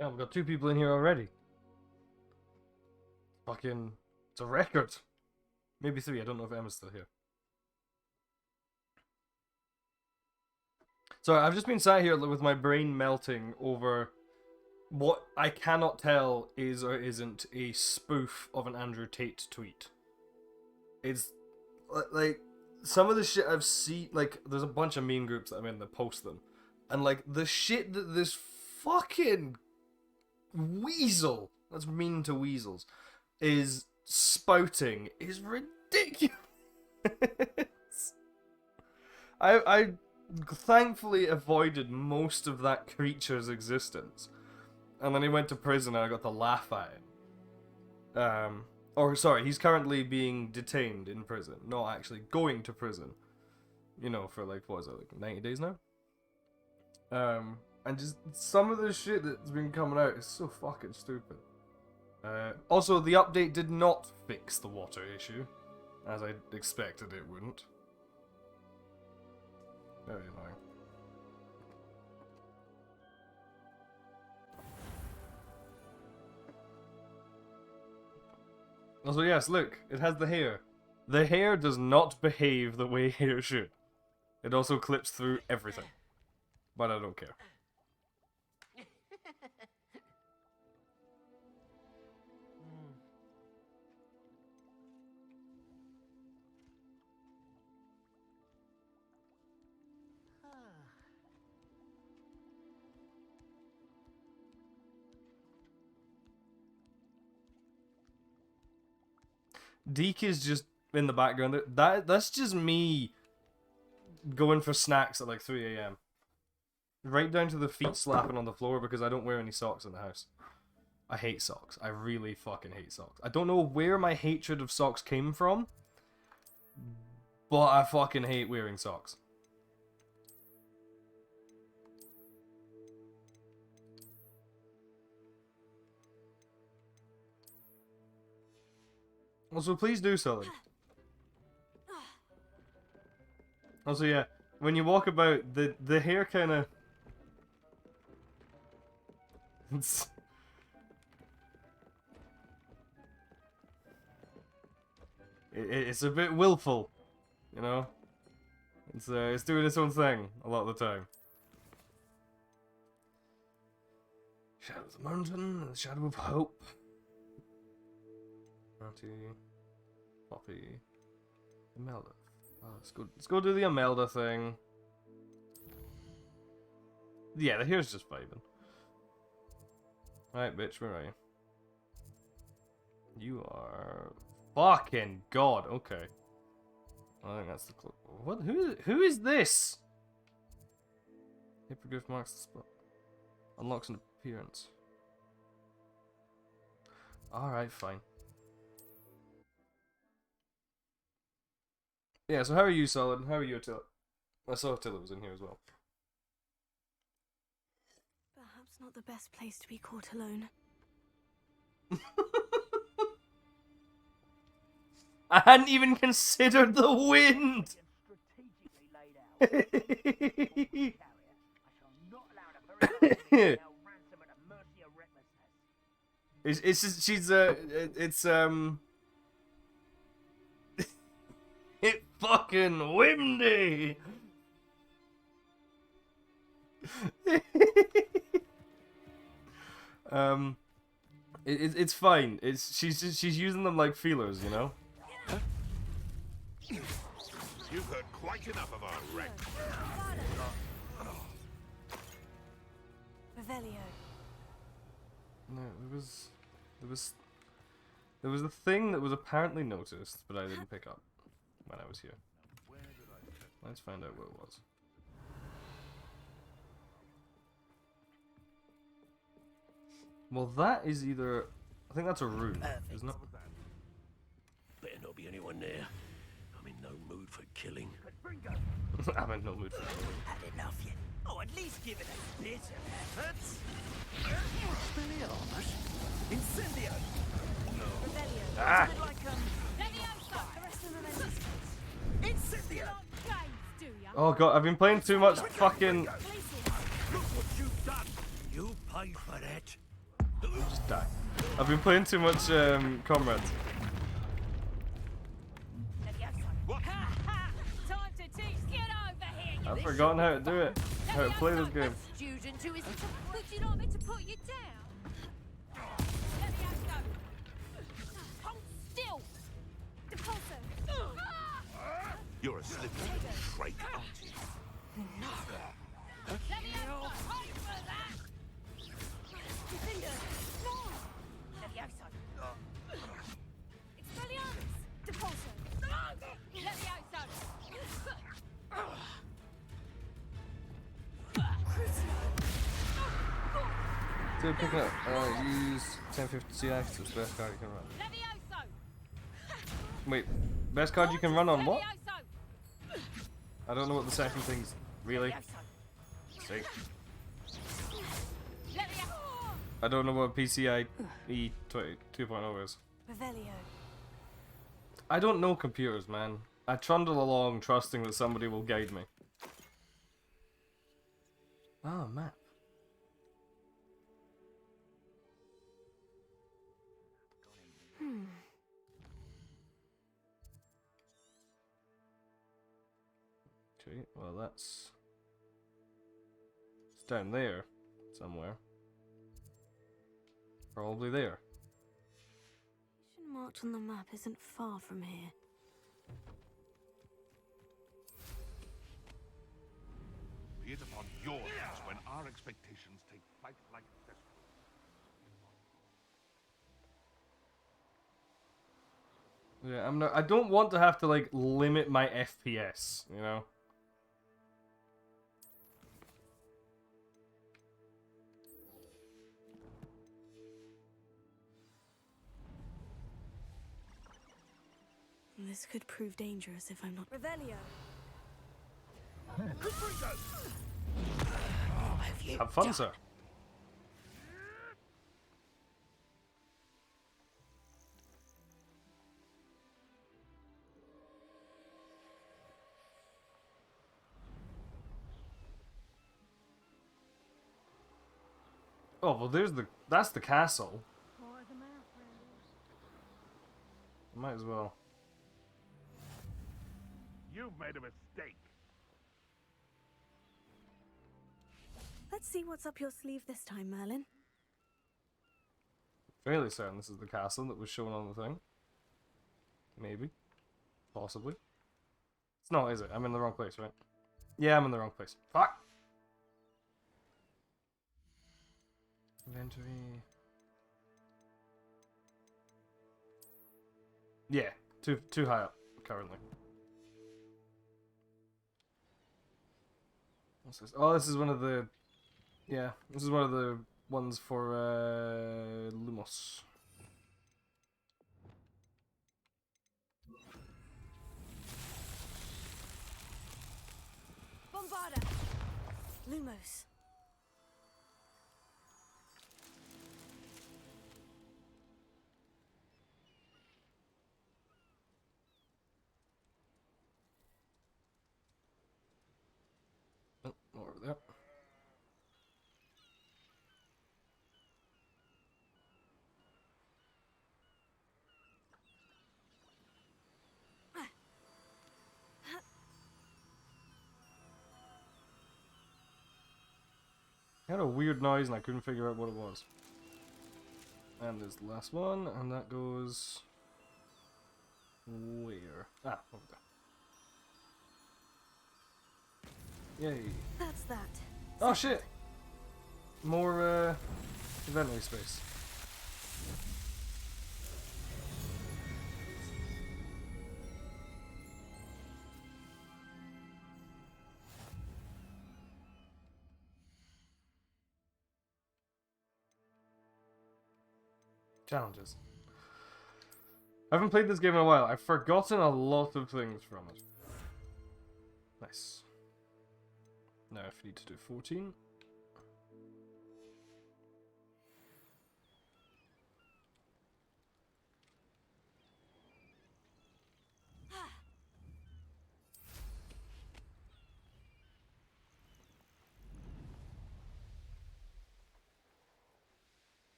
Yeah, we've got 2 people in here already. Fucking... It's a record. Maybe 3, I don't know if Emma's still here. Sorry, I've just been sat here with my brain melting over what I cannot tell is or isn't a spoof of an Andrew Tate tweet. It's like some of the shit I've seen, like there's a bunch of meme groups that I'm in that post them, and like the shit that this fucking weasel, that's mean to weasels, is spouting is ridiculous. I thankfully avoided most of that creature's existence. And then he went to prison and I got to laugh at him. Or sorry, he's currently being detained in prison. Not actually going to prison. You know, for like, what is it, like 90 days now? And just some of the shit that's been coming out is so fucking stupid. Also, the update did not fix the water issue. As I expected it wouldn't. Very annoying. Also, yes, look, it has the hair. The hair does not behave the way hair should. It also clips through everything. But I don't care. Deke is just in the background. That's just me going for snacks at like 3 AM. Right down to the feet slapping on the floor because I don't wear any socks in the house. I hate socks. I really fucking hate socks. I don't know where my hatred of socks came from, but I fucking hate wearing socks. Also, please do something. Also, yeah, when you walk about, the hair kind of... It's a bit willful, you know? It's doing its own thing a lot of the time. Shadow of the Mountain, the Shadow of Hope. Poppy, Imelda. Oh, let's go do the Imelda thing. Yeah, the hair's just vibing. Alright, bitch, where are you? You are fucking god. Okay, I think that's the clue. What? Who is this? Hippogriff marks the spot. Unlocks an appearance. All right, fine. Yeah, so how are you, Solid? How are you, Attila? I saw Attila was in here as well. Perhaps not the best place to be caught alone. I hadn't even considered the wind! It's just, she's, it's it's fucking windy! It's fine. She's using them like feelers, you know? You've heard quite enough of our wreck. Revelio. No, there was a thing that was apparently noticed, but I didn't pick up when I was here. Let's find out what it was. Well, that is either... I think that's a rune, isn't it? Better not be anyone there. I'm in no mood for killing. I'm in no mood for killing. Had enough yet? Oh, at least give it a bit of effort. Expelliarmus. Incendio. Revelio. Ah! Like, The rest of the Mementos. Incendio. Oh god, I've been playing too much fucking... Look what you've done. You pay for that. Just die. I've been playing too much Comrades. What? Time to teach. Get over here, you I've forgotten how to do it. How to play this game. student who isn't. Would you like me to put you down? Let me go. Hold still. Depulso. You're a slippery little shrike, aren't you? Let me go. Hold for that. Defender. No. Levioso. Expelliarmus. Depulso. Levioso. So pick up. Use 1050 acts. It's the best card you can run. Levioso. Wait, best card you can run on what? Levioso. I don't know what the second thing's really. Levioso. Sick. Levioso. I don't know what PCIe 2.0 is. Revelio. I don't know computers, man. I trundle along trusting that somebody will guide me. Ah, map. Okay, well it's down there somewhere. Probably there. Location marked on the map isn't far from here. Be it upon your hands when our expectations take flight like this. Yeah, I'm not. I don't want to have to like limit my FPS, you know. This could prove dangerous if I'm not. Revelio. Have fun, sir. Oh well, that's the castle. Might as well. You've made a mistake. Let's see what's up your sleeve this time, Merlin. Fairly certain this is the castle that was shown on the thing. Maybe. Possibly. It's not, is it? I'm in the wrong place, right? Yeah, I'm in the wrong place. Fuck! Inventory. Yeah, too high up currently. What's this? Oh, this is one of the. Yeah, this is one of the ones for Lumos. Bombarda. Lumos. Oh, over there. I had a weird noise and I couldn't figure out what it was. And there's the last one, and that goes... where? Ah, over there. Yay. That's that. Oh shit! More, inventory space. Challenges. I haven't played this game in a while. I've forgotten a lot of things from it. Nice. Now if we need to do 14.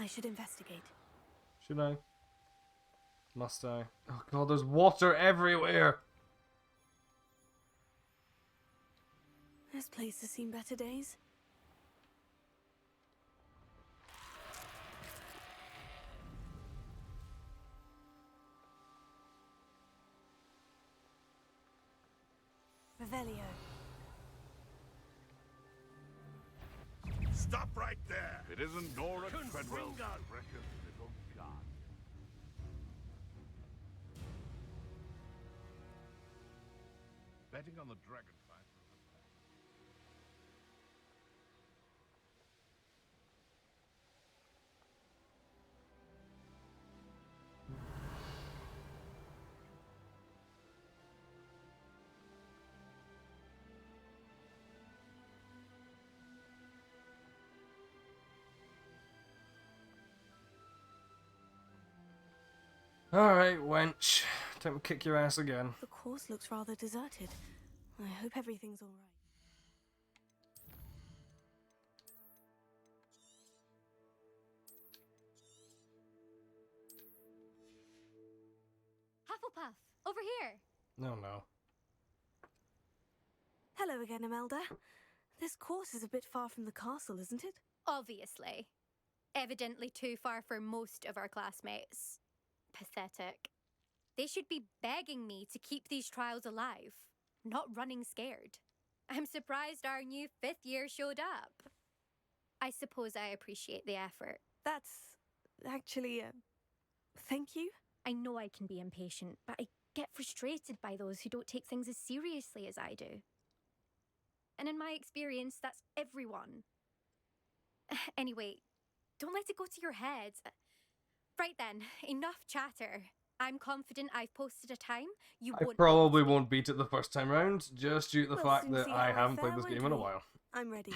I should investigate. Should I? Must I? Oh god, there's water everywhere! This place has seen better days. Revelio. Stop right there! It isn't Nora Treadwell's precious little gun. Betting on the dragonfly for a fact. Alright, wench. Time to kick your ass again. The course looks rather deserted. I hope everything's all right. Hufflepuff, over here. No, no. Hello again, Imelda. This course is a bit far from the castle, isn't it? Obviously. Evidently too far for most of our classmates. Pathetic. They should be begging me to keep these trials alive, not running scared. I'm surprised our new 5th year showed up. I suppose I appreciate the effort. That's actually, thank you. I know I can be impatient, but I get frustrated by those who don't take things as seriously as I do. And in my experience, that's everyone. Anyway, don't let it go to your head. Right then, enough chatter. I'm confident I've posted a time. You I won't. probably won't beat it the first time round, just due to the We'll fact soon that see I how haven't fair, played this won't game in a we? while. I'm ready.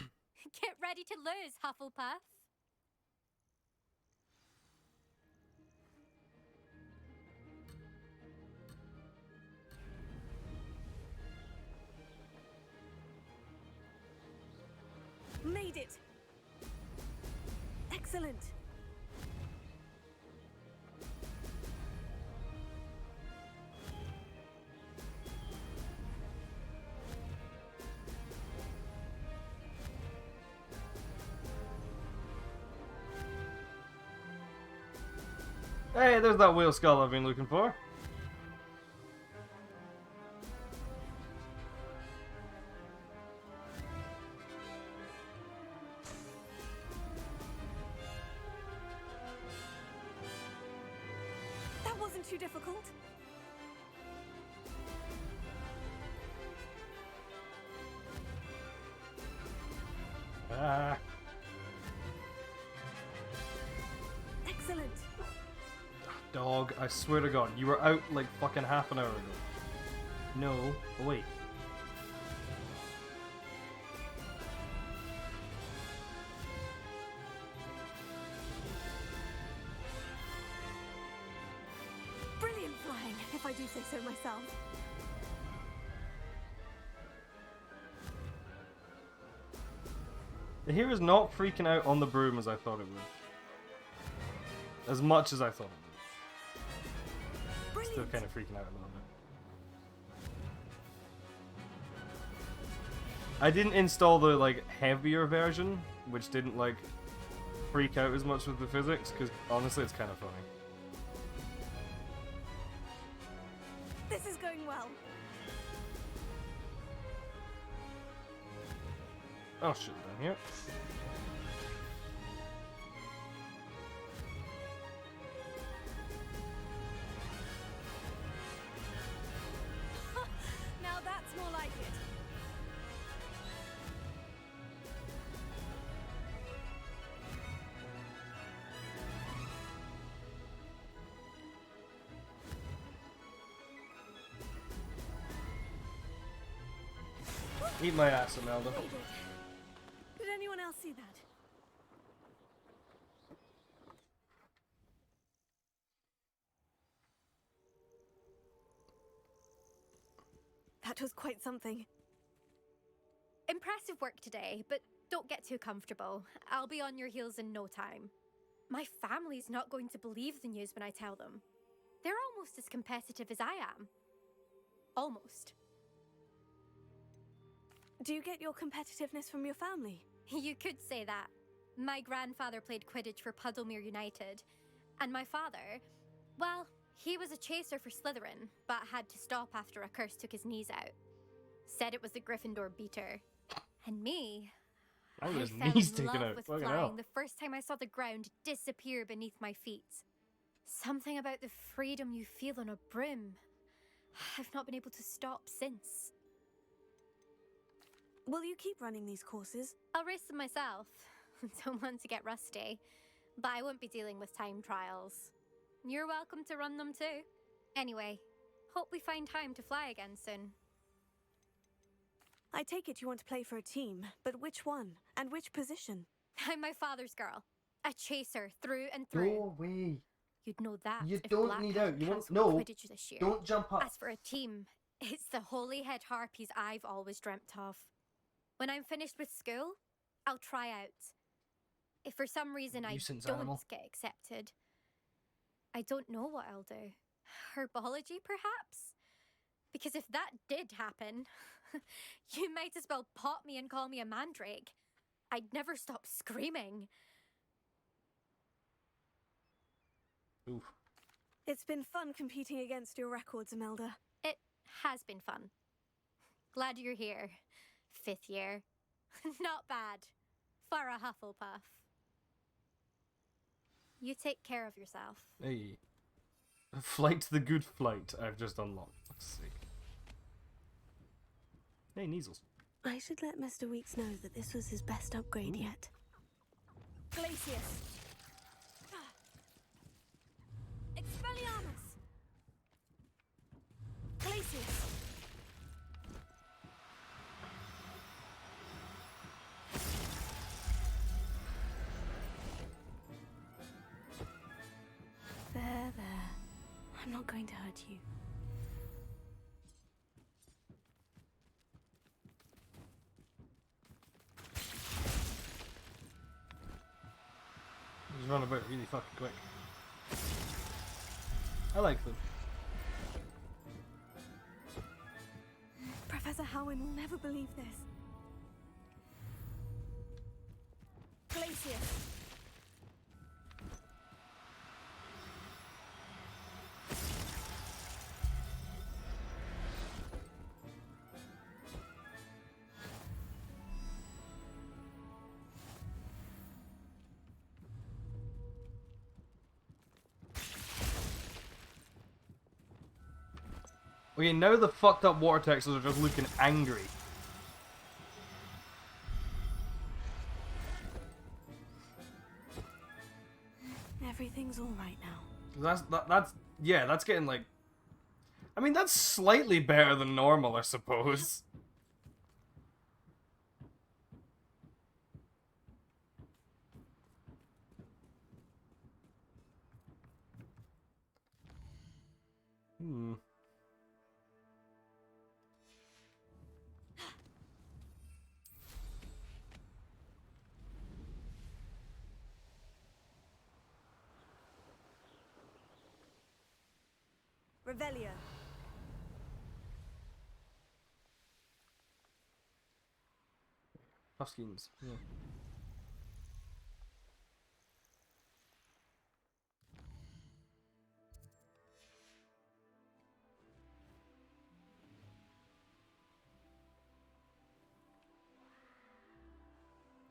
Get ready to lose, Hufflepuff. Made it! Excellent! Hey, there's that whale skull I've been looking for. That wasn't too difficult. Ah. Excellent. Dog, I swear to god, you were out like fucking half an hour ago. No, oh, wait. Brilliant flying, if I do say so myself. The hero's not freaking out on the broom as I thought it would. As much as I thought it would. Brilliant. Still kind of freaking out a little bit. I didn't install the like heavier version, which didn't like freak out as much with the physics, because honestly it's kind of funny. This is going well. Oh shit, down here. Now that's more like it. Eat my ass, Imelda. Made it. Did anyone else see that? That was quite something. Impressive work today, but don't get too comfortable. I'll be on your heels in no time. My family's not going to believe the news when I tell them. They're almost as competitive as I am. Almost. Do you get your competitiveness from your family? You could say that. My grandfather played Quidditch for Puddlemere United. And my father, well, he was a chaser for Slytherin, but had to stop after a curse took his knees out. Said it was the Gryffindor beater. And me, Oh, I his fell knees in taken love out. with Fucking flying hell. the first time I saw the ground disappear beneath my feet. Something about the freedom you feel on a broom. I've not been able to stop since. Will you keep running these courses? I'll race them myself. Don't want to get rusty. But I won't be dealing with time trials. You're welcome to run them too. Anyway, hope we find time to fly again soon. I take it you want to play for a team, but which one? And which position? I'm my father's girl. A chaser through and through. Go away. You'd know that You if don't Black need hadn't out. You want cancelled no. Quidditch this year. Don't jump up. As for a team, it's the Holyhead Harpies I've always dreamt of. When I'm finished with school, I'll try out. If for some reason I Nuisance don't animal. get accepted, I don't know what I'll do. Herbology, perhaps? Because if that did happen, you might as well pop me and call me a mandrake. I'd never stop screaming. Oof. It's been fun competing against your records, Imelda. It has been fun. Glad you're here. 5th year. Not bad. For a Hufflepuff. You take care of yourself. Hey. Flight to the good flight I've just unlocked. Fuck's sake. Hey, Neasels. I should let Mr. Weeks know that this was his best upgrade yet. Glacius! Expelliarmus! Glacius! There. I'm not going to hurt you. He's run about really fucking quick. I like them. Professor Howin will never believe this. Glacius! Okay, now the fucked up water textures are just looking angry. Everything's all right now. That's getting like, I mean, that's slightly better than normal, I suppose. Hmm. Revelio. Puffskins, yeah.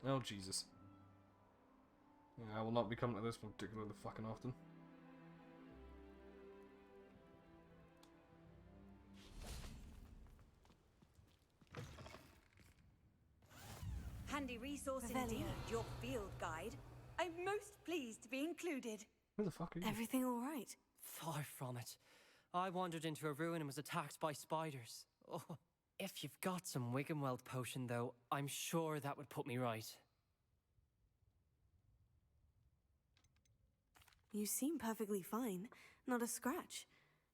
Oh, Jesus. Yeah, I will not be coming to this particularly fucking often. Handy resource Revelio. indeed, your field guide. I'm most pleased to be included. Who the fuck are you? Everything all right? Far from it. I wandered into a ruin and was attacked by spiders. Oh. If you've got some Wiggenweld potion, though, I'm sure that would put me right. You seem perfectly fine. Not a scratch.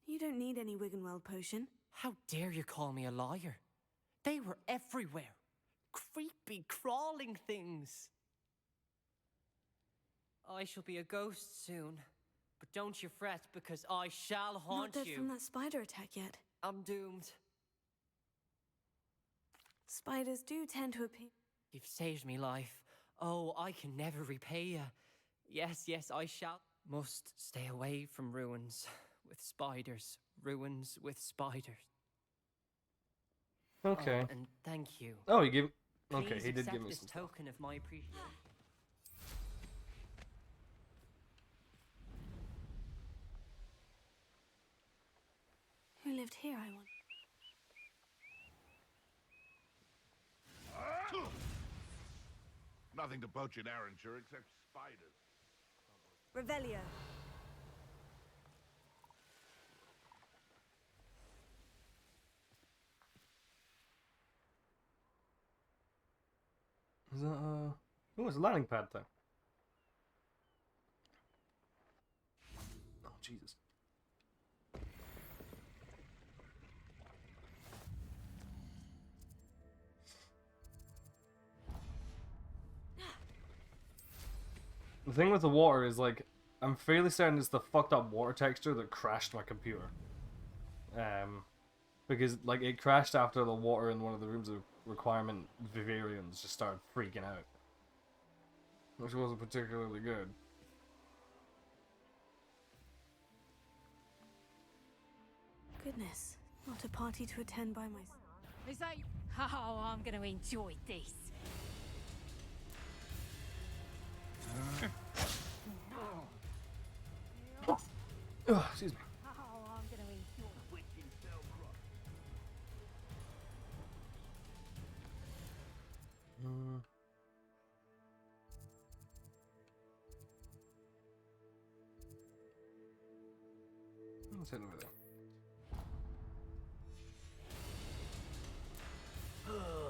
You don't need any Wiggenweld potion. How dare you call me a liar? They were everywhere. Creepy, crawling things. I shall be a ghost soon. But don't you fret, because I shall Not haunt dead you. from that spider attack yet. I'm doomed. Spiders do tend to appear. You've saved me life. Oh, I can never repay you. Yes, yes, I shall. Must stay away from ruins with spiders. Ruins with spiders. Okay. Oh, and thank you. Oh, he gave. Okay, Please he did give accept me this some stuff. token of my appreciation. Who lived here, I wonder? Nothing to poach in Arranshire except spiders. Revelio. Is that oh, it's a landing pad thing. Oh Jesus. The thing with the water is, like, I'm fairly certain it's the fucked up water texture that crashed my computer. Because, like, it crashed after the water in one of the rooms of requirement Vivarians just started freaking out. Which wasn't particularly good. Goodness, not a party to attend by myself. Is that you? Oh, I'm gonna enjoy this. Ugh, excuse me. Oh, I'm gonna enjoy. What's it over there?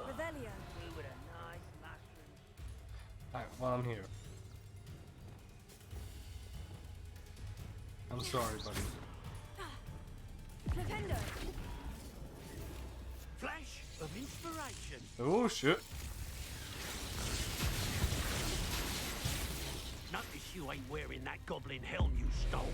Revelio. With a nice mushroom. Alright, well, I'm here. I'm sorry, buddy. Flipendo. Flash of inspiration. Oh, shit. Notice you ain't wearing that goblin helm you stole.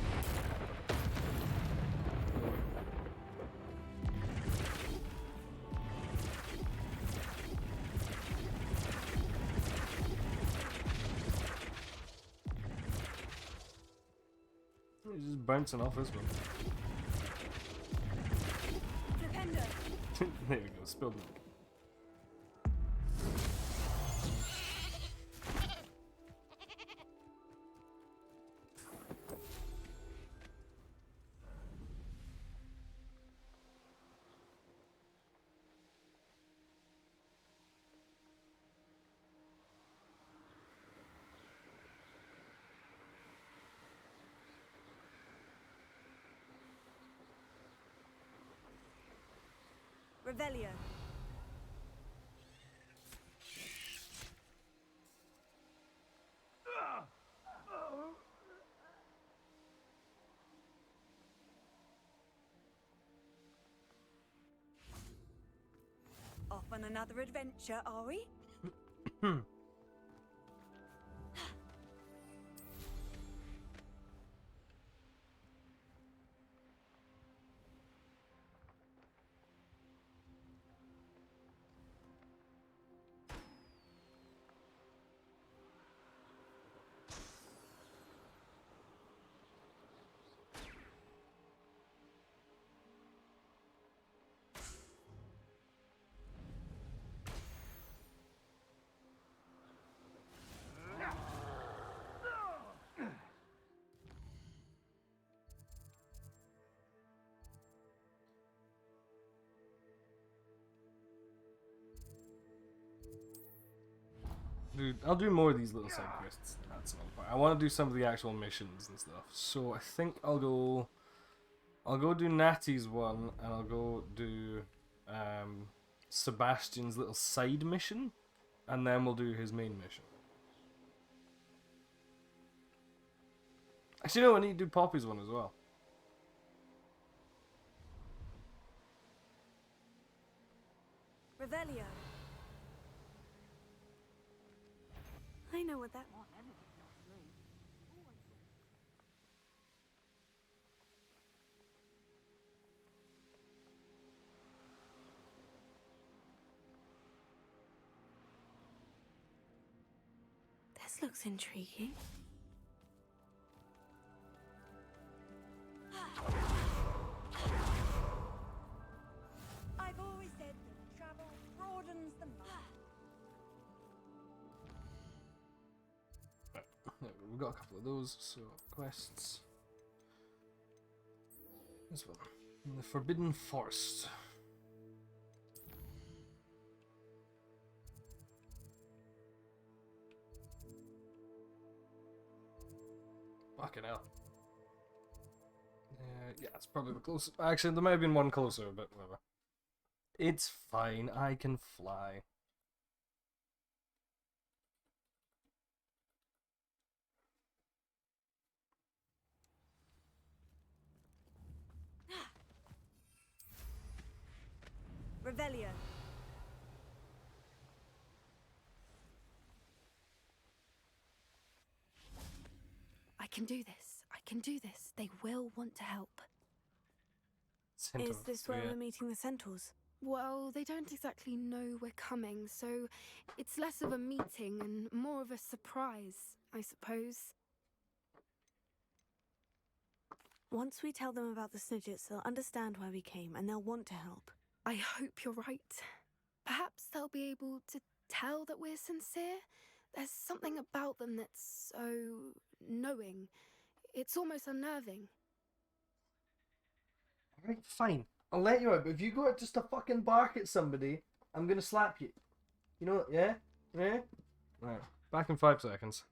He's just bouncing off this one. Flipendo. There we go, spilled milk. Revelio. Off on another adventure, are we? Dude, I'll do more of these little side quests. That's all. I want to do some of the actual missions and stuff. So I think I'll go do Natty's one, and I'll go do Sebastian's little side mission, and then we'll do his main mission. Actually, no, I need to do Poppy's one as well. Revelio. I know what that. This looks intriguing. I've always said that travel broadens the mind. We've got a couple of those, so quests. This one. In the Forbidden Forest. Fucking hell. Yeah, it's probably the closest. Actually, there might have been one closer, but whatever. It's fine, I can fly. Revelio. I can do this. I can do this. They will want to help. Centaurs, Is this where yeah. we're meeting the centaurs? Well, they don't exactly know we're coming, so it's less of a meeting and more of a surprise, I suppose. Once we tell them about the Snidgets, they'll understand why we came and they'll want to help. I hope you're right. Perhaps they'll be able to tell that we're sincere. There's something about them that's so knowing. It's almost unnerving. Alright, fine. I'll let you out, but if you go out just to fucking bark at somebody, I'm gonna slap you. You know, yeah? Yeah? Right. Back in 5 seconds.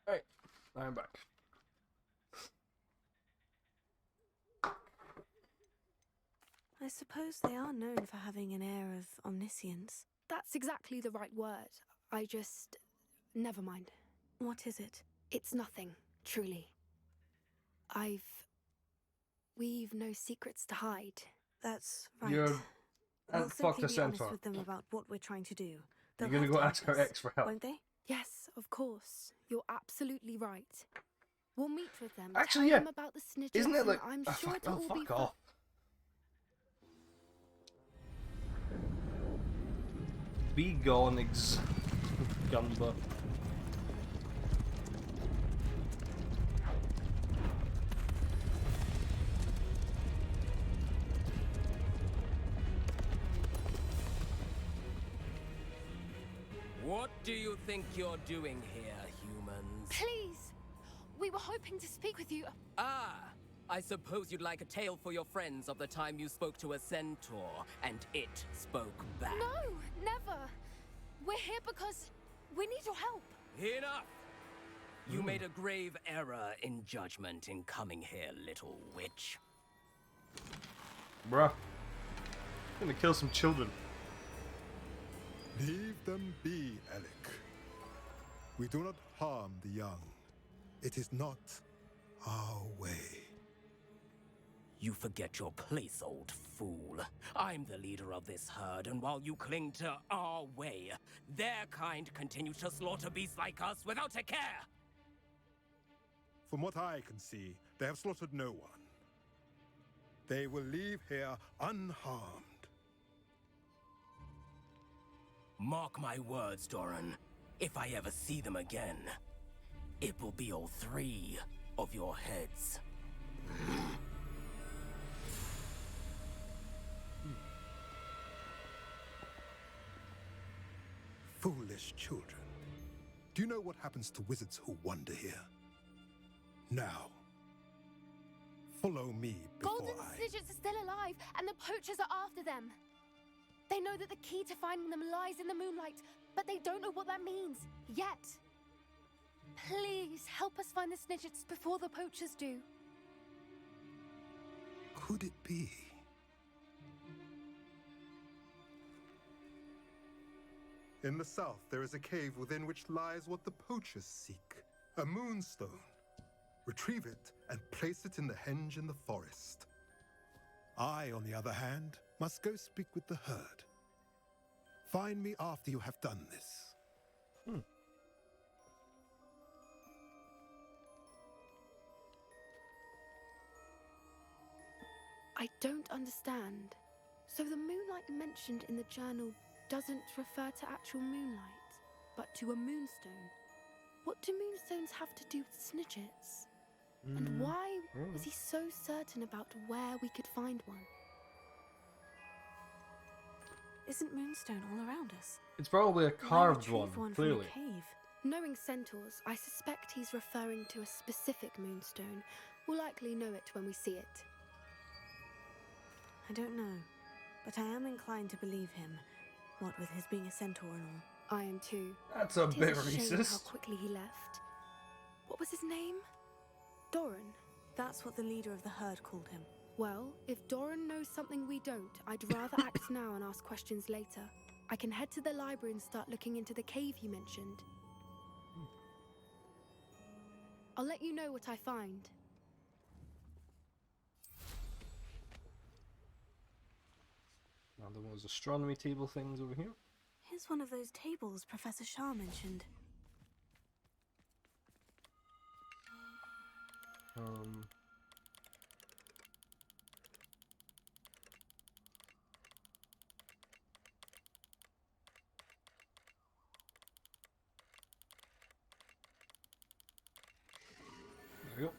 Alright, I'm back. I suppose they are known for having an air of omniscience. That's exactly the right word. I just... Never mind. What is it? It's nothing, truly. We've no secrets to hide. That's right. You're... We'll and fuck simply the be honest centaur. with them about what we're trying to do. They'll You're gonna have go to ask help her us, ex for help. won't they? Yes, of course. You're absolutely right. We'll meet with them. Actually, tell yeah. them about the snitches, Isn't it like... I'm oh, sure fuck, it'll oh, all be fuck off. Be gone, Gumba. What do you think you're doing here, humans? Please! We were hoping to speak with you. Ah! I suppose you'd like a tale for your friends of the time you spoke to a centaur, and it spoke back. No, never. We're here because we need your help. Enough! You made a grave error in judgment in coming here, little witch. Bruh. I'm gonna kill some children. Leave them be, Alec. We do not harm the young. It is not our way. You forget your place, old fool. I'm the leader of this herd, and while you cling to our way, their kind continue to slaughter beasts like us without a care! From what I can see, they have slaughtered no one. They will leave here unharmed. Mark my words, Doran. If I ever see them again, it will be all 3 of your heads. Foolish children. Do you know what happens to wizards who wander here? Now, follow me before Golden I... Snidgets are still alive, and the poachers are after them. They know that the key to finding them lies in the moonlight, but they don't know what that means, yet. Please, help us find the Snidgets before the poachers do. Could it be? In the south, there is a cave within which lies what the poachers seek. A moonstone. Retrieve it and place it in the henge in the forest. I, on the other hand, must go speak with the herd. Find me after you have done this. I don't understand. So the moonlight mentioned in the journal doesn't refer to actual moonlight, but to a moonstone. What do moonstones have to do with Snidgets? And why was he so certain about where we could find one? Isn't Moonstone all around us? It's probably a Why carved retrieve one, from a clearly. cave? Knowing centaurs, I suspect he's referring to a specific moonstone. We'll likely know it when we see it. I don't know, but I am inclined to believe him, what with his being a centaur and all. I am too. That's a It bit is a shame how racist. quickly he left. What was his name? Doran. That's what the leader of the herd called him. Well, if Doran knows something we don't, I'd rather act now and ask questions later. I can head to the library and start looking into the cave you mentioned. I'll let you know what I find. Now there was astronomy table things over here. Here's one of those tables Professor Shah mentioned. There we go.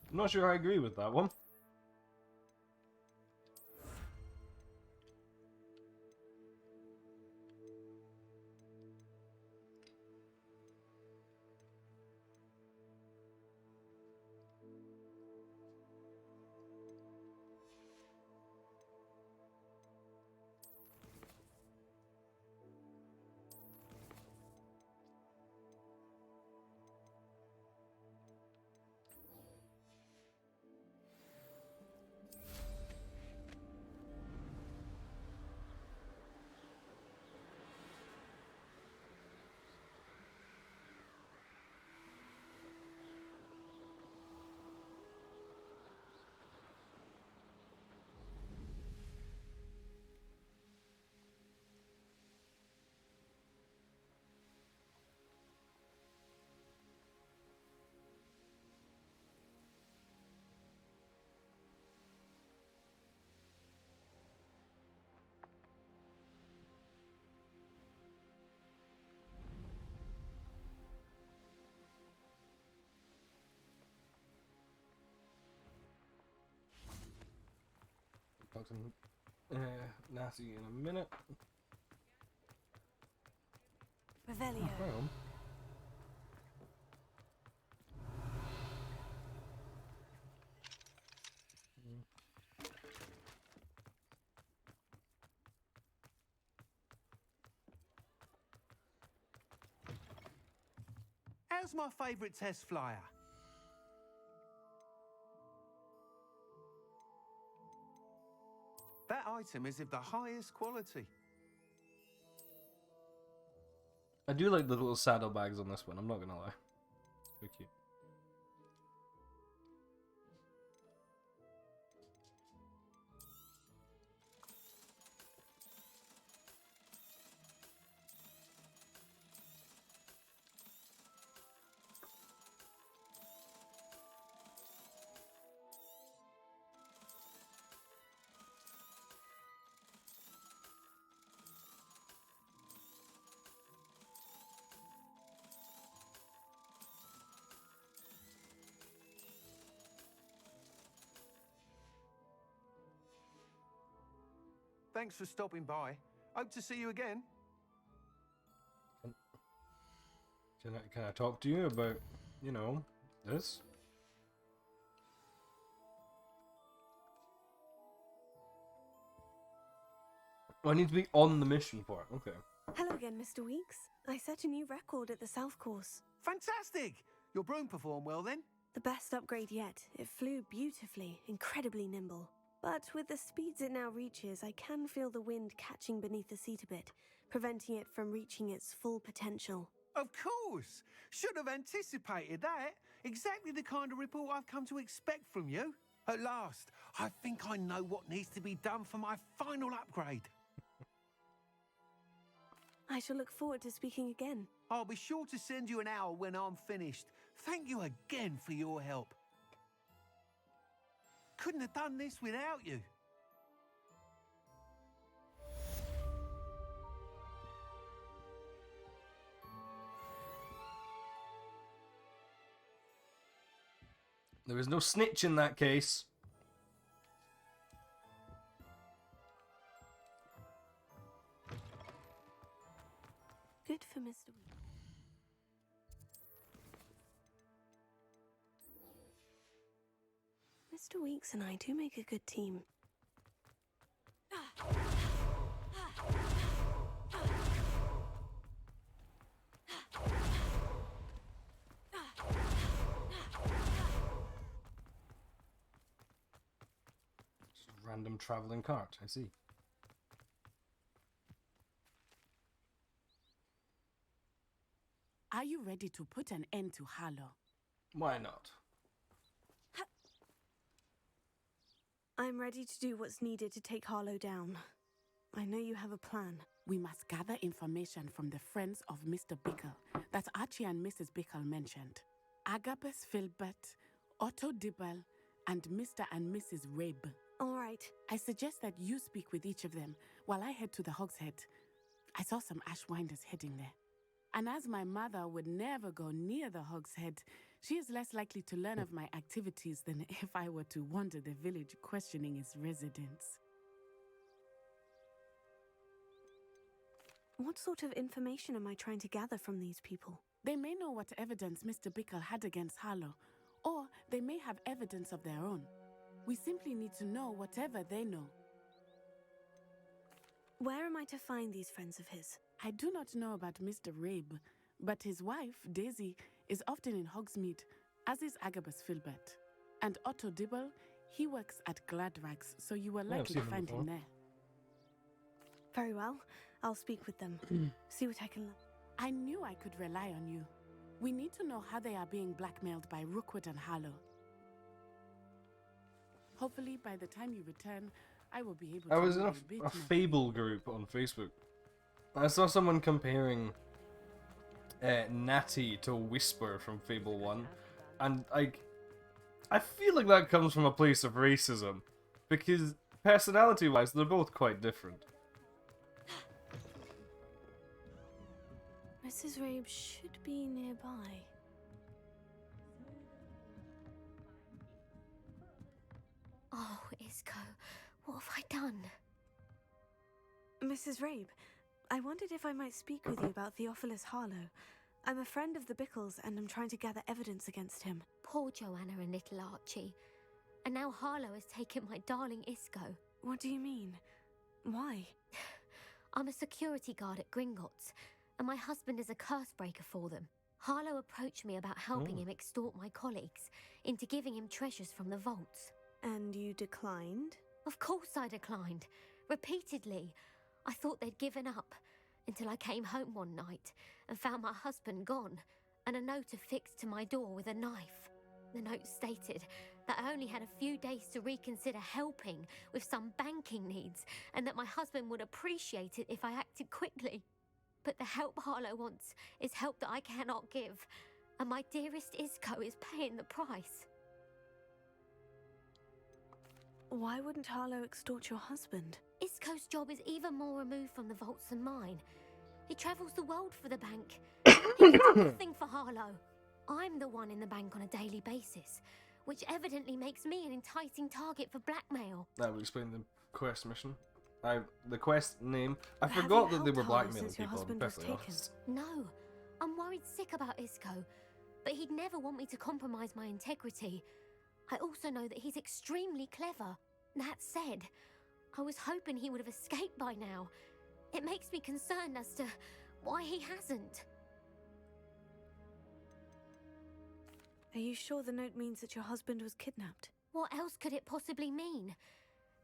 I'm not sure I agree with that one. to Natty in a minute. Revelio. Well. How's my favourite test flyer? That item is of the highest quality. I do like the little saddlebags on this one, I'm not gonna lie. They're cute. Thanks for stopping by. Hope to see you again. Can I talk to you about, you know, this? Oh, I need to be on the mission for it. Okay. Hello again, Mr. Weeks. I set a new record at the South Course. Fantastic! Your broom performed well then? The best upgrade yet. It flew beautifully, incredibly nimble. But with the speeds it now reaches, I can feel the wind catching beneath the seat a bit, preventing it from reaching its full potential. Of course! Should have anticipated that. Exactly the kind of report I've come to expect from you. At last, I think I know what needs to be done for my final upgrade. I shall look forward to speaking again. I'll be sure to send you an hour when I'm finished. Thank you again for your help. Couldn't have done this without you. There was no snitch in that case. Good for Mr. Weeks. Mr. Weeks and I do make a good team. Just a random traveling cart, I see. Are you ready to put an end to Harlow? Why not? I'm ready to do what's needed to take Harlow down. I know you have a plan. We must gather information from the friends of Mr. Bickle that Archie and Mrs. Bickle mentioned. Agabus Filbert, Otto Dibble, and Mr. and Mrs. Rabe. All right. I suggest that you speak with each of them while I head to the Hogshead. I saw some Ashwinders heading there. And as my mother would never go near the Hogshead, she is less likely to learn of my activities than if I were to wander the village questioning its residents. What sort of information am I trying to gather from these people? They may know what evidence Mr. Bickle had against Harlow, or they may have evidence of their own. We simply need to know whatever they know. Where am I to find these friends of his? I do not know about Mr. Rabe, but his wife, Daisy, is often in Hogsmeade, as is Agabus Filbert. And Otto Dibble, he works at Gladrags, so you will likely find him there. Very well. I'll speak with them. See what I can learn. I knew I could rely on you. We need to know how they are being blackmailed by Rookwood and Harlow. Hopefully, by the time you return, I will be able to... I was in a Fable group on Facebook. I saw someone comparing Natty to Whisper from Fable 1, and I feel like that comes from a place of racism, because personality-wise, they're both quite different. Mrs. Rabe should be nearby. Oh, Isco, What have I done? Mrs. Rabe, I wondered if I might speak with you about Theophilus Harlow. I'm a friend of the Bickles and I'm trying to gather evidence against him. Poor Joanna and little Archie. And now Harlow has taken my darling Isco. What do you mean? Why? I'm a security guard at Gringotts, and my husband is a curse breaker for them. Harlow approached me about helping him extort my colleagues into giving him treasures from the vaults. And you declined? Of course I declined. Repeatedly. I thought they'd given up, until I came home one night and found my husband gone, and a note affixed to my door with a knife. The note stated that I only had a few days to reconsider helping with some banking needs, and that my husband would appreciate it if I acted quickly. But the help Harlow wants is help that I cannot give, and my dearest Isco is paying the price. Why wouldn't Harlow extort your husband? Isco's job is even more removed from the vaults than mine. He travels the world for the bank. He can do nothing for Harlow. I'm the one in the bank on a daily basis, which evidently makes me an enticing target for blackmail. That would explain the quest mission. The quest name. I forgot that they were blackmailing people, I'm perfectly honest. No, I'm worried sick about Isco, but he'd never want me to compromise my integrity. I also know that he's extremely clever. That said, I was hoping he would have escaped by now. It makes me concerned as to why he hasn't. Are you sure the note means that your husband was kidnapped? What else could it possibly mean?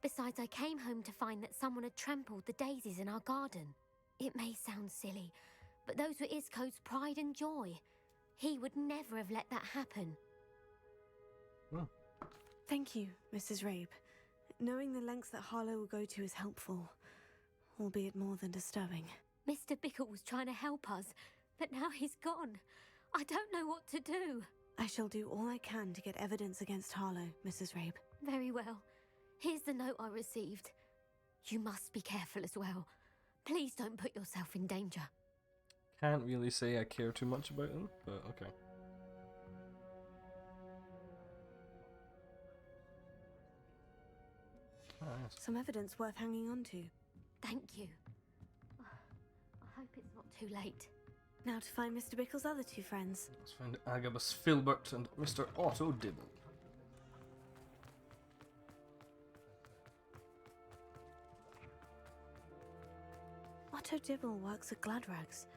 Besides, I came home to find that someone had trampled the daisies in our garden. It may sound silly, but those were Isco's pride and joy. He would never have let that happen. Thank you, Mrs. Rabe. Knowing the lengths that Harlow will go to is helpful, albeit more than disturbing. Mr. Bickle was trying to help us, but now he's gone. I don't know what to do. I shall do all I can to get evidence against Harlow, Mrs. Rabe. Very well. Here's the note I received. You must be careful as well. Please don't put yourself in danger. Can't really say I care too much about them, but okay. Some evidence worth hanging on to. Thank you. I hope it's not too late. Now to find Mr. Bickle's other two friends. Let's find Agabus Filbert and Mr. Otto Dibble. Otto Dibble works at Gladrags.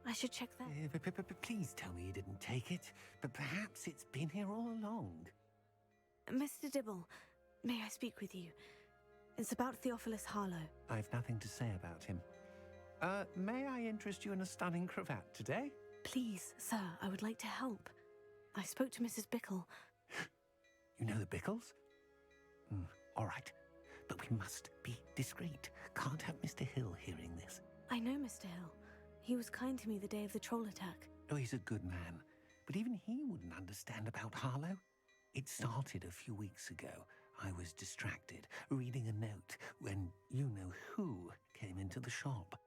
I should check that. Please tell me you didn't take it, but perhaps it's been here all along. Mr. Dibble, may I speak with you? It's about Theophilus Harlow. I've nothing to say about him. May I interest you in a stunning cravat today? Please, sir, I would like to help. I spoke to Mrs. Bickle. You know the Bickles? All right, but we must be discreet. Can't have Mr. Hill hearing this. I know Mr. Hill. He was kind to me the day of the troll attack. Oh, he's a good man, but even he wouldn't understand about Harlow. It started a few weeks ago. I was distracted, reading a note, when you-know-who came into the shop.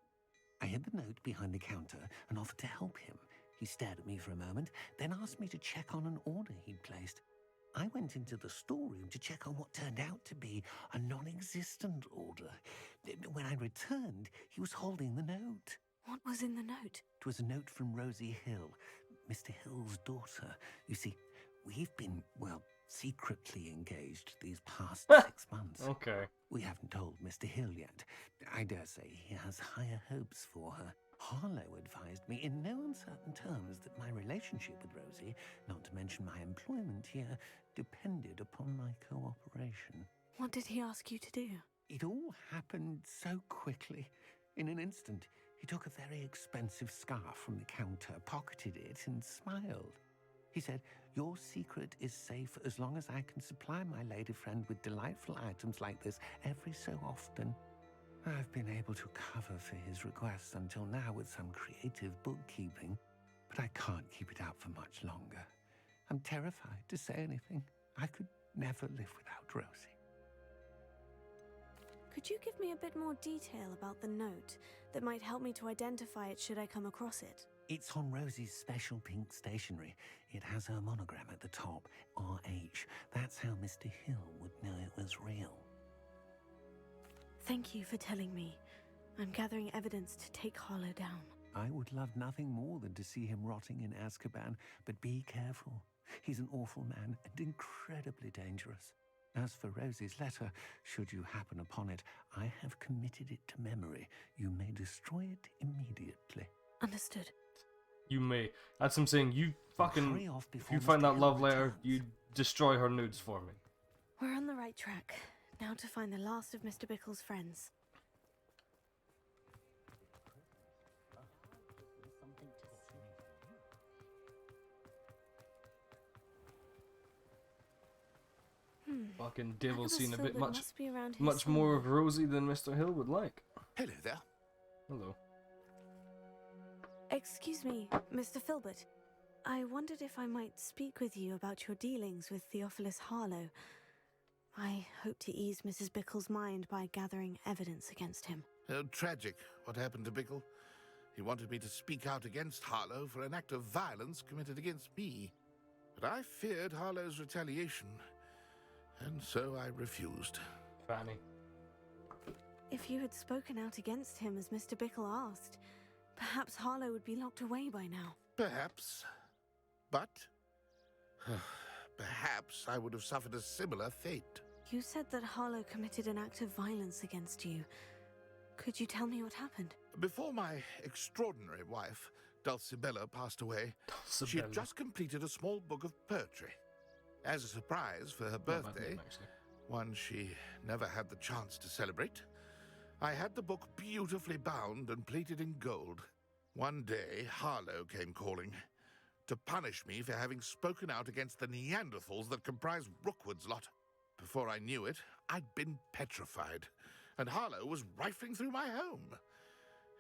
I hid the note behind the counter and offered to help him. He stared at me for a moment, then asked me to check on an order he'd placed. I went into the storeroom to check on what turned out to be a non-existent order. When I returned, he was holding the note. What was in the note? It was a note from Rosie Hill, Mr. Hill's daughter. You see, we've been, secretly engaged these past 6 months. Okay. We haven't told Mr. Hill yet. I dare say he has higher hopes for her. Harlow advised me in no uncertain terms that my relationship with Rosie, not to mention my employment here, depended upon my cooperation. What did he ask you to do? It all happened so quickly. In an instant, he took a very expensive scarf from the counter, pocketed it, and smiled. He said, "Your secret is safe as long as I can supply my lady friend with delightful items like this every so often." I've been able to cover for his requests until now with some creative bookkeeping, but I can't keep it out for much longer. I'm terrified to say anything. I could never live without Rosie. Could you give me a bit more detail about the note that might help me to identify it should I come across it? It's on Rosie's special pink stationery. It has her monogram at the top, RH. That's how Mr. Hill would know it was real. Thank you for telling me. I'm gathering evidence to take Harlow down. I would love nothing more than to see him rotting in Azkaban, but be careful. He's an awful man and incredibly dangerous. As for Rosie's letter, should you happen upon it, I have committed it to memory. You may destroy it immediately. Understood. You may. That's him saying, you fucking... Hurry off If before you find Mr. that Hill love letter, returns. you destroy her nudes for me. We're on the right track. Now to find the last of Mr. Bickle's friends. Fucking Divil's Agabus seen a bit Filbert much must be around here more somewhere. of Rosie than Mr. Hill would like. Hello there. Hello. Excuse me, Mr. Filbert. I wondered if I might speak with you about your dealings with Theophilus Harlow. I hope to ease Mrs. Bickle's mind by gathering evidence against him. Oh, tragic what happened to Bickle. He wanted me to speak out against Harlow for an act of violence committed against me. But I feared Harlow's retaliation, and so I refused. Fanny. If you had spoken out against him as Mr. Bickle asked, perhaps Harlow would be locked away by now. Perhaps. But perhaps I would have suffered a similar fate. You said that Harlow committed an act of violence against you. Could you tell me what happened? Before my extraordinary wife, Dulcibella, passed away, she had just completed a small book of poetry. As a surprise for her birthday, one she never had the chance to celebrate, I had the book beautifully bound and plated in gold. One day, Harlow came calling to punish me for having spoken out against the Neanderthals that comprise Rookwood's lot. Before I knew it, I'd been petrified, and Harlow was rifling through my home.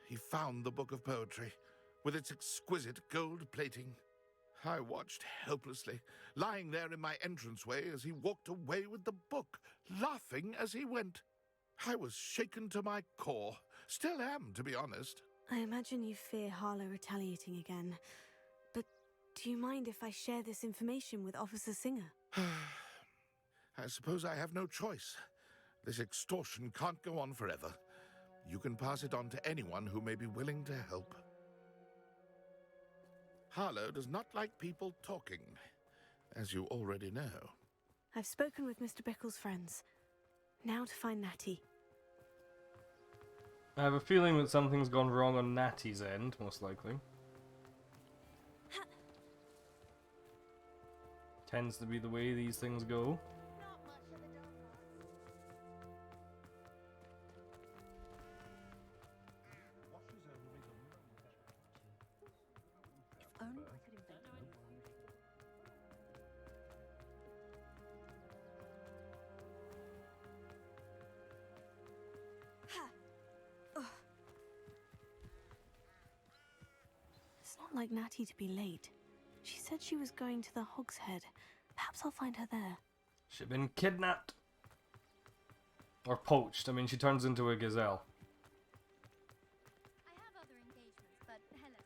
He found the book of poetry, with its exquisite gold plating. I watched helplessly, lying there in my entranceway as he walked away with the book, laughing as he went. I was shaken to my core. Still am, to be honest. I imagine you fear Harlow retaliating again. But do you mind if I share this information with Officer Singer? I suppose I have no choice. This extortion can't go on forever. You can pass it on to anyone who may be willing to help. Harlow does not like people talking, as you already know. I've spoken with Mr. Bickle's friends. Now to find Natty. I have a feeling that something's gone wrong on Natty's end, most likely. Tends to be the way these things go. It's not like Natty to be late. She said she was going to the Hog's Head. Perhaps I'll find her there. She's been kidnapped. Or poached. I mean, she turns into a gazelle. I have other engagements, but hello.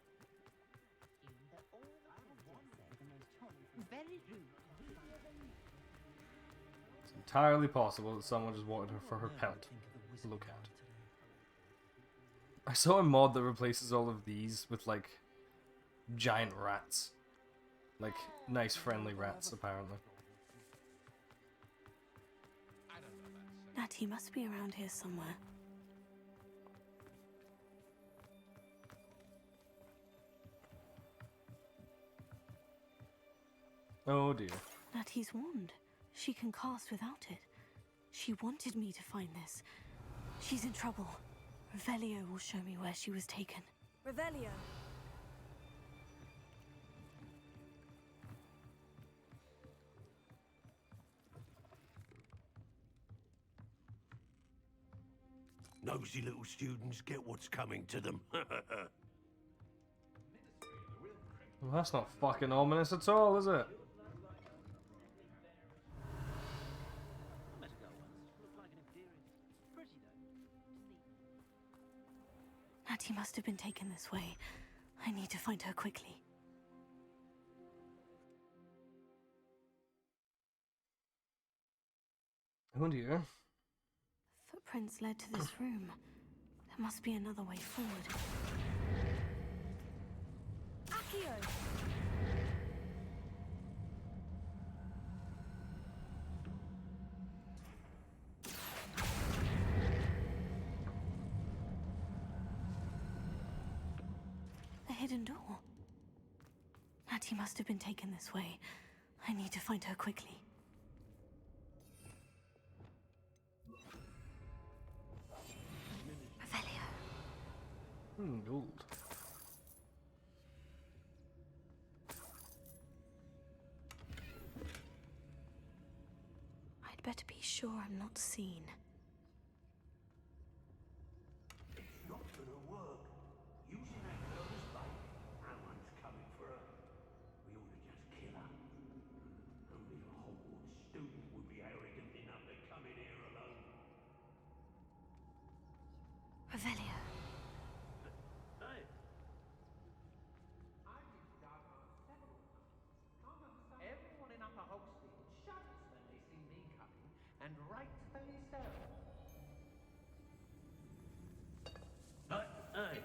It's entirely possible that someone just wanted her for her pelt to look at. I saw a mod that replaces all of these with, like, giant rats. Like, nice friendly rats, apparently. Natty must be around here somewhere. Oh dear. Natty's wand. She can cast without it. She wanted me to find this. She's in trouble. Revelio will show me where she was taken. Revelio! Nosy little students get what's coming to them. Well, that's not fucking ominous at all, is it? Natty must have been taken this way. I need to find her quickly. Oh dear. footprints led to this room. There must be another way forward. Accio! The hidden door. Natty must have been taken this way. I need to find her quickly. Gold. I'd better be sure I'm not seen. It's not gonna work. Using that girl as bait, no one's coming for her. We ought to just kill her. Only a Hogwarts student would be arrogant enough to come in here alone. Revelio. Hey. Everyone in Upper Hogsfield shudders when they see me coming, and rightfully so. Hey.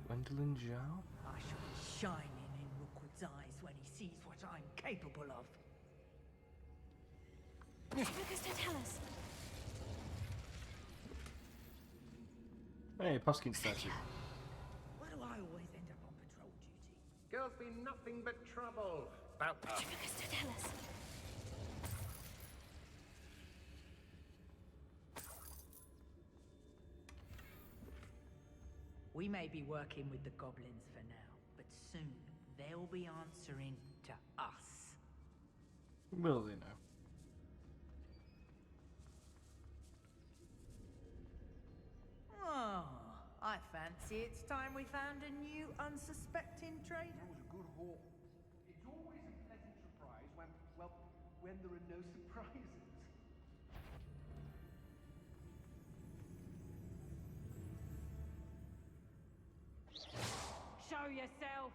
Gwendolyn Zhao? I shall be shining in Rookwood's eyes when he sees what I'm capable of. Because to tell us. Hey, Pumpkin statue. Why do I always end up on patrol duty? Girls be nothing but trouble. About Because to tell us. We may be working with the goblins for now, but soon they'll be answering to us. Will they know? Oh, I fancy it's time we found a new unsuspecting trader. That was a good haul. It's always a pleasant surprise when, well, when there are no surprises. Show yourself!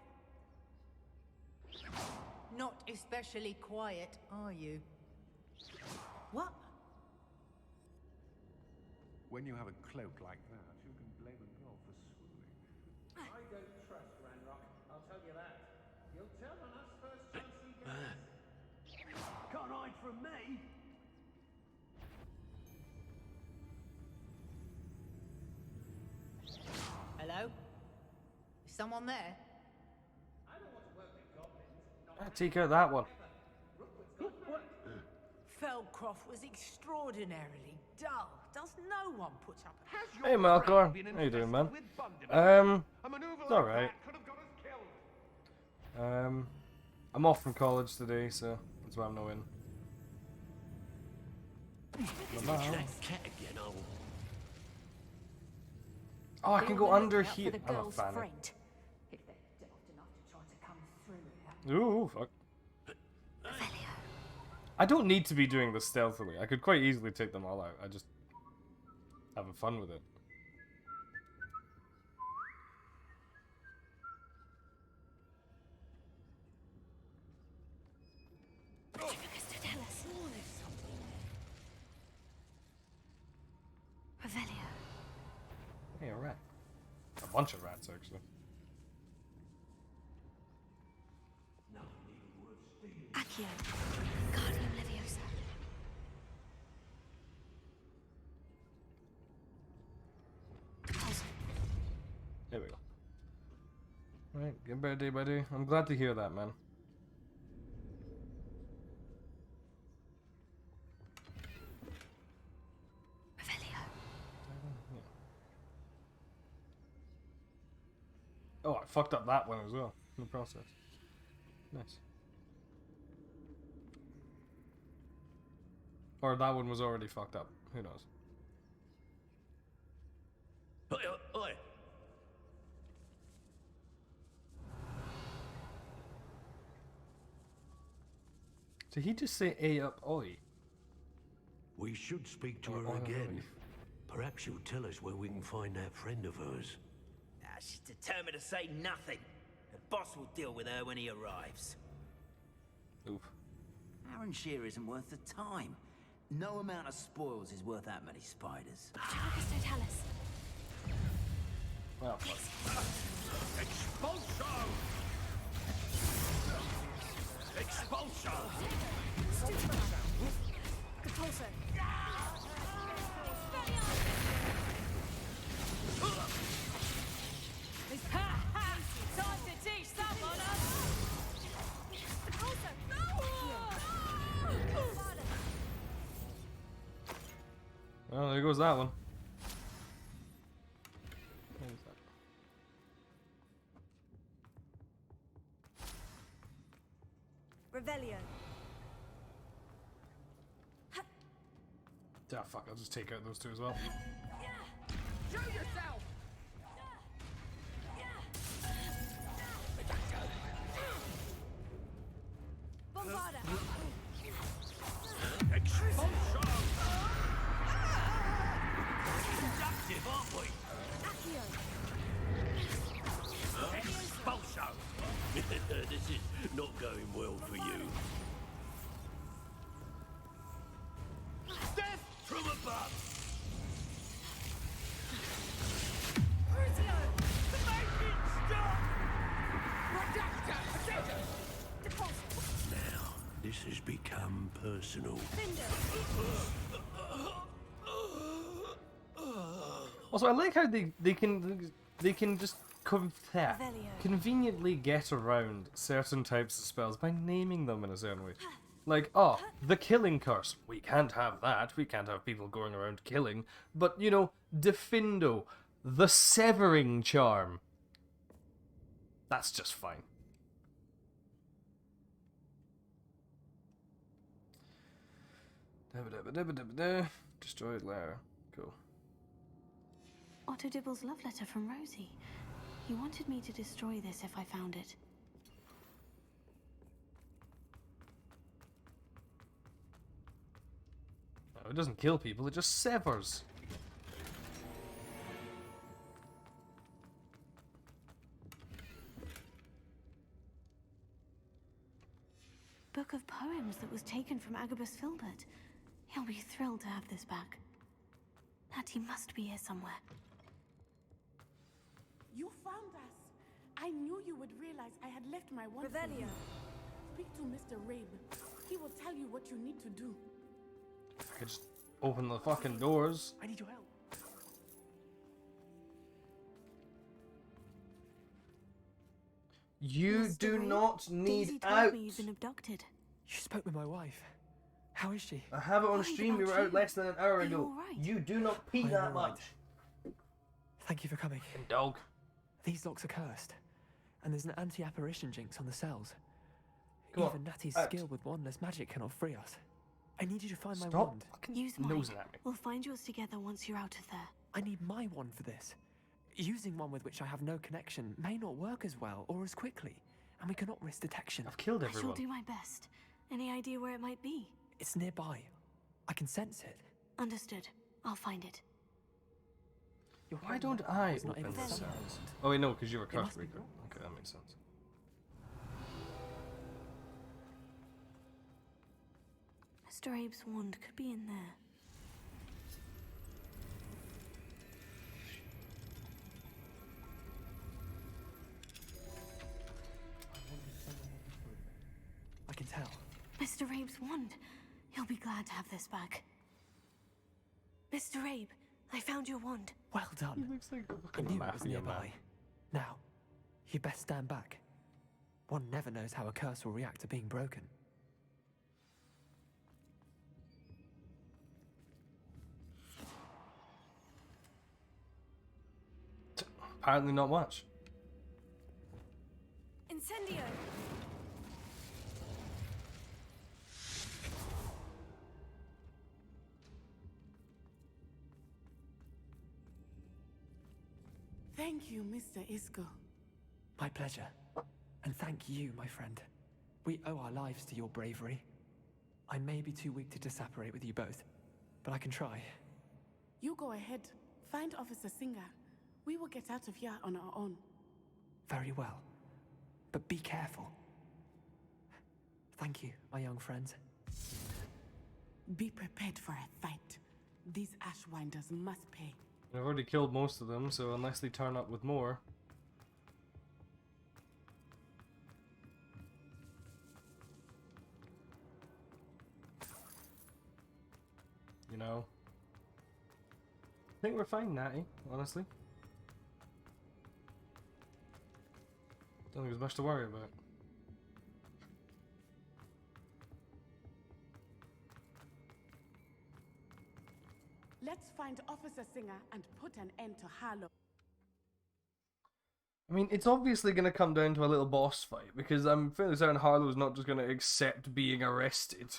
Not especially quiet, are you? What? When you have a cloak like that, you can blame a girl for swooning. I don't trust Ranrock, I'll tell you that. He'll tell on us first chance he gets. Can't hide from me. Hello? Is someone there? I don't want to work with goblins. Ah, take out that one. Feldcroft was extraordinarily dull. Does no one put up a... Hey, Malcor. How you doing, man? It's alright. I'm off from college today, so that's why I'm not in. Oh, I can go under here. I'm a fan. If they're daft enough to try to come through here. Ooh, fuck. I don't need to be doing this stealthily. I could quite easily take them all out. I just having fun with it. Hey, a rat. A bunch of rats, actually. Accio. Guardian Leviosa. There we go. Alright, get better day by day. I'm glad to hear that, man. Oh, I fucked up that one as well in the process. Nice. Or that one was already fucked up. Who knows? Oi, oi. Did he just say A up oi? We should speak to her again. Perhaps she'll tell us where we can find that friend of hers. She's determined to say nothing. The boss will deal with her when he arrives. Oof. Aaron Shear isn't worth the time. No amount of spoils is worth that many spiders. Totalis. Well, Expulsion! Expulsion! Repulsor. Time to teach someone well, there goes that one. What was that? Revelio. Ah, fuck, I'll just take out those two as well. Show yourself! Bombarda. Expulsion! Productive, aren't we? Accio. Expulsion! This is not going well for you. Death from above! Crucio! The making stop! Now, this has become personal. Also, I like how they can just conveniently get around certain types of spells by naming them in a certain way. Like, oh, the killing curse. We can't have that. We can't have people going around killing. But, you know, Defindo, the severing charm. That's just fine. Destroyed lair. Cool. Otto Dibble's love letter from Rosie. He wanted me to destroy this if I found it. No, it doesn't kill people, it just severs. Book of poems that was taken from Agabus Filbert. He'll be thrilled to have this back. Natty must be here somewhere. You found us. I knew you would realize I had left my wand. Revelio. Speak to Mr. Rabe. He will tell you what you need to do. I could just open the fucking doors. I need your help. You Mr. do Rabe, not need Daisy told out. me you've been abducted. You spoke with my wife. How is she? I have it on Worried stream. We about were out you. less than an hour Are you ago. all right? You do not pee I'm that all right. much. Thank you for coming. Dog. These locks are cursed, and there's an anti-apparition jinx on the cells. Go on, Even Natty's out. skill with wandless magic cannot free us. I need you to find my Stop wand. fucking Use mine. nosing at me. We'll find yours together once you're out of there. I need my wand for this. Using one with which I have no connection may not work as well or as quickly, and we cannot risk detection. I've killed I shall everyone. do my best. Any idea where it might be? It's nearby. I can sense it. Understood. I'll find it. Your Why home don't I was not open able to the summon cells? it. Oh wait, no, because you're a curse must be breaker. yours. Okay, that makes sense. Mr. Abe's wand could be in there. I can tell. Mr. Abe's wand. He'll be glad to have this back. Mr. Abe, I found your wand. Well done. looks like a I fucking knew it was mafia nearby. man. Now, you best stand back. One never knows how a curse will react to being broken. Apparently not much. Incendio! Thank you, Mr. Isco. My pleasure. And thank you, my friend. We owe our lives to your bravery. I may be too weak to disapparate with you both, but I can try. You go ahead. Find Officer Singer. We will get out of here on our own. Very well. But be careful. Thank you, my young friends. Be prepared for a fight. These Ashwinders must pay. I've already killed most of them, so unless they turn up with more... You know... I think we're fine, Natty, honestly. Don't think there's much to worry about. Let's find Officer Singer and put an end to Harlow. I mean, it's obviously going to come down to a little boss fight, because I'm fairly certain Harlow's not just going to accept being arrested.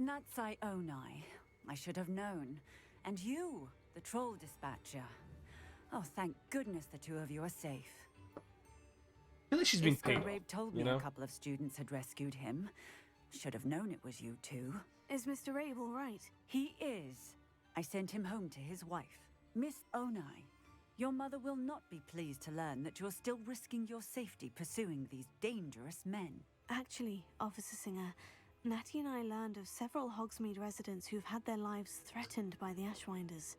Natsai Onai. I should have known. And you, the troll dispatcher. Oh, thank goodness the two of you are safe. I feel like she's been paid, Rabe told me a couple of students had rescued him. Should have known it was you two. Is Mr. Rabe all right? He is. I sent him home to his wife. Miss Onai, your mother will not be pleased to learn that you're still risking your safety pursuing these dangerous men. Actually, Officer Singer, Natty and I learned of several Hogsmeade residents who've had their lives threatened by the Ashwinders.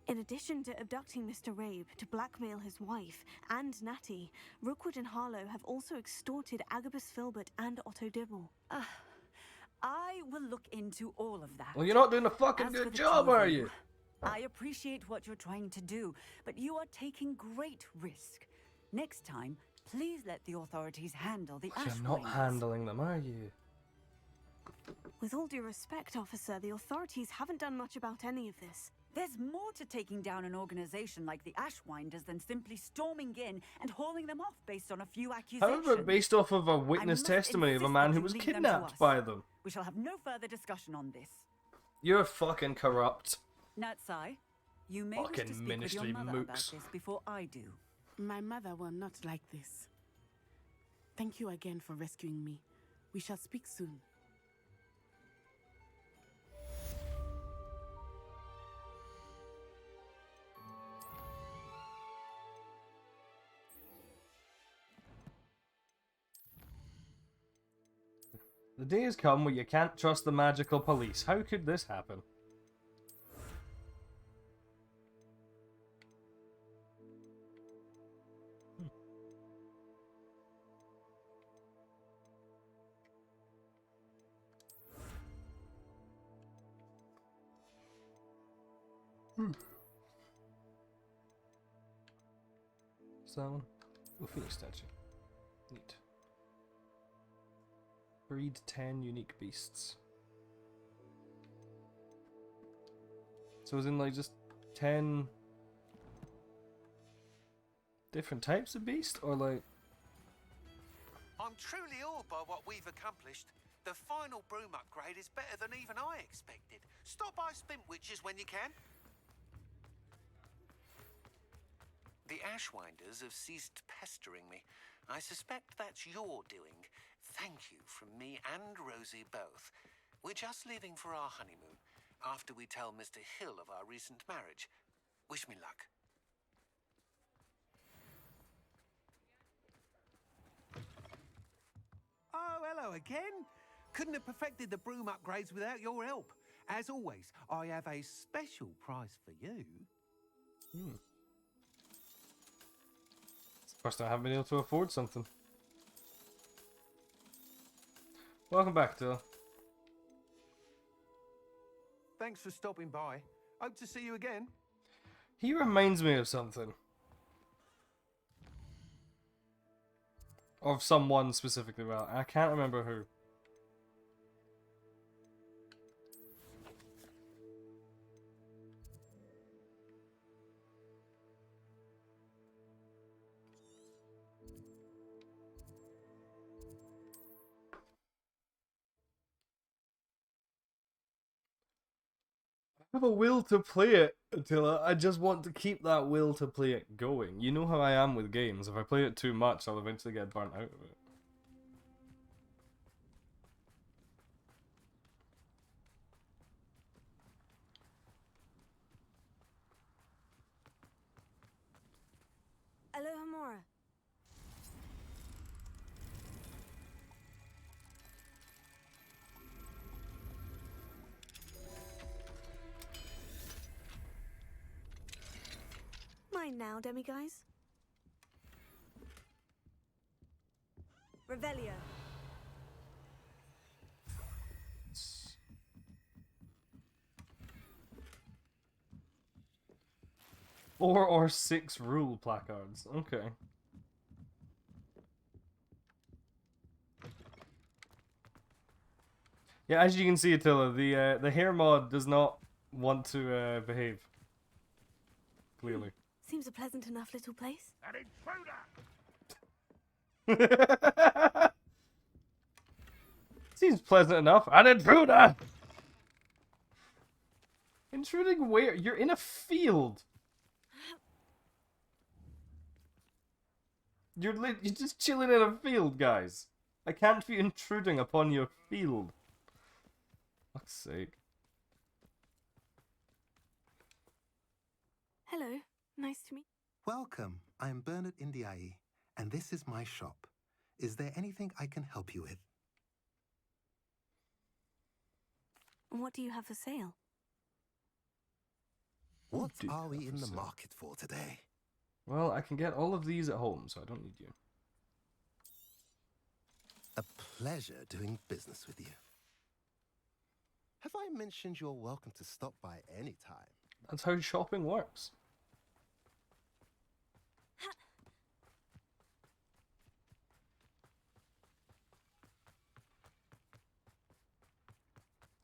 In addition to abducting Mr. Rabe to blackmail his wife and Natty, Rookwood and Harlow have also extorted Agabus Filbert and Otto Dibble. I will look into all of that. Well, you're not doing a fucking good job, are you? I appreciate what you're trying to do, but you are taking great risk. Next time, please let the authorities handle the Ashwinders. You're not handling them, are you? With all due respect, officer, the authorities haven't done much about any of this. There's more to taking down an organization like the Ashwinders than simply storming in and hauling them off based on a few accusations. However, based off of a witness testimony of a man who was kidnapped by them. We shall have no further discussion on this. You're fucking corrupt. Natsai, you may wish to speak with your mother about this before I do. My mother will not like this. Thank you again for rescuing me. We shall speak soon. The day has come where you can't trust the magical police. How could this happen? So, Phoenix statue. Neat. Breed 10 unique beasts. So as in like just 10 different types of beast, or like... I'm truly awed by what we've accomplished. The final broom upgrade is better than even I expected. Stop by Spintwitches when you can. The Ashwinders have ceased pestering me. I suspect that's your doing. Thank you from me and Rosie both. We're just leaving for our honeymoon, after we tell Mr. Hill of our recent marriage. Wish me luck. Oh, hello again. Couldn't have perfected the broom upgrades without your help. As always, I have a special prize for you. First time I haven't been able to afford something. Welcome back, Dill. Thanks for stopping by. Hope to see you again. He reminds me of something. Of someone specifically, well, I can't remember who. I have a will to play it, Attila. I just want to keep that will to play it going. You know how I am with games. If I play it too much, I'll eventually get burnt out of it. Alohomora. Mine now, demiguise. Revelio. 4 or 6 rule placards. Okay. Yeah, as you can see, Attila, the hair mod does not want to behave. Clearly. Seems a pleasant enough little place. An intruder! Seems pleasant enough. An intruder! Intruding where? You're in a field. You're just chilling in a field, guys. I can't be intruding upon your field. Fuck's sake. Hello, nice to meet you. Welcome. I am Bernard Indiai, and this is my shop. Is there anything I can help you with? What do you have for sale? What are we in the market for today? Well, I can get all of these at home, so I don't need you. A pleasure doing business with you. Have I mentioned you're welcome to stop by any time? That's how shopping works.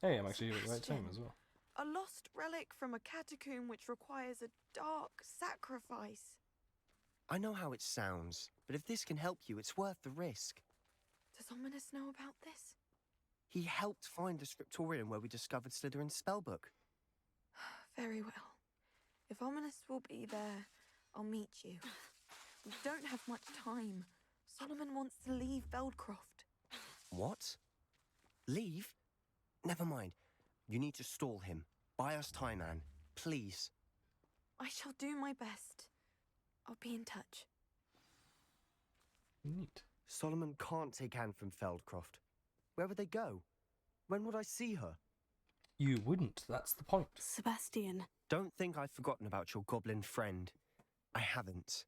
Hey, I'm actually here at the right time as well. A lost relic from a catacomb which requires a dark sacrifice. I know how it sounds, but if this can help you, it's worth the risk. Does Ominous know about this? He helped find the scriptorium where we discovered Slytherin's spellbook. Very well. If Ominous will be there, I'll meet you. We don't have much time. Solomon wants to leave Feldcroft. What? Leave? Never mind. You need to stall him. Buy us time, Anne. Please. I shall do my best. I'll be in touch. Neat. Solomon can't take Anne from Feldcroft. Where would they go? When would I see her? You wouldn't. That's the point. Sebastian. Don't think I've forgotten about your goblin friend. I haven't.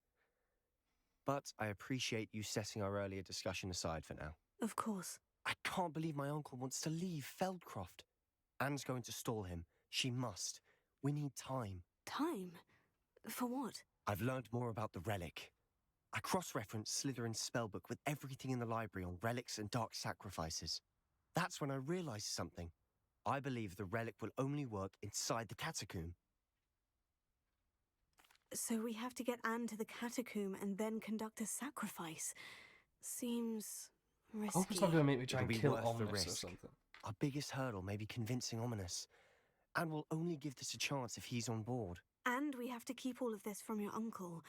But I appreciate you setting our earlier discussion aside for now. Of course. I can't believe my uncle wants to leave Feldcroft. Anne's going to stall him. She must. We need time. Time? For what? I've learned more about the relic. I cross-referenced Slytherin's spellbook with everything in the library on relics and dark sacrifices. That's when I realized something. I believe the relic will only work inside the catacomb. So we have to get Anne to the catacomb and then conduct a sacrifice. Seems risky. I hope it's not going to make me try and It'll be kill worth the Ominous or risk. something. Our biggest hurdle may be convincing Ominous. And we'll only give this a chance if he's on board. And we have to keep all of this from your uncle.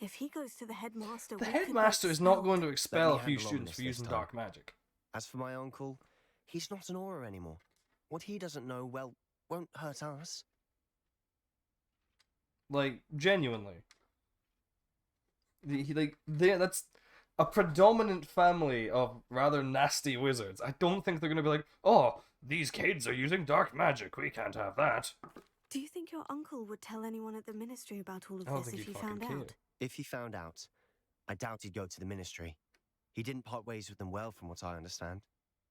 If he goes to the headmaster... The we could be headmaster is not going to Let expel me a few handle students Ominous for this using time. dark magic. As for my uncle, he's not an aura anymore. What he doesn't know, well, won't hurt us. Like, genuinely. That's a predominant family of rather nasty wizards. I don't think they're going to be like, oh, these kids are using dark magic. We can't have that. Do you think your uncle would tell anyone at the ministry about all of I don't this think if he he'd found fucking out? care. If he found out, I doubt he'd go to the ministry. He didn't part ways with them well, from what I understand.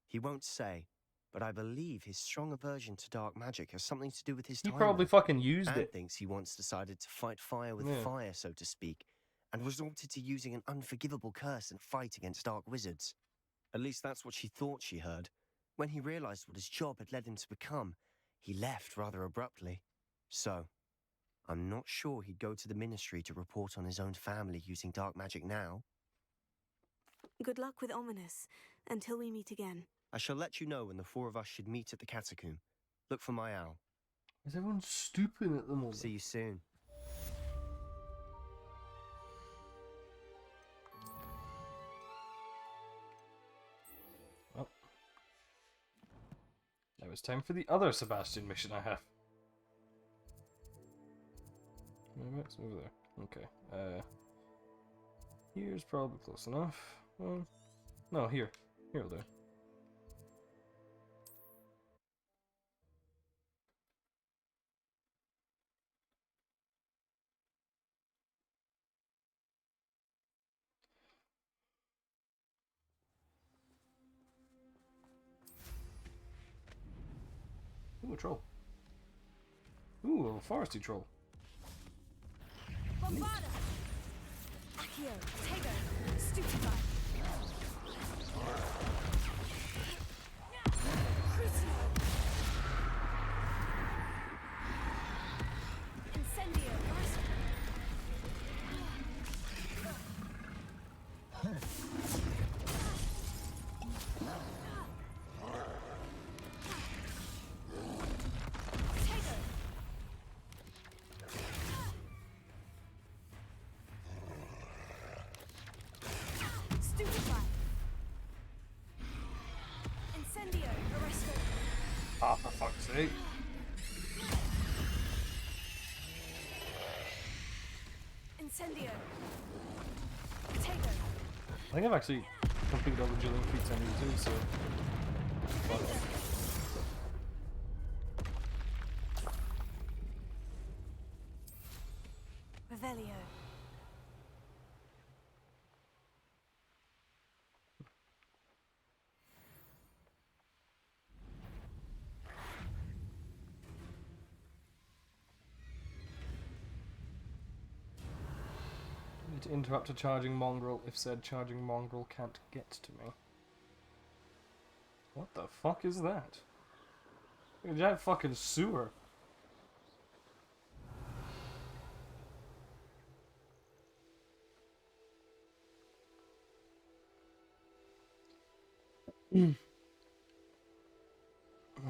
He won't say, but I believe his strong aversion to dark magic has something to do with his He time probably there. fucking used Anne it. thinks he once decided to fight fire with Yeah. fire, so to speak, and resorted to using an unforgivable curse and fight against dark wizards. At least that's what she thought she heard. When he realized what his job had led him to become, he left rather abruptly. So, I'm not sure he'd go to the ministry to report on his own family using dark magic now. Good luck with Ominous. Until we meet again. I shall let you know when the four of us should meet at the catacomb. Look for my owl. Is everyone stupid at the moment? See you soon. Well, now it's time for the other Sebastian mission I have. Whereabouts? Over there. Okay. Here's probably close enough. No, here. Here'll do. Ooh, a troll. Ooh, a foresty troll. Bombada! Accio, Tego, Stupefy. Crucio. Incendio, Stupefy. Incendio, Arresto. Ah, for fuck's sake. Incendio. Tego. I think I've actually completed all the Jillian feats I need to, so... Fuck it. Revelio. Need to interrupt a charging mongrel if said charging mongrel can't get to me. What the fuck is that? Like a giant fucking sewer.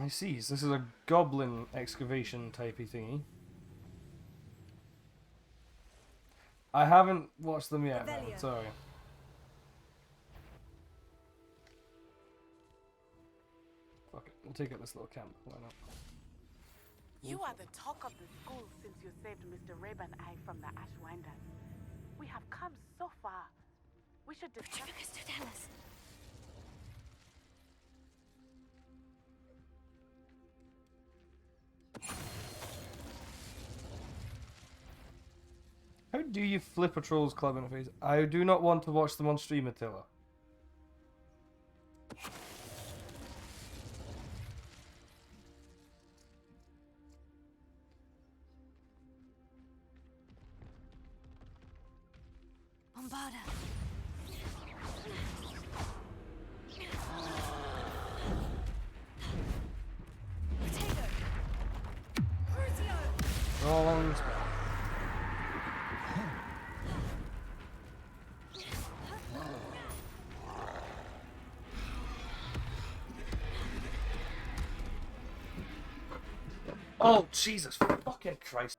I see. So this is a goblin excavation typey thingy. I haven't watched them yet. No, sorry. Fuck it. We'll take out this little camp. Why not? You are the talk of the school since you saved Mr. Reb and I from the Ashwinders. We have come so far. We should discuss. How do you flip a troll's club in the face? I do not want to watch them on stream, Attila. Bombada. Potato. Crucio. Wrong spell. Oh, Jesus fucking Christ.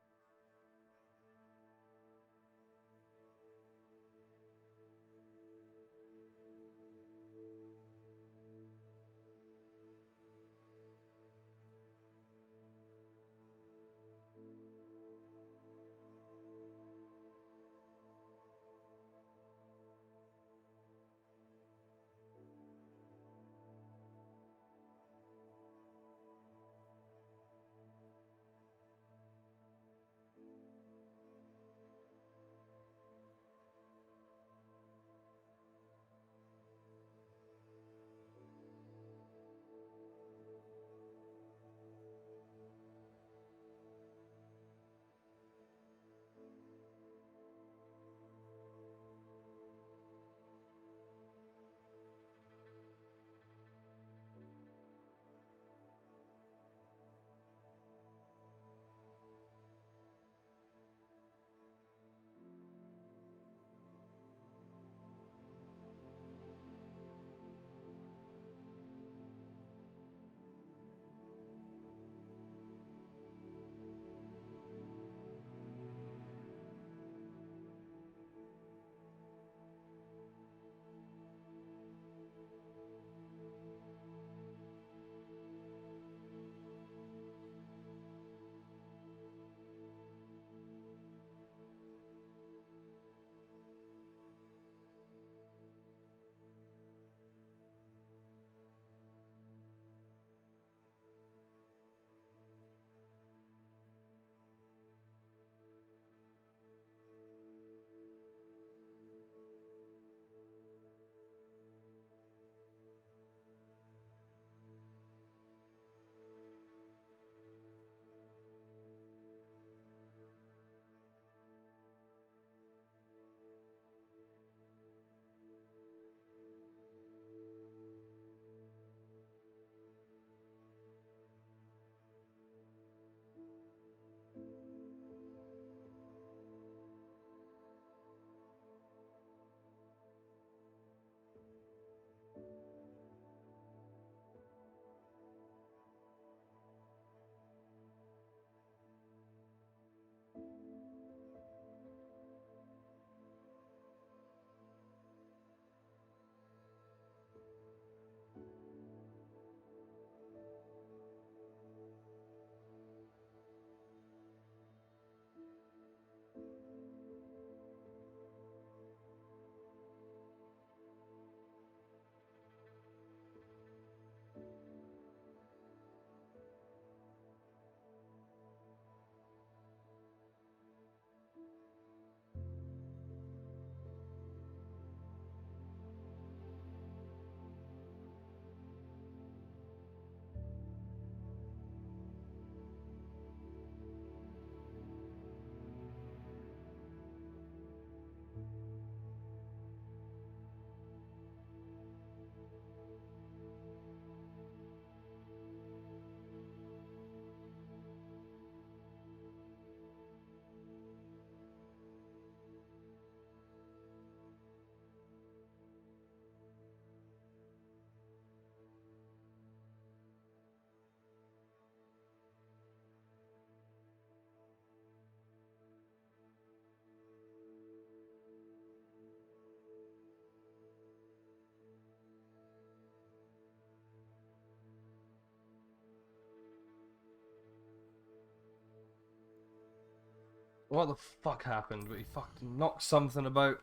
what the fuck happened, but he fucking knocked something about.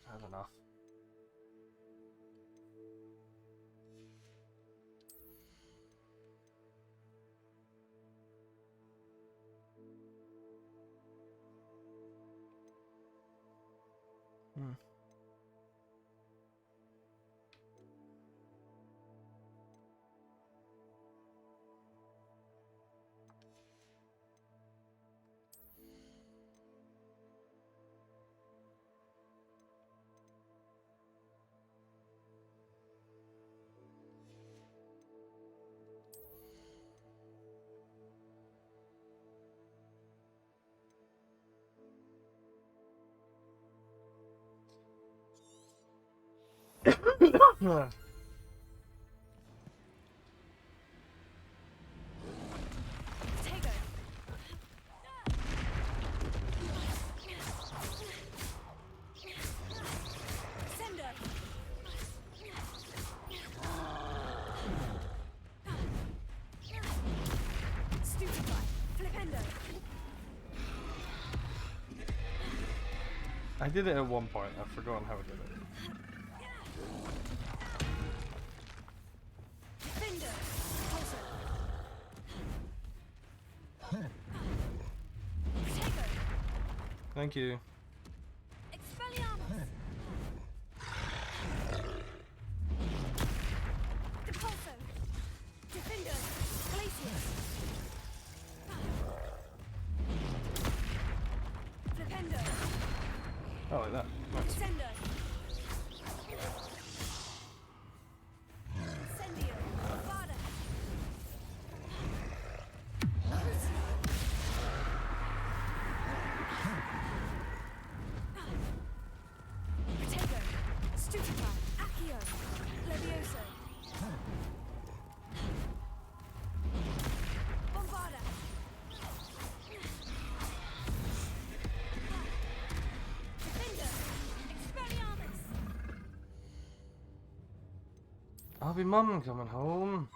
That's enough. Hmm. I did it at one point. I've forgotten how I did it. Thank you. Oh, like that. Nice. I'll be mum coming home.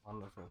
Wonderful.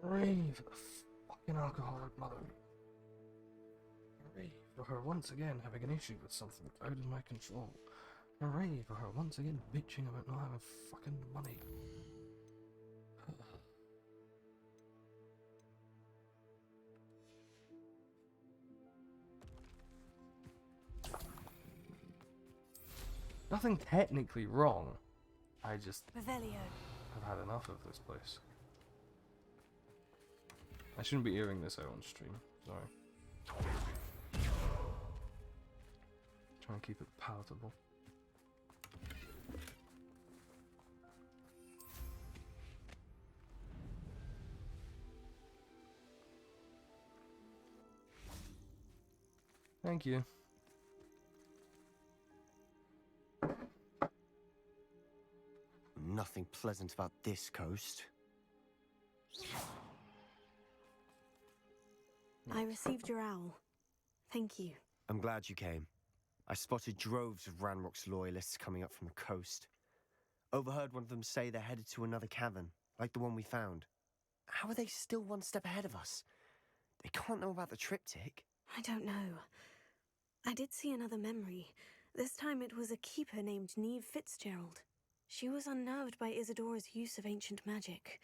Hooray for the fucking alcoholic mother. Hooray for her once again having an issue with something out of my control. Hooray for her once again bitching about not having fucking money. Nothing technically wrong. I just Revelio. have had enough of this place. I shouldn't be airing this out on stream. Sorry. Try and keep it palatable. Thank you. Nothing pleasant about this coast. I received your owl. Thank you. I'm glad you came. I spotted droves of Ranrock's loyalists coming up from the coast. Overheard one of them say they're headed to another cavern, like the one we found. How are they still one step ahead of us? They can't know about the triptych. I don't know. I did see another memory. This time it was a keeper named Neve Fitzgerald. She was unnerved by Isadora's use of ancient magic.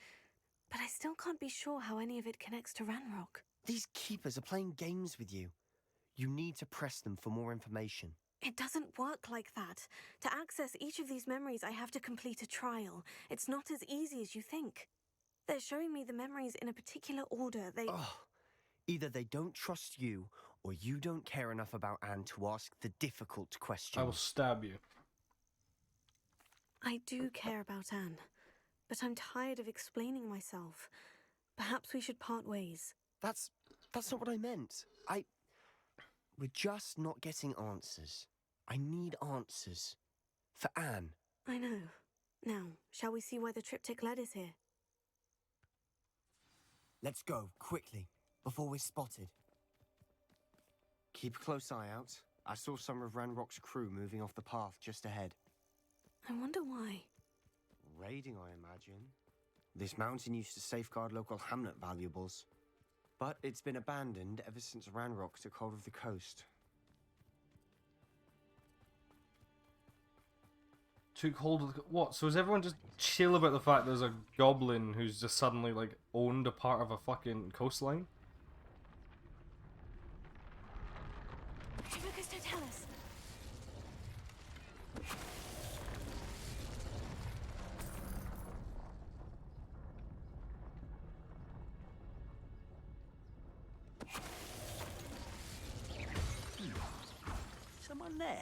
But I still can't be sure how any of it connects to Ranrock. These keepers are playing games with you. You need to press them for more information. It doesn't work like that. To access each of these memories, I have to complete a trial. It's not as easy as you think. They're showing me the memories in a particular order. Either they don't trust you, or you don't care enough about Anne to ask the difficult questions. I will stab you. I do care about Anne, but I'm tired of explaining myself. Perhaps we should part ways. That's not what I meant. We're just not getting answers. I need answers. For Anne. I know. Now, shall we see why the triptych led us here? Let's go, quickly, before we're spotted. Keep a close eye out. I saw some of Ranrock's crew moving off the path just ahead. I wonder why. Raiding, I imagine. This mountain used to safeguard local hamlet valuables. But it's been abandoned ever since Ranrock took hold of the coast. Took hold of the... What? So is everyone just chill about the fact there's a goblin who's just suddenly, like, owned a part of a fucking coastline? Tell us. Someone there?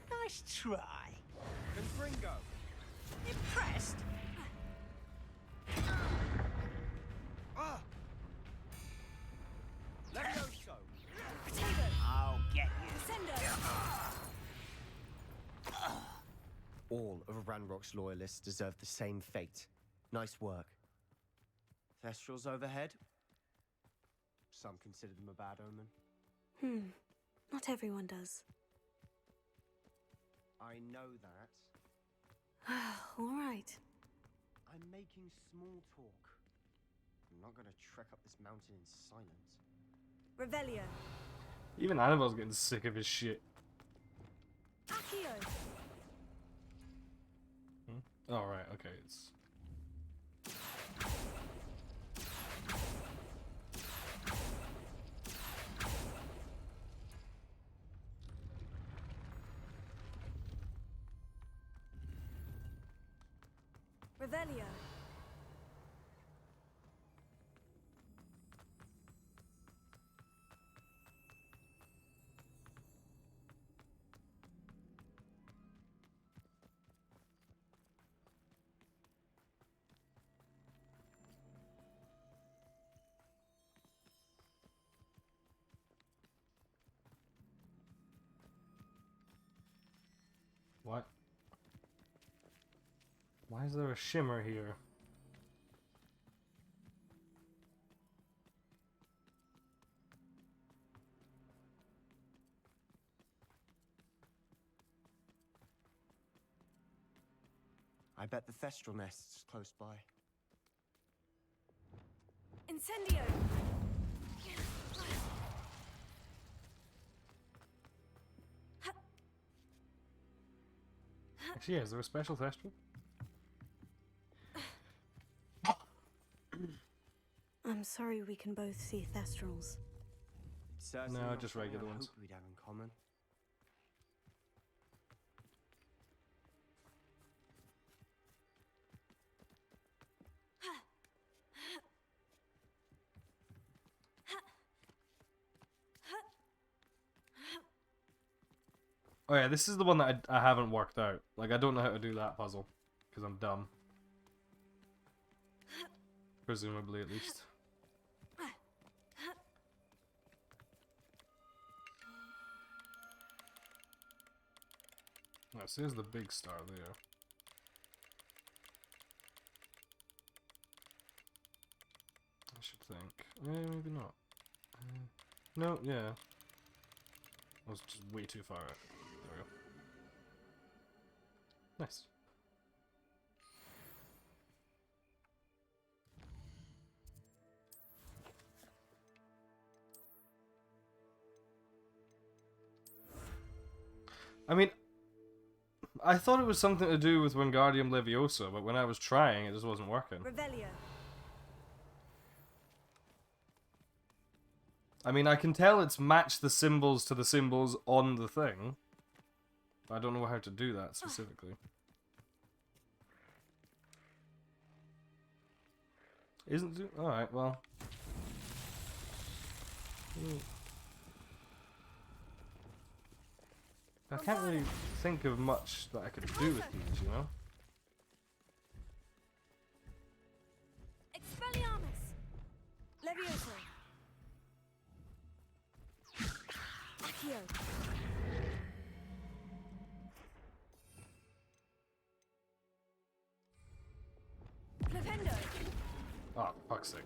Nice try. Confringo. Impressed? Levioso. I'll get you. All of Ranrock's loyalists deserve the same fate. Nice work. Thestrals overhead? Some consider them a bad omen. Not everyone does. I know that. All right. I'm making small talk. I'm not gonna trek up this mountain in silence. Revelio. Even Annabelle's getting sick of his shit. Accio. Oh, right, okay, it's... Revelio. What? Why is there a shimmer here? I bet the Thestral nest's close by. Incendio! Actually, yeah, is there a special Thestral? I'm sorry we can both see Thestrals. Certainly No, not just something regular I ones. hope we'd have in common. Oh yeah, this is the one that I haven't worked out. Like, I don't know how to do that puzzle. Because I'm dumb. Presumably, at least. Oh, so there's the big star there. I should think. Maybe not. No, yeah. I was just way too far out. There we go. Nice. I mean, I thought it was something to do with Wingardium Leviosa, but when I was trying, it just wasn't working. Revelio. I mean, I can tell it's matched the symbols to the symbols on the thing. But I don't know how to do that specifically. Isn't it? Alright, well. I can't really think of much that I could do with these, you know? Expelliarmus! Leviosa! Accio! Flipendo! Oh, fuck's sake.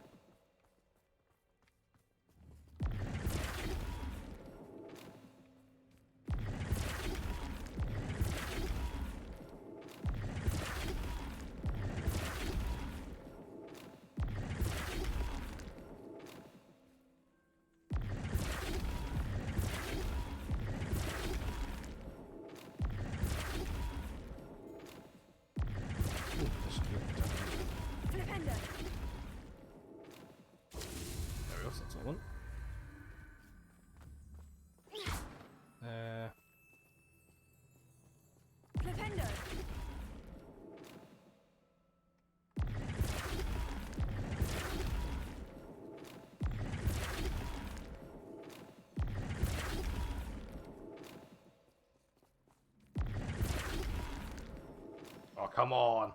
Flipendo! There we go, so that's that one. Flipendo! Oh, come on.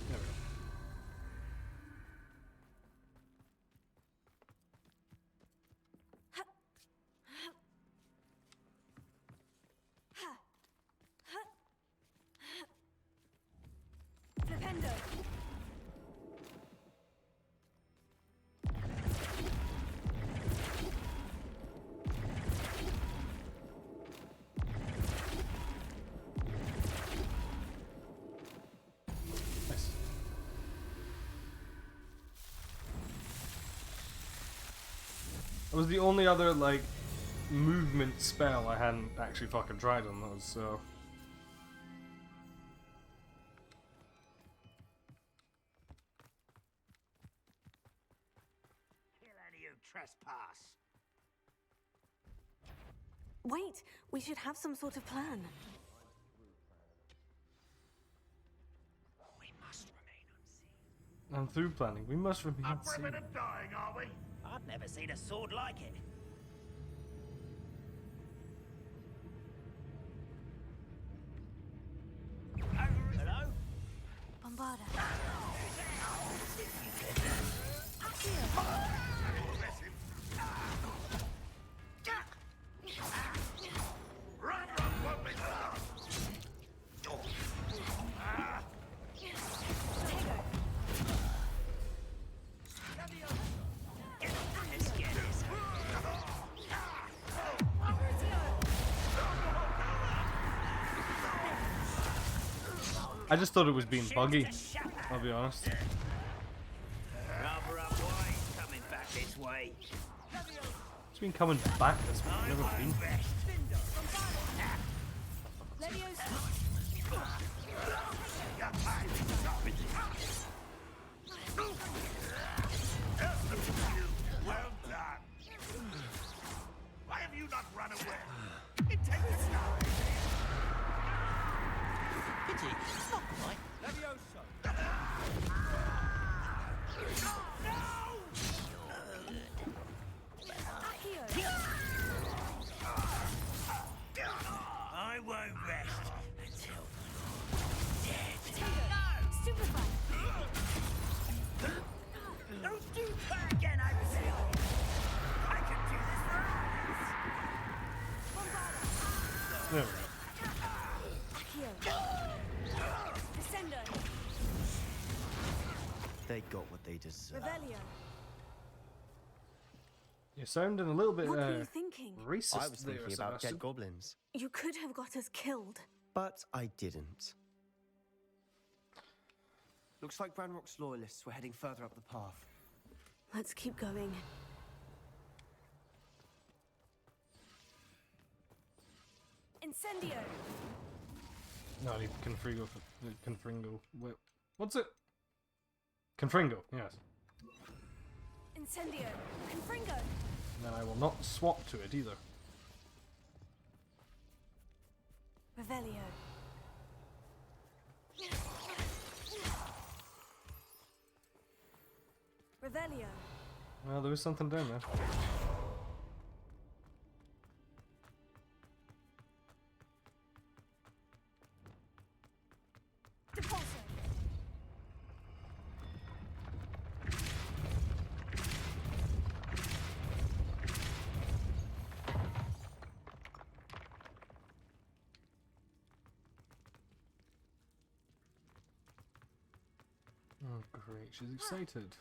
There we go. Flipendo! Nice. That was the only other, like, movement spell I hadn't actually fucking tried on those, so... Kill any who trespass. Wait, we should have some sort of plan. We must remain unseen. I'm through planning. We must remain Up unseen. women and dying, are we? I've never seen a sword like it. Hello? Bombarda. Ranrock won't be found. Let's get this. I just thought it was being buggy. I'll be honest. Rather unwise coming back this way. It's been coming back this way. Never been. Well done. Why have you not run away? It takes time. Pity, it's not quite. Levioso. I won't rest until dead. Stupefy. Don't do that again, I say. I can do this for There we go. They got what they deserve. You're sounding a little bit What were you thinking? racist. I was thinking about dead goblins. You could have got us killed. But I didn't. Looks like Ranrock's loyalists were heading further up the path. Let's keep going. Incendio. No, I need Confringo. Confringo. Wait, what's it? Confringo, yes. Incendio. Confringo. Then I will not swap to it either. Revelio. Revelio. Well, there is something down there. Oh, great. She's excited.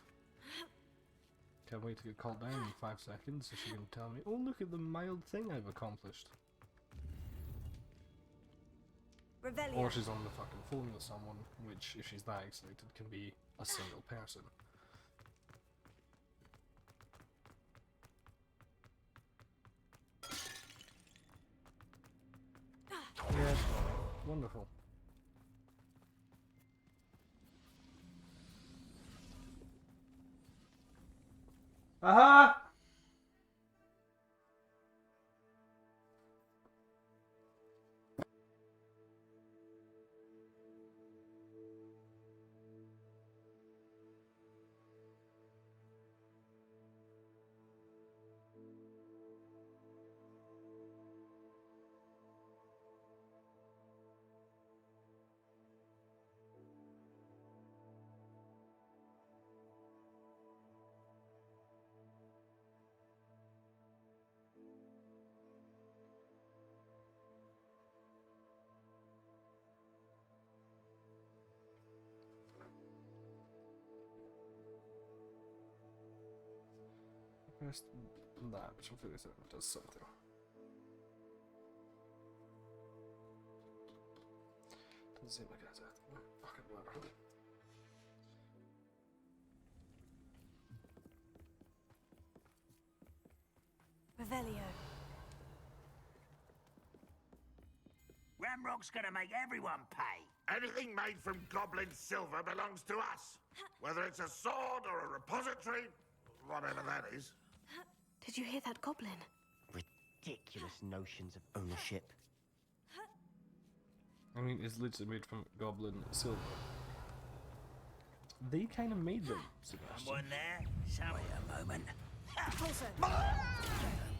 Can't wait to get called down in 5 seconds so she can tell me, oh, look at the mild thing I've accomplished. Revelio. Or she's on the fucking phone with someone, which, if she's that excited, can be a single person. Yes, wonderful. Aha! Press that, which I'm pretty certain does something. Doesn't seem like it has a fucking whatever. Revelio. Ramrock's gonna make everyone pay. Anything made from goblin silver belongs to us. Whether it's a sword or a repository, whatever that is. Did you hear that goblin? Ridiculous notions of ownership. I mean, it's literally made from goblin silver. They kind of made them, Sebastian. Someone there? Sorry a moment. Pulsar.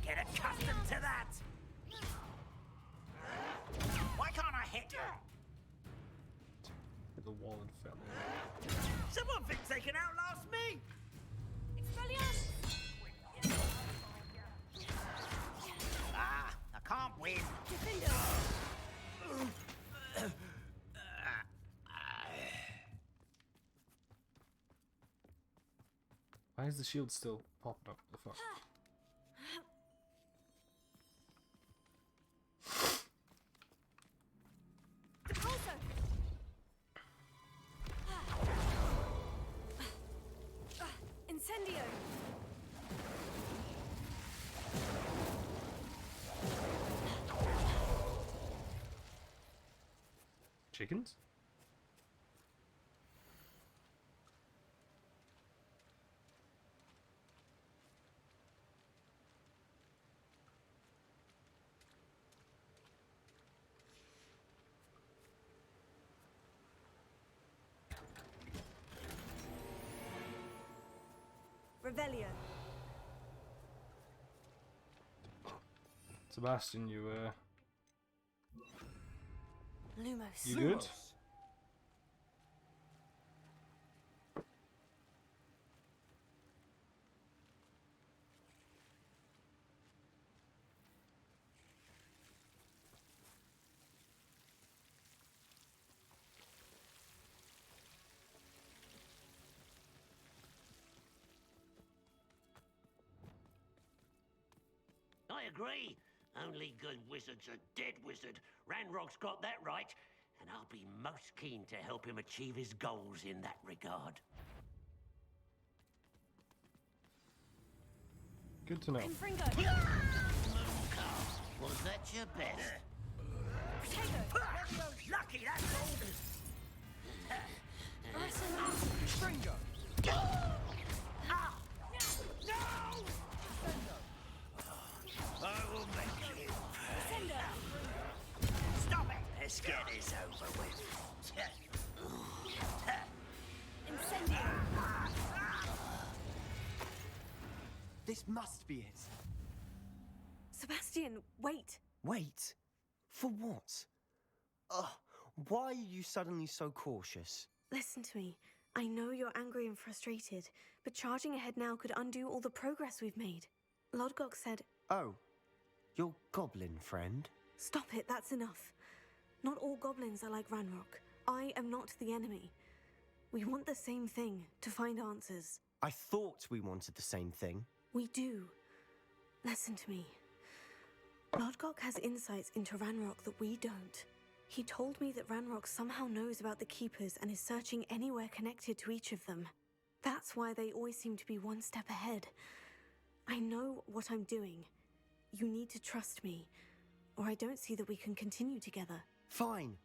Get accustomed to that! Why can't I hit? The wall and fell. Someone thinks they can outlast me! Ah, I can't win. Why is the shield still popping up? The fuck? chickens? Revelio. Sebastian, you Lumos. you good? I agree. Only good wizards are dead wizard. Ranrock's got that right, and I'll be most keen to help him achieve his goals in that regard. Good to know. Was that your best? Lucky that's I will make you pay. Stop it! Let's get this over with. This must be it. Sebastian, wait. Wait? For what? Ugh, why are you suddenly so cautious? Listen to me. I know you're angry and frustrated, but charging ahead now could undo all the progress we've made. Lodgok said... Oh, your goblin friend? Stop it, that's enough. Not all goblins are like Ranrock. I am not the enemy. We want the same thing, to find answers. I thought we wanted the same thing. We do. Listen to me. Lodgok has insights into Ranrock that we don't. He told me that Ranrock somehow knows about the Keepers and is searching anywhere connected to each of them. That's why they always seem to be one step ahead. I know what I'm doing. You need to trust me, or I don't see that we can continue together. Fine.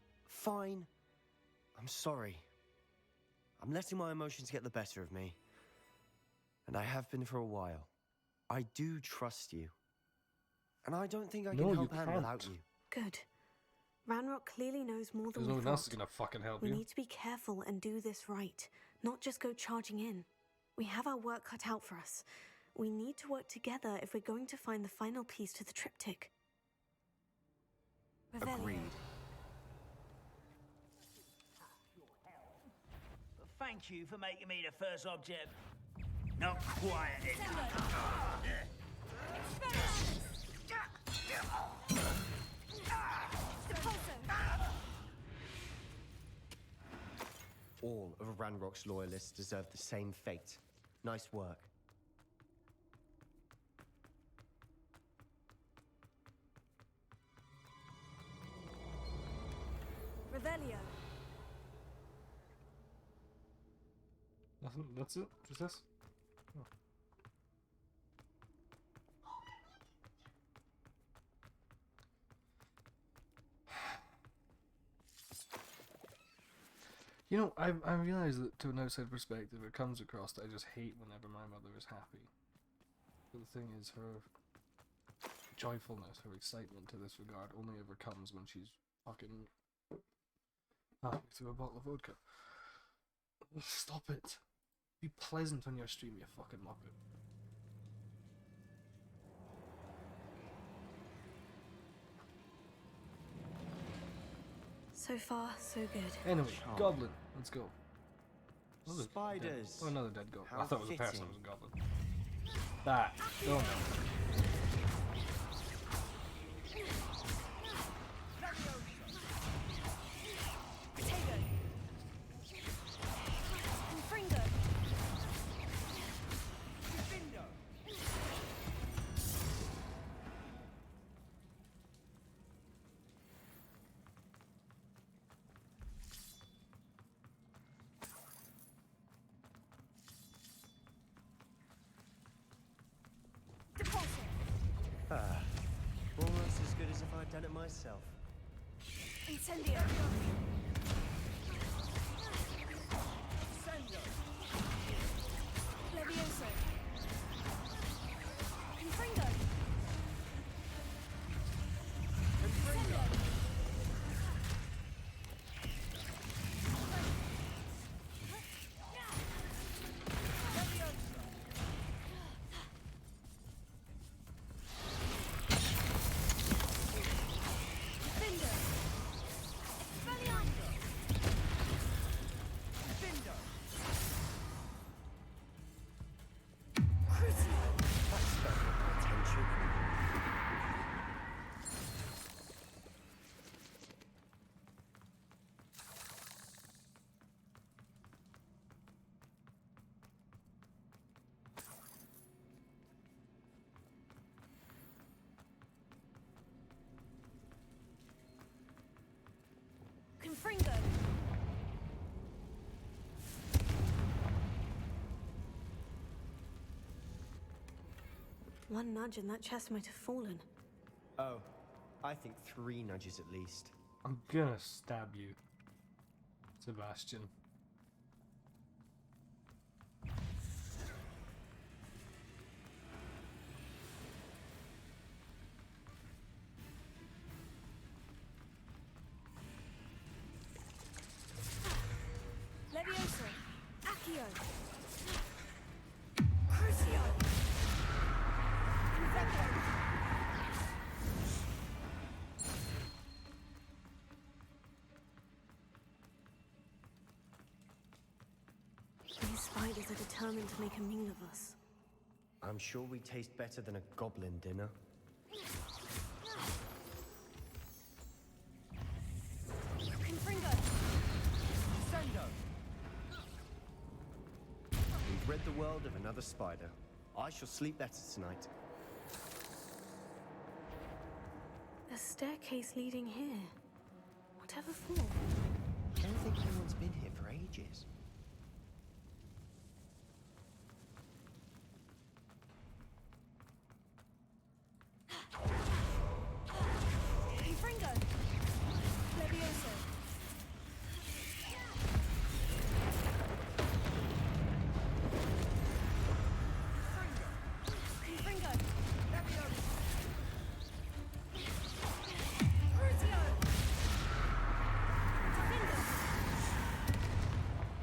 I'm sorry. I'm letting my emotions get the better of me. And I have been for a while. I do trust you. And I don't think I can help Anne without you. Good. Ranrock clearly knows more than There's we no one thought. else is gonna fucking help We you. need to be careful and do this right, not just go charging in. We have our work cut out for us. We need to work together if we're going to find the final piece to the triptych. Agreed. Thank you for making me the first object. Not quiet enough. All of Ranrock's loyalists deserve the same fate. Nice work. Revelio. Nothing. That's it. Just this. Oh. You know, I realize that to an outside perspective, it comes across that I just hate whenever my mother is happy. But the thing is, her joyfulness, her excitement to this regard only ever comes when she's fucking happy through a bottle of vodka. Stop it. Be pleasant on your stream, you fucking muppet. So far, so good. Anyway, goblin. Let's go. Spiders. Oh, another dead goblin. How I thought it was a person, fitting. it was a goblin. That. Oh no. Almost as good as if I'd done it myself. Incendio. One nudge and that chest might have fallen. Oh, I think 3 nudges at least. I'm gonna stab you, Sebastian. Leviosa! Accio! Crucio! Invecto! These spiders are determined to make a meal of us. I'm sure we taste better than a goblin dinner. Confringo! Sendo! We've rid the world of another spider. I shall sleep better tonight. A staircase leading here. Whatever for? I don't think anyone's been here for ages. Confringo! Leviosa! Confringo! Leviosa! Crucio!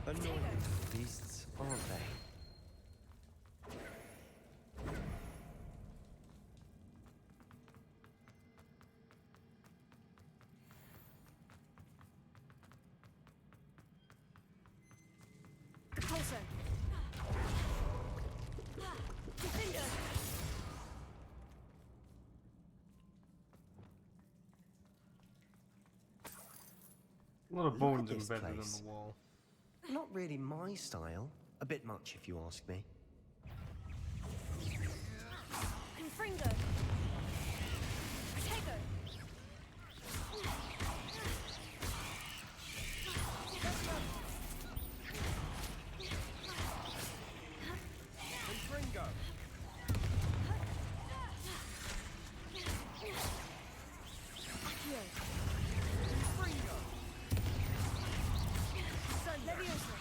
Annoying beasts, aren't they? Pulso! Defender! A lot of Look bones at this embedded in place. the wall. Not really my style. A bit much, if you ask me. Confringo! Protego! Confringo! Accio! Confringo! Leviosa!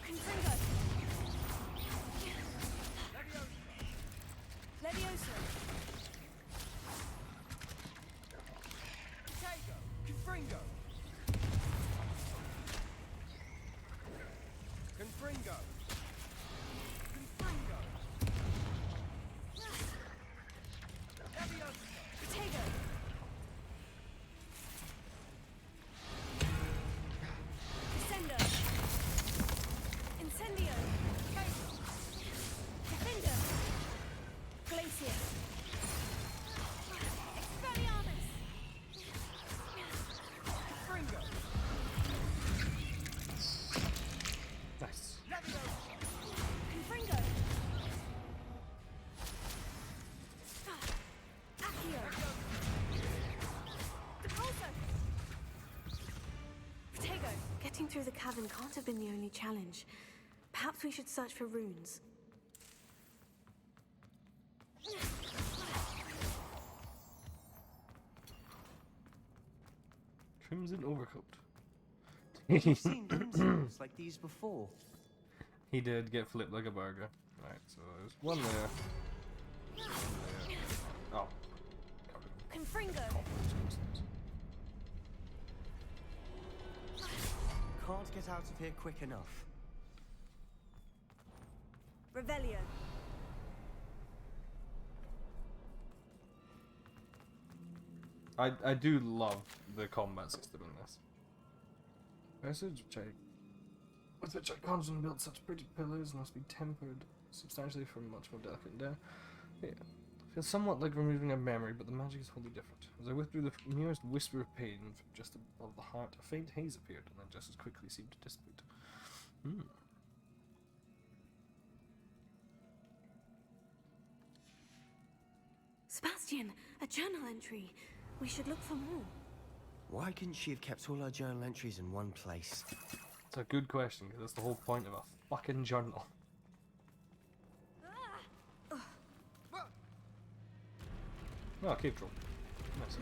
Confringo! Leviosa! Protego! Confringo! Confringo! Confringo! Leviosa! Protego! Descendo! Incendio! Defender! Glacier! Expelliarmus! Confringo! Nice. Confringo! Accio! Depulso! Protego! Getting through the cavern can't have been the only challenge. Perhaps we should search for runes. Crimson overcoat. You've seen tombstones like these before. He did get flipped like a burger. Right, so there's one there. One there. Oh. Confringo! Can't get out of here quick enough. Revelio! I do love the combat system in this. Message check. With which I constantly built such pretty pillars must be tempered substantially for much more delicate down. Yeah. Feels somewhat like removing a memory, but the magic is wholly different. As I withdrew the merest whisper of pain from just above the heart, a faint haze appeared, and then just as quickly seemed to dissipate. Sebastian, a journal entry. We should look for more. Why couldn't she have kept all her journal entries in one place? It's a good question, because that's the whole point of a fucking journal. Oh, cave troll. Nice.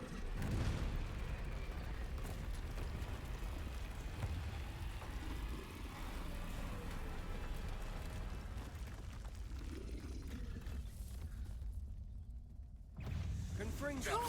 Confringo!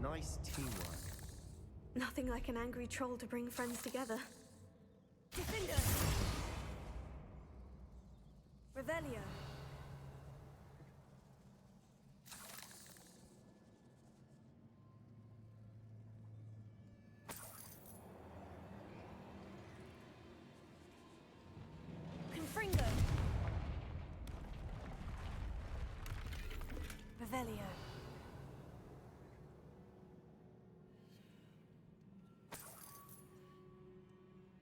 Nice teamwork. Nothing like an angry troll to bring friends together. Defender! Revelio. Confringo. Revelio.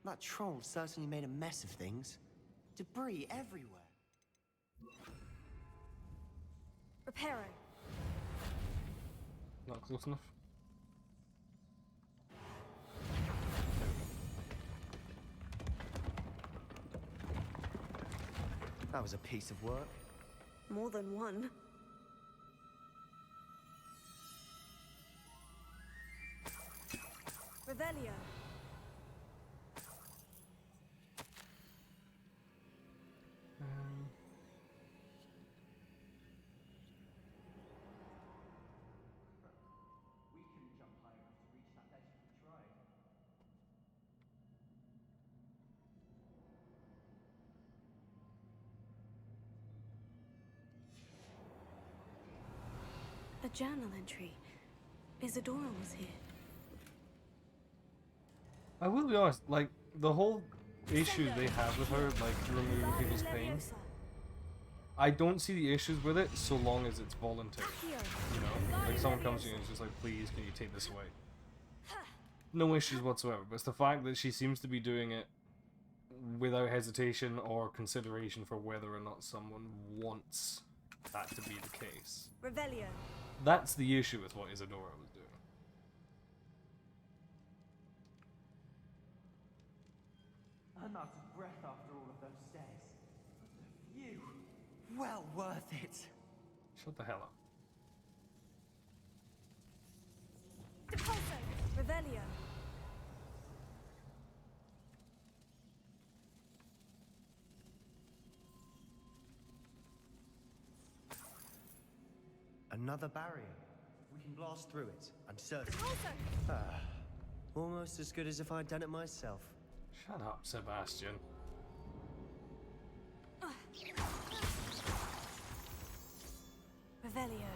That troll certainly made a mess of things. Debris everywhere. Reparo. Not close enough. That was a piece of work. More than one. Revelio. We couldn't jump high enough to reach that ledge if we tried. A journal entry. Isadora was here. I will be honest, like, the whole issue they have with her, like, removing people's pain, I don't see the issues with it so long as it's voluntary. You know? Like, someone comes to you and is just like, please, can you take this away? No issues whatsoever, but it's the fact that she seems to be doing it without hesitation or consideration for whether or not someone wants that to be the case. Revelio. That's the issue with what Isadora was doing. I'm out of breath after all of those stairs. But the view. Well worth it. Shut the hell up. Depulso. Revelio. Another barrier. We can blast through it, I'm certain. Depulso. Ah, almost as good as if I'd done it myself. Shut up, Sebastian. Revelio.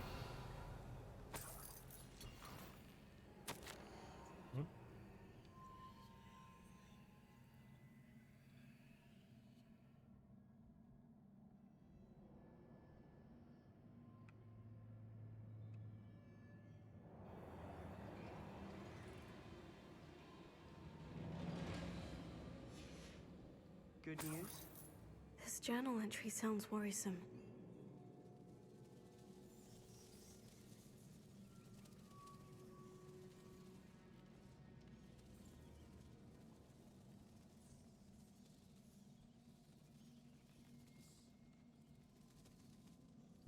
Good news? This journal entry sounds worrisome.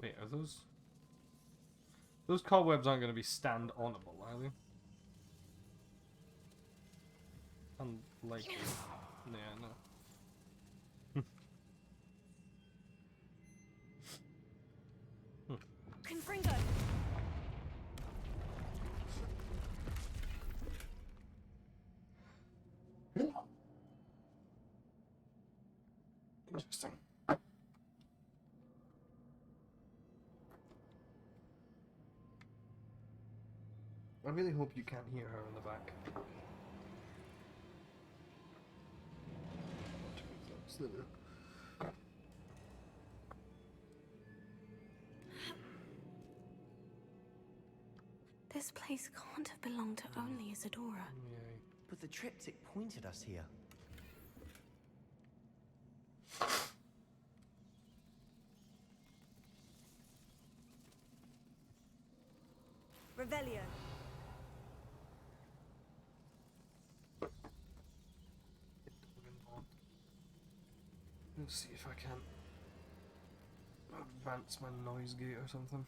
Wait, are those cobwebs aren't going to be stand-onable, are they? Unlikely. Yeah, no. Confringo. Interesting. I really hope you can't hear her in the back. This place can't have belonged to only Isadora. But the triptych pointed us here. Revelio. Let's see if I can advance my noise gate or something.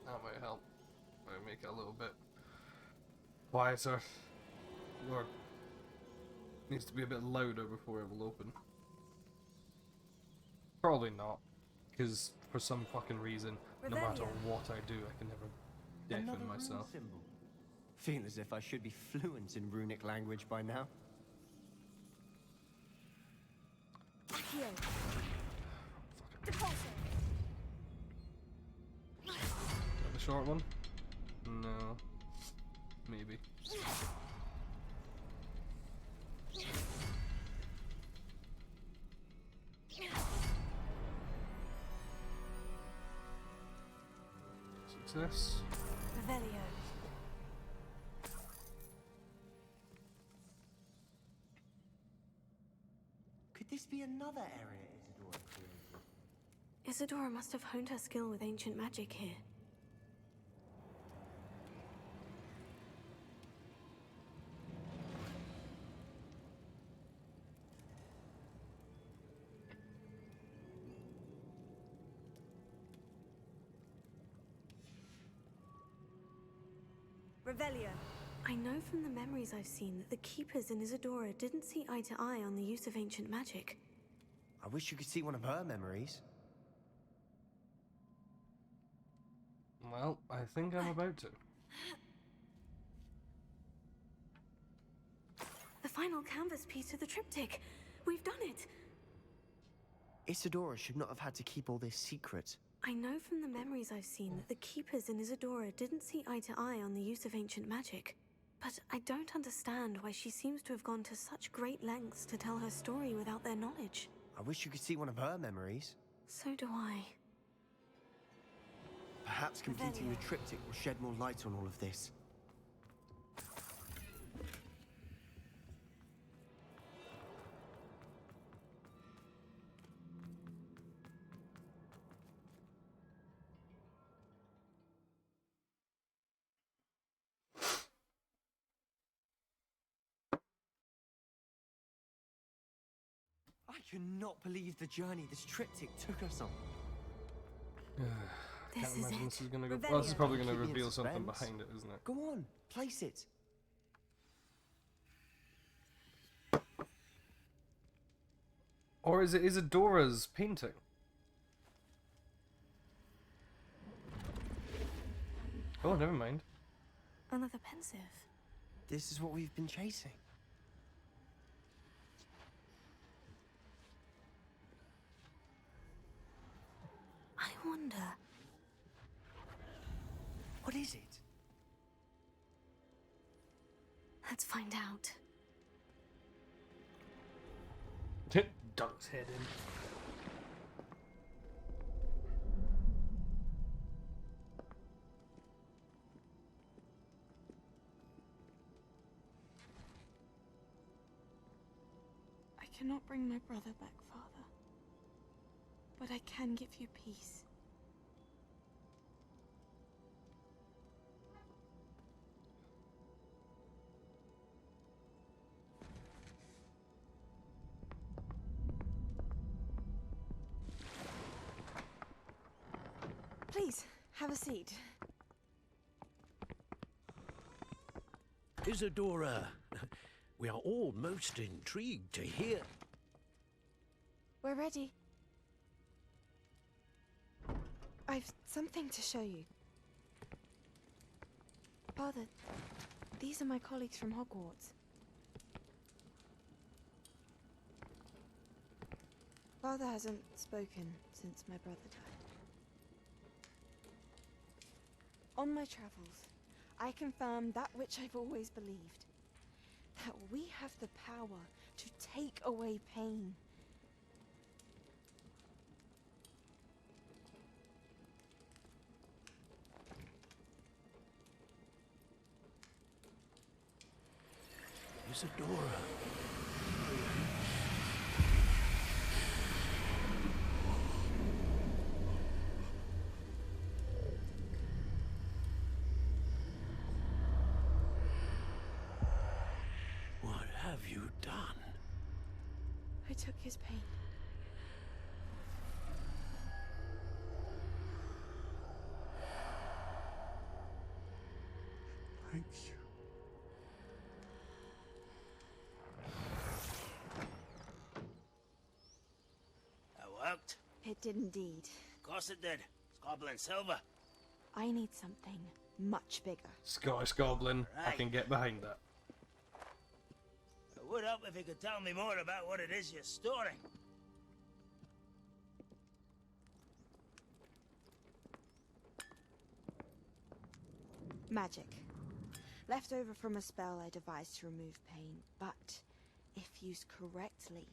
That might help. Might make it a little bit quieter. Or needs to be a bit louder before it will open. Probably not, because for some fucking reason, no matter what I do, I can never deafen myself. Feel as if I should be fluent in runic language by now. Accio. Is that the short one? No. Maybe. Success. Revelio. Could this be another area Isadora created? Isadora must have honed her skill with ancient magic here. Revelio. I know from the memories I've seen that the Keepers in Isadora didn't see eye to eye on the use of ancient magic. I wish you could see one of her memories. Well, I think I'm about to. The final canvas piece of the triptych. We've done it. Isadora should not have had to keep all this secret. I know from the memories I've seen that the Keepers in Isadora didn't see eye to eye on the use of ancient magic. But I don't understand why she seems to have gone to such great lengths to tell her story without their knowledge. I wish you could see one of her memories. So do I. Perhaps completing the triptych will shed more light on all of this. I cannot believe the journey this triptych took us on. I can't imagine this is gonna go. Well, this is probably gonna reveal something behind it, isn't it? Go on, place it. Or is it Isadora's painting? Oh, never mind. Another pensive. This is what we've been chasing. I wonder. What is it? Let's find out. Dunk's head in. I cannot bring my brother back, Father. But I can give you peace. Please, have a seat. Isadora, we are all most intrigued to hear. We're ready. I've something to show you. Father, these are my colleagues from Hogwarts. Father hasn't spoken since my brother died. On my travels, I confirmed that which I've always believed. That we have the power to take away pain. Isadora. What have you done? I took his pain. Thank you. That worked? It did indeed. Of course it did. Goblin silver. I need something much bigger. Scottish Goblin. I can get behind that. It would help if you could tell me more about what it is you're storing. Magic. Left over from a spell I devised to remove pain, but if used correctly,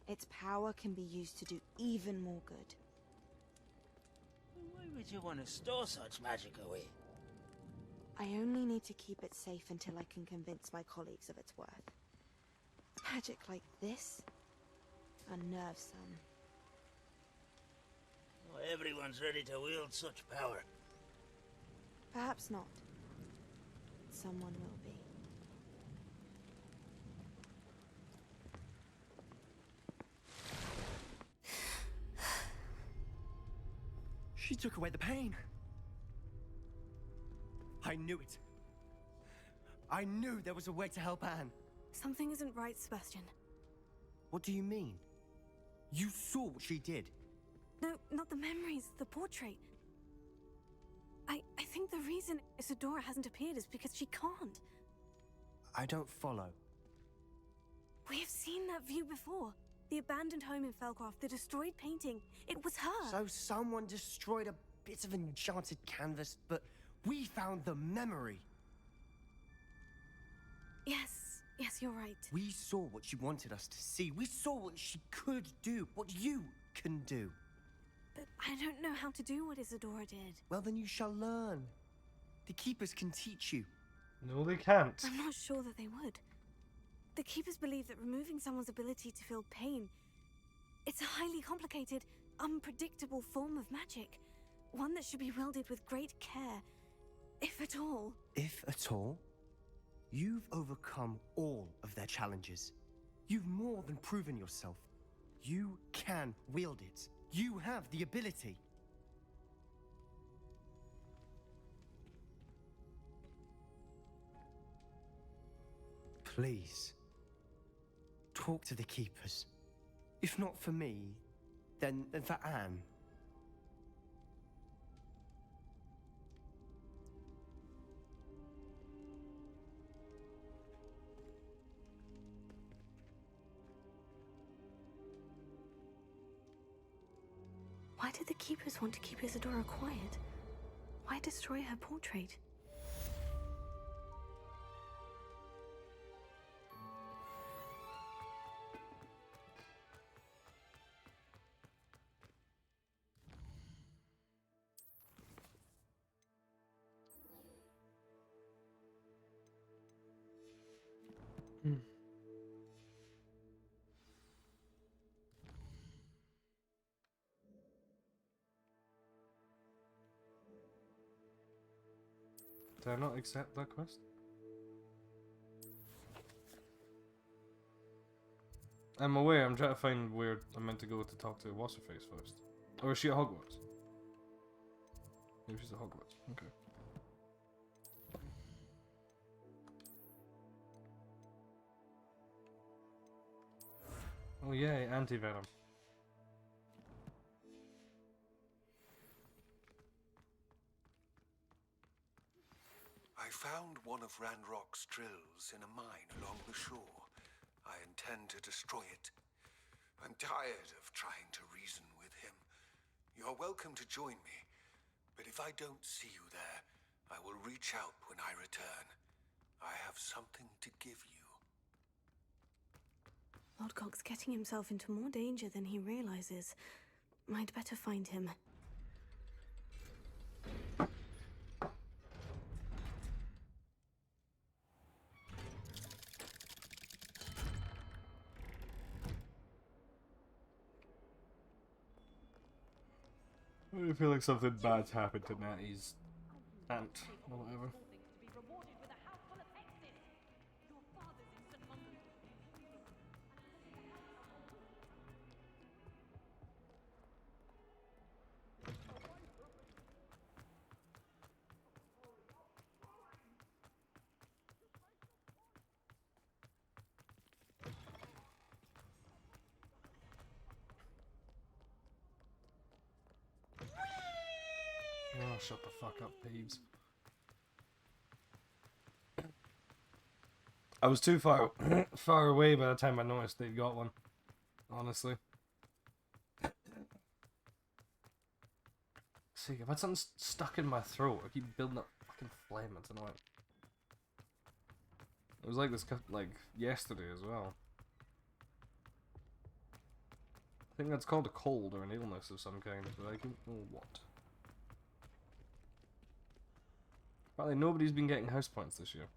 its power can be used to do even more good. Why would you want to store such magic away? I only need to keep it safe until I can convince my colleagues of its worth. Magic like this unnerves some. Not everyone's ready to wield such power. Perhaps not. Someone will be. She took away the pain. I knew it. I knew there was a way to help Anne. Something isn't right, Sebastian. What do you mean? You saw what she did. No, not the memories, the portrait. I think the reason Isadora hasn't appeared is because she can't. I don't follow. We have seen that view before. The abandoned home in Felcroft, the destroyed painting. It was her. So someone destroyed a bit of enchanted canvas, but we found the memory. Yes, you're right. We saw what she wanted us to see. We saw what she could do, what you can do. But I don't know how to do what Isadora did. Well, then you shall learn. The Keepers can teach you. No, they can't. I'm not sure that they would. The Keepers believe that removing someone's ability to feel pain, it's a highly complicated, unpredictable form of magic. One that should be wielded with great care, if at all. If at all? You've overcome all of their challenges. You've more than proven yourself. You can wield it. You have the ability. Please, talk to the Keepers. If not for me, then for Anne. Why did the keepers want to keep Isadora quiet? Why destroy her portrait? Did I not accept that quest? I'm aware, I'm trying to find where I'm meant to go to talk to What's-Her-Face first. Or is she at Hogwarts? Maybe she's at Hogwarts, okay. Oh yay, anti-venom. I found one of Ranrock's drills in a mine along the shore. I intend to destroy it. I'm tired of trying to reason with him. You're welcome to join me, but if I don't see you there, I will reach out when I return. I have something to give you. Lodgok's getting himself into more danger than he realizes. I'd better find him. I feel like something bad's happened to Natty's aunt, or whatever. Oh, shut the fuck up, Peeves. I was too far away by the time I noticed they'd got one. Honestly. See, I've had something stuck in my throat. I keep building up fucking phlegm. It's annoying. It was like this, like, yesterday as well. I think that's called a cold or an illness of some kind, but I don't know what. Apparently nobody's been getting house points this year.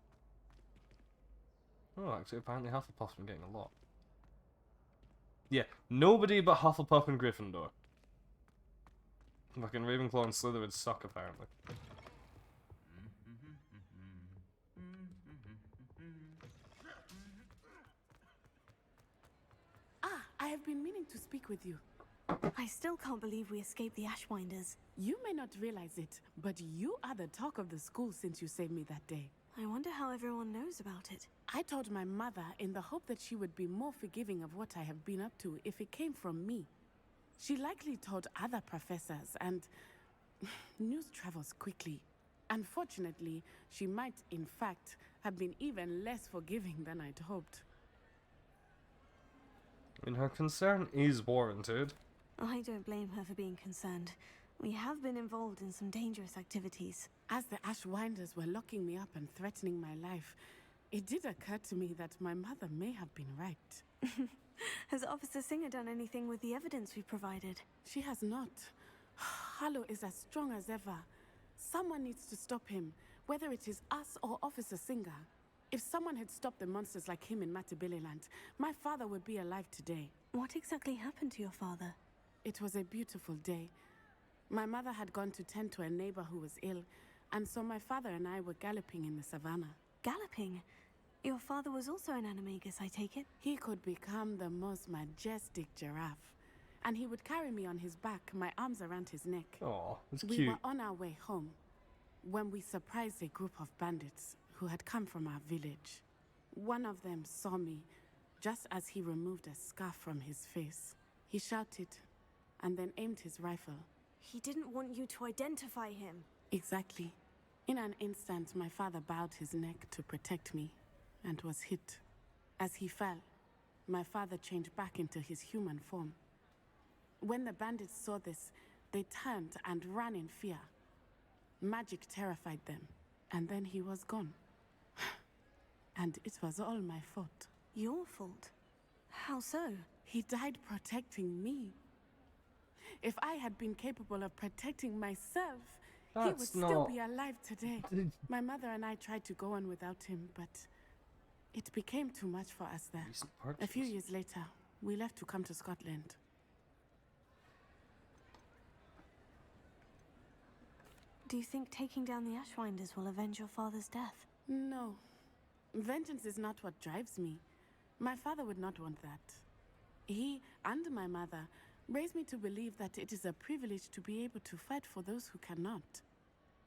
Oh, actually, apparently Hufflepuff's been getting a lot. Yeah, nobody but Hufflepuff and Gryffindor. Fucking Ravenclaw and Slytherin suck, apparently. Ah, I have been meaning to speak with you. I still can't believe we escaped the Ashwinders. You may not realize it, but you are the talk of the school since you saved me that day. I wonder how everyone knows about it. I told my mother in the hope that she would be more forgiving of what I have been up to if it came from me. She likely told other professors, and news travels quickly. Unfortunately, she might, in fact, have been even less forgiving than I'd hoped. I mean, her concern is warranted. I don't blame her for being concerned. We have been involved in some dangerous activities. As the Ashwinders were locking me up and threatening my life, it did occur to me that my mother may have been right. Has Officer Singer done anything with the evidence we provided? She has not. Harlow is as strong as ever. Someone needs to stop him, whether it is us or Officer Singer. If someone had stopped the monsters like him in Matabeleland, my father would be alive today. What exactly happened to your father? It was a beautiful day. My mother had gone to tend to a neighbor who was ill, and so my father and I were galloping in the savannah. Galloping? Your father was also an animagus, I take it? He could become the most majestic giraffe, and he would carry me on his back, my arms around his neck. Oh, that's cute. We were on our way home when we surprised a group of bandits who had come from our village. One of them saw me, just as he removed a scar from his face. He shouted and then aimed his rifle. He didn't want you to identify him. Exactly. In an instant, my father bowed his neck to protect me and was hit. As he fell, my father changed back into his human form. When the bandits saw this, they turned and ran in fear. Magic terrified them, and then he was gone. And it was all my fault. Your fault? How so? He died protecting me. If I had been capable of protecting myself, he would still be alive today. My mother and I tried to go on without him, but it became too much for us there. A few years later, we left to come to Scotland. Do you think taking down the Ashwinders will avenge your father's death? No. Vengeance is not what drives me. My father would not want that. He and my mother raised me to believe that it is a privilege to be able to fight for those who cannot.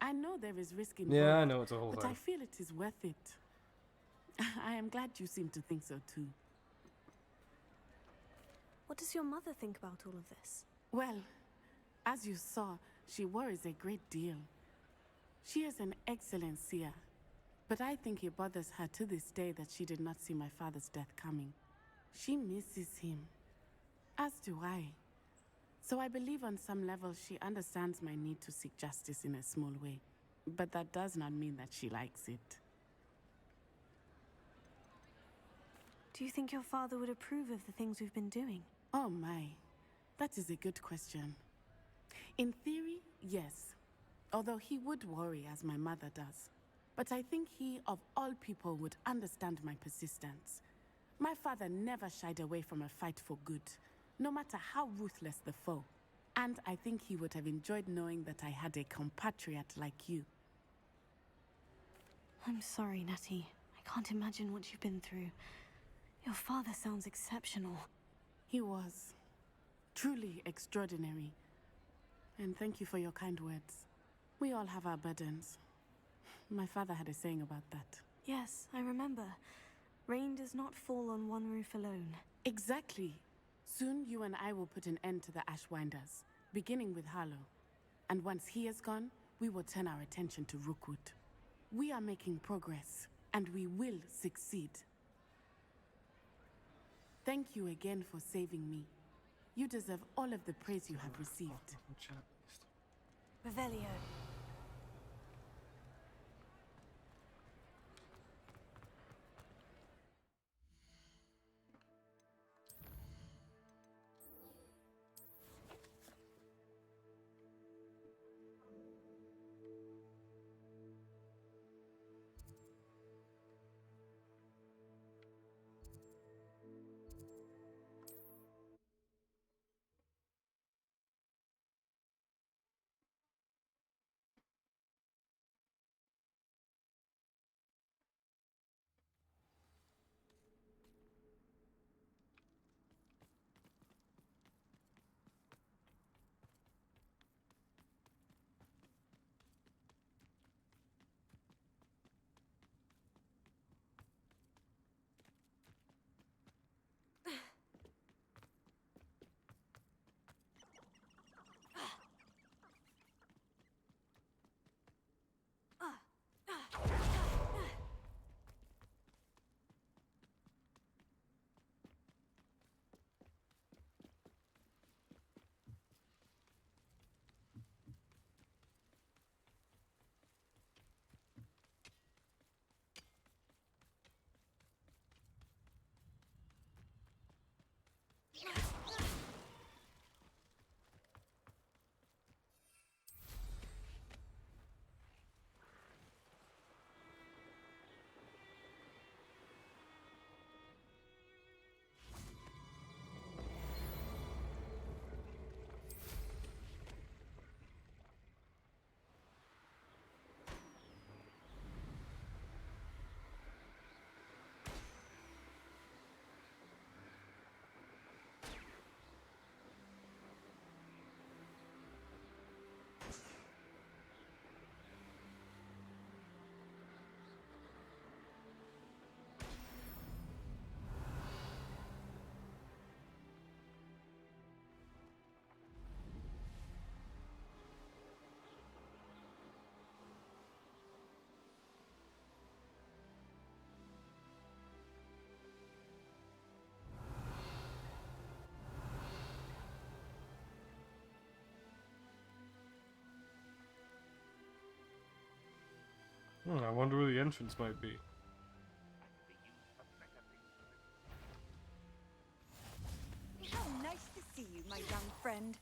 I know there is risk involved. Yeah, I know it's a whole but thing. I feel it is worth it. I am glad you seem to think so too. What does your mother think about all of this? Well, as you saw, she worries a great deal. She is an excellent seer, but I think it bothers her to this day that she did not see my father's death coming. She misses him, as do I. So I believe on some level she understands my need to seek justice in a small way, but that does not mean that she likes it. Do you think your father would approve of the things we've been doing? Oh my, that is a good question. In theory, yes. Although he would worry as my mother does. But I think he, of all people, would understand my persistence. My father never shied away from a fight for good, no matter how ruthless the foe. And I think he would have enjoyed knowing that I had a compatriot like you. I'm sorry, Natty. I can't imagine what you've been through. Your father sounds exceptional. He was. Truly extraordinary. And thank you for your kind words. We all have our burdens. My father had a saying about that. Yes, I remember. Rain does not fall on one roof alone. Exactly. Soon you and I will put an end to the Ashwinders, beginning with Harlow. And once he is gone, we will turn our attention to Rookwood. We are making progress, and we will succeed. Thank you again for saving me. You deserve all of the praise you have received. Revelio. I wonder where the entrance might be. How nice to see you, my young friend.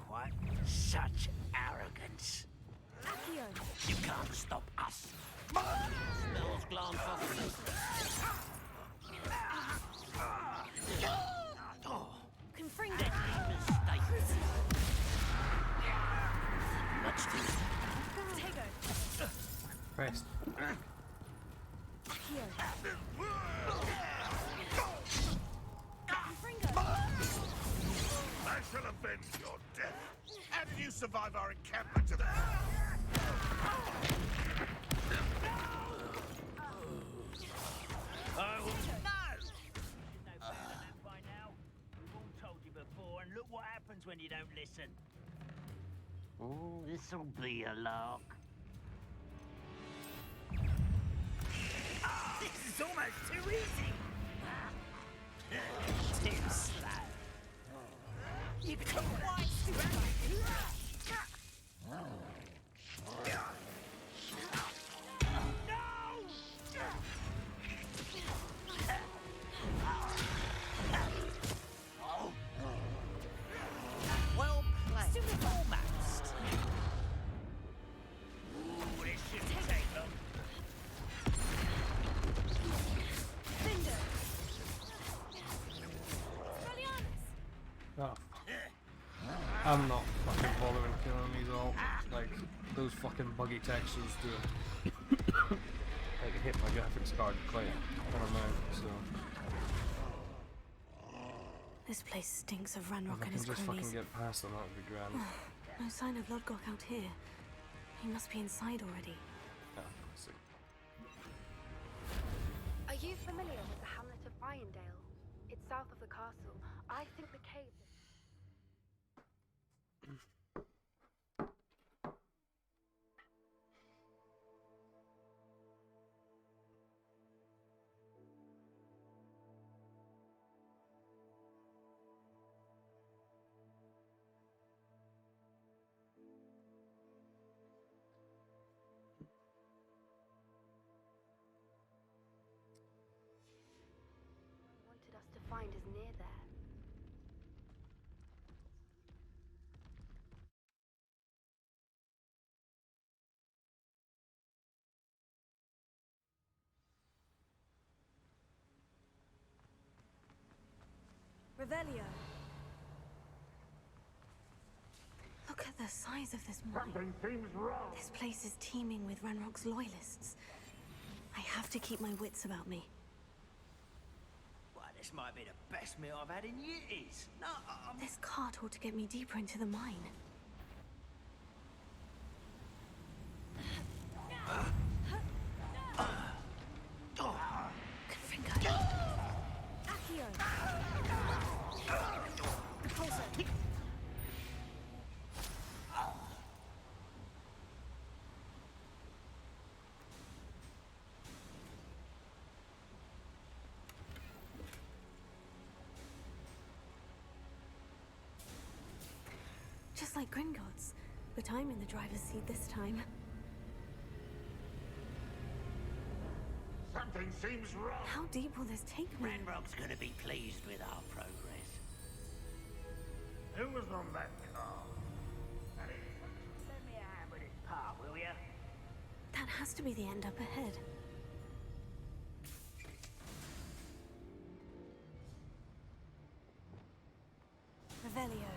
What? Such arrogance. Accio! You can't stop us. Smells glam foggy. Confringo! Deadly mistake. Much too. Tego! Christ. Accio! I shall avenge your death. How did you survive our encampment of... I will... No! You're no better than that by now. We've all told you before, and look what happens when you don't listen. Oh, this'll be a lark. This is almost too easy. Too slow. You come on. Well played. Almost. Ooh, this shouldn't take long. Oh, fuck. I'm not fucking bothering killing these all. Like, those fucking buggy textures do like hit my graphics card quite an amount, so... This place stinks of If Ranrock I and can his just cronies. fucking get past them, that would be grand. No sign of Lodgok out here. He must be inside already. Oh, I see. Are you familiar with the hamlet of Irondale? It's south of the castle. I think the cave... wanted us to find is near there. Revelio. Look at the size of this mine. Something seems wrong. This place is teeming with Ranrock's loyalists. I have to keep my wits about me. Well, this might be the best meal I've had in years. No, This cart ought to get me deeper into the mine. Confringo. Accio! Just like Gringotts, but I'm in the driver's seat this time. Something seems wrong. How deep will this take me? Ranrock's gonna be pleased with our progress. Who was on that car? Lend me a hand with this part, will ya? That has to be the end up ahead. Revelio.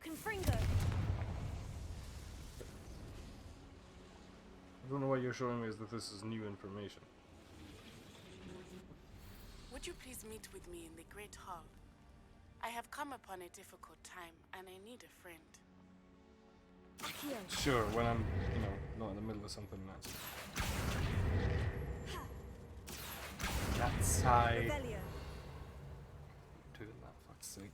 Confringo! I don't know what you're showing me is that this is new information. Would you please meet with me in the Great Hall? I have come upon a difficult time, and I need a friend. Accio! Sure, when I'm, not in the middle of something that's high. Revelio! Doing that, fuck's sake.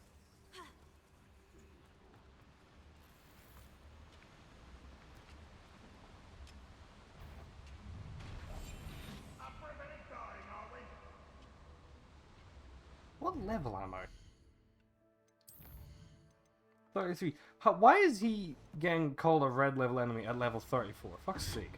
What level am I? 33. Why is he getting called a red level enemy at level 34? Fuck's sake.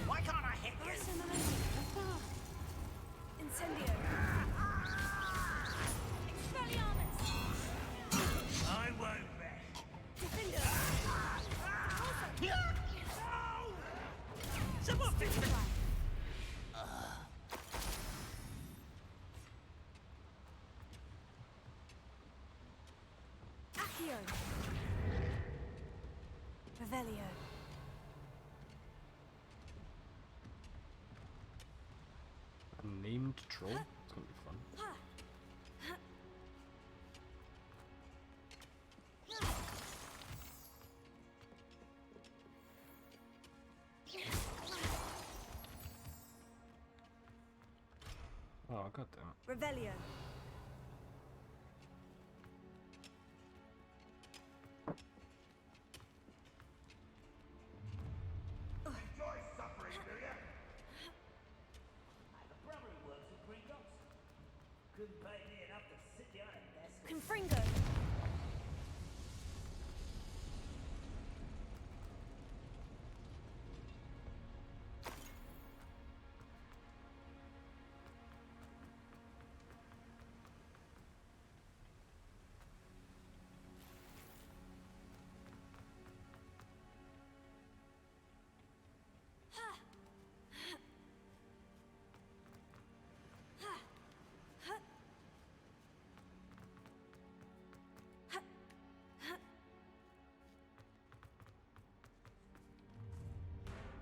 Why can't I hit you? Incendio. I won't rest. Defender. Someone fix it. Accio. Revelio. Named troll? It's gonna be fun. Oh, god damn it. Revelio. Enjoy suffering, do ya? I have a brother who works with Gringotts. Couldn't pay me enough to sit behind a desk. Confringo.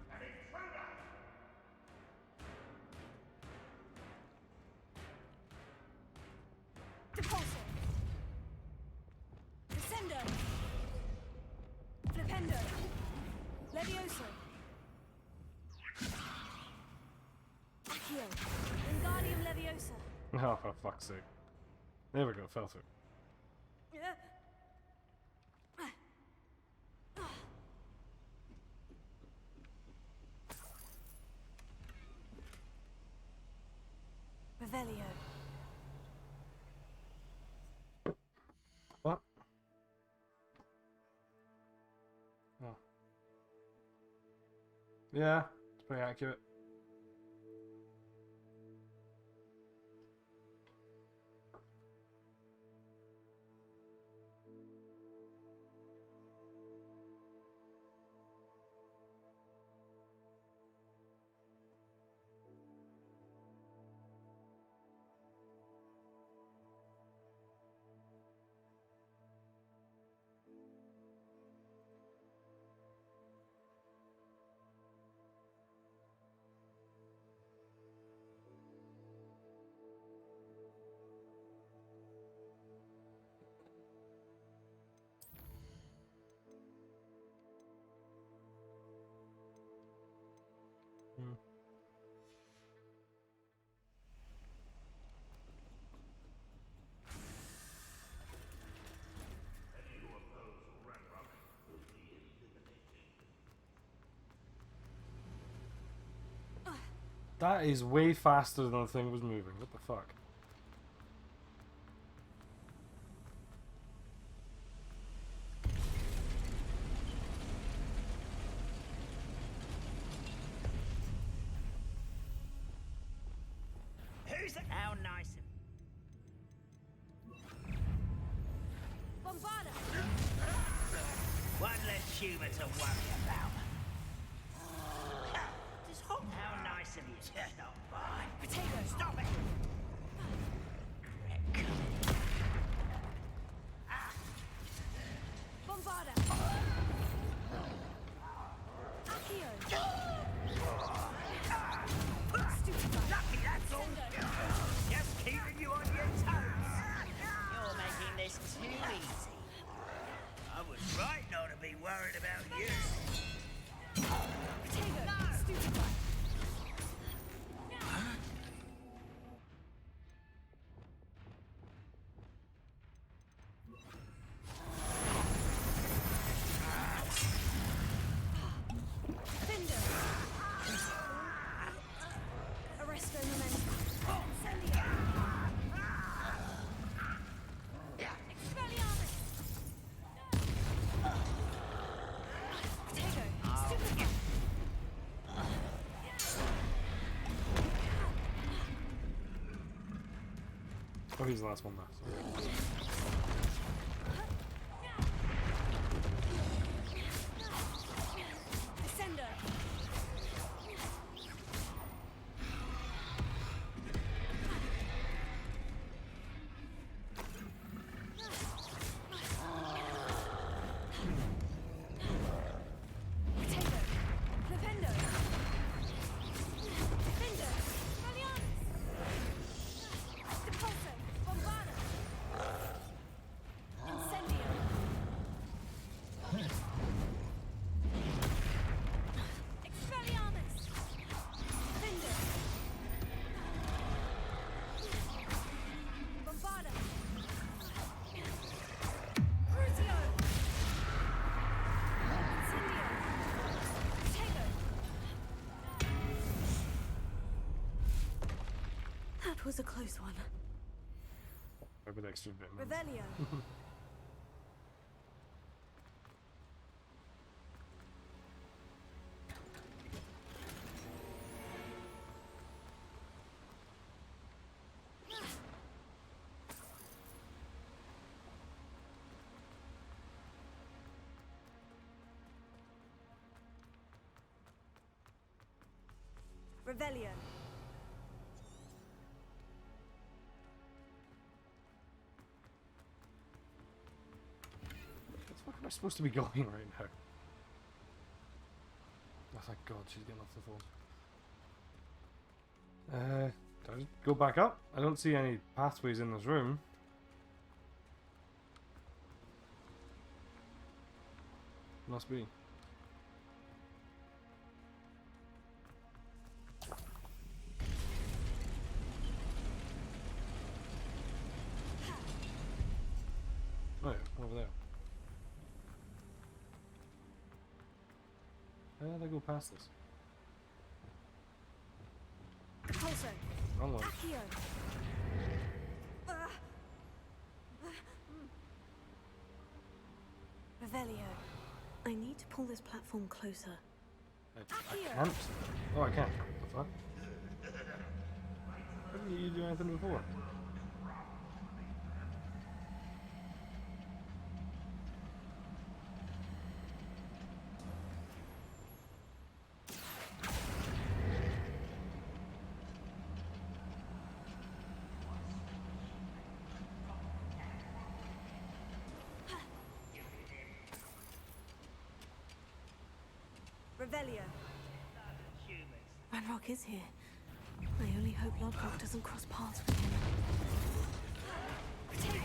An intruder! Depulso. Descendo. Flipendo. Levioso. Accio. Wingardium Leviosa. Oh, for fuck's sake. There we go, fell through. Revelio. What? Oh. Yeah, it's pretty accurate. Any who oppose Ranrock will be eliminated. That is way faster than the thing was moving. What the fuck? Who's that? How nice of Bombarda. one less humour to worry about. Just hop. How nice of you to stop by. Potato. Stop it! Bombarda. Accio. Lucky, that's all. Just keeping you on your toes. You're making this too easy. I was right not to be worried about you. Potato, stupid one. Fender. Arresto momentum. Incendio. Expelliarmus. Potato, stupid one. Oh, he's the last one there. Sorry. Descender. Potato. Flipendo. Defender. Expelliarmus. Depulso. Bombarda. Incendio. Expelliarmus. Defender. Bombarda. Crucio. Incendio. Potato. That was a close one. A bit extra bit. Man. Revelio. Revelio. Where am I supposed to be going right now? Oh, thank God she's getting off the phone. Do I just go back up? I don't see any pathways in this room. Must be. Oh, yeah, over there. How did I go past this? Pulso. Wrong one. Accio. Revelio. I need to pull this platform closer. I can't. Oh, I can't. What the fuck? Why didn't you do anything before? Revelio. Ranrock is here. I only hope Lodgok doesn't cross paths with him. Potato.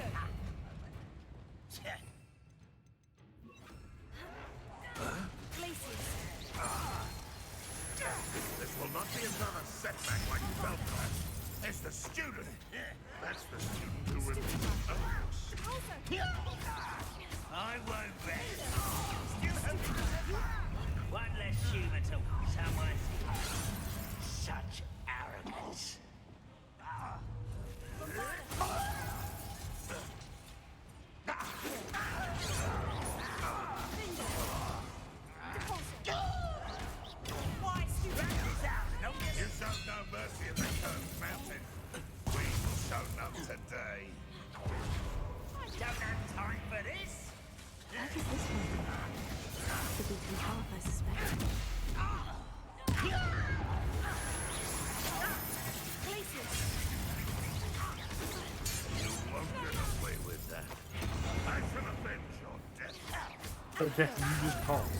Glacius. This will not be another setback like Belfast. It's the student. That's the student who will... I won't rest. Still hoping. One less human to someone. Such arrogance. You show no mercy in the Cursed Mountain. We will show none today. Don't have time for this. What is this one? The beaten path, I suspect. Glacius. You won't get away with that. I shall avenge your death. Okay, you just can't.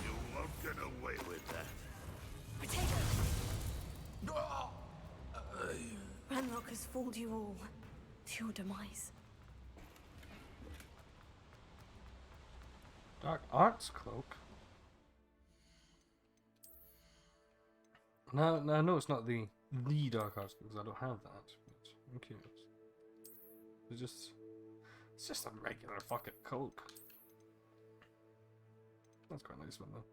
You won't get away with that. Potato. Ranrock has fooled you all to your demise. Dark Arts Cloak? No, I know it's not the Dark Arts Cloak because I don't have that. But I'm curious. It's just a regular fucking cloak. That's quite a nice one though.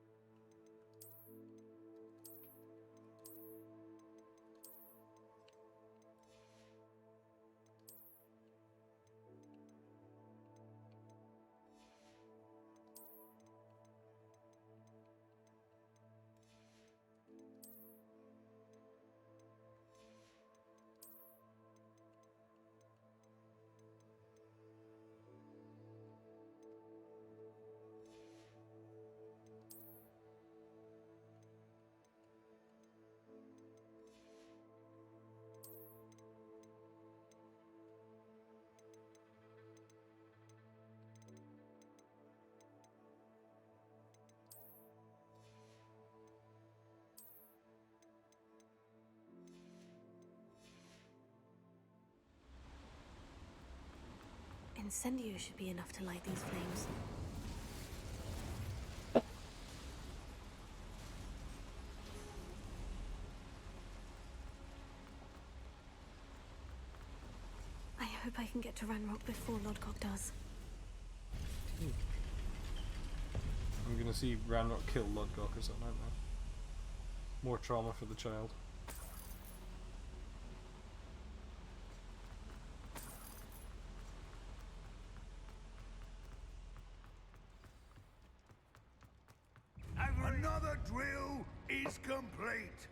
Incendio should be enough to light these flames. I hope I can get to Ranrock before Lodgok does. I'm gonna see Ranrock kill Lodgok or something like that. More trauma for the child. Another drill is complete.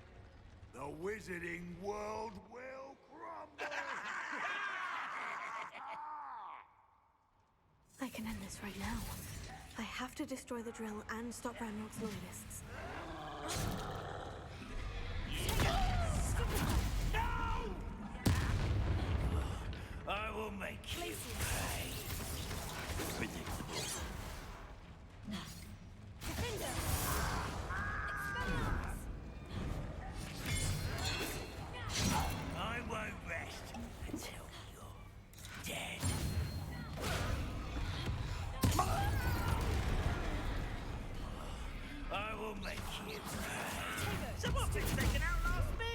The wizarding world will crumble. I can end this right now. I have to destroy the drill and stop Ranrock's loyalists. I will make you pay. Predictable. I won't rest until you're dead. I will make you pay. Someone thinks they can outlast me!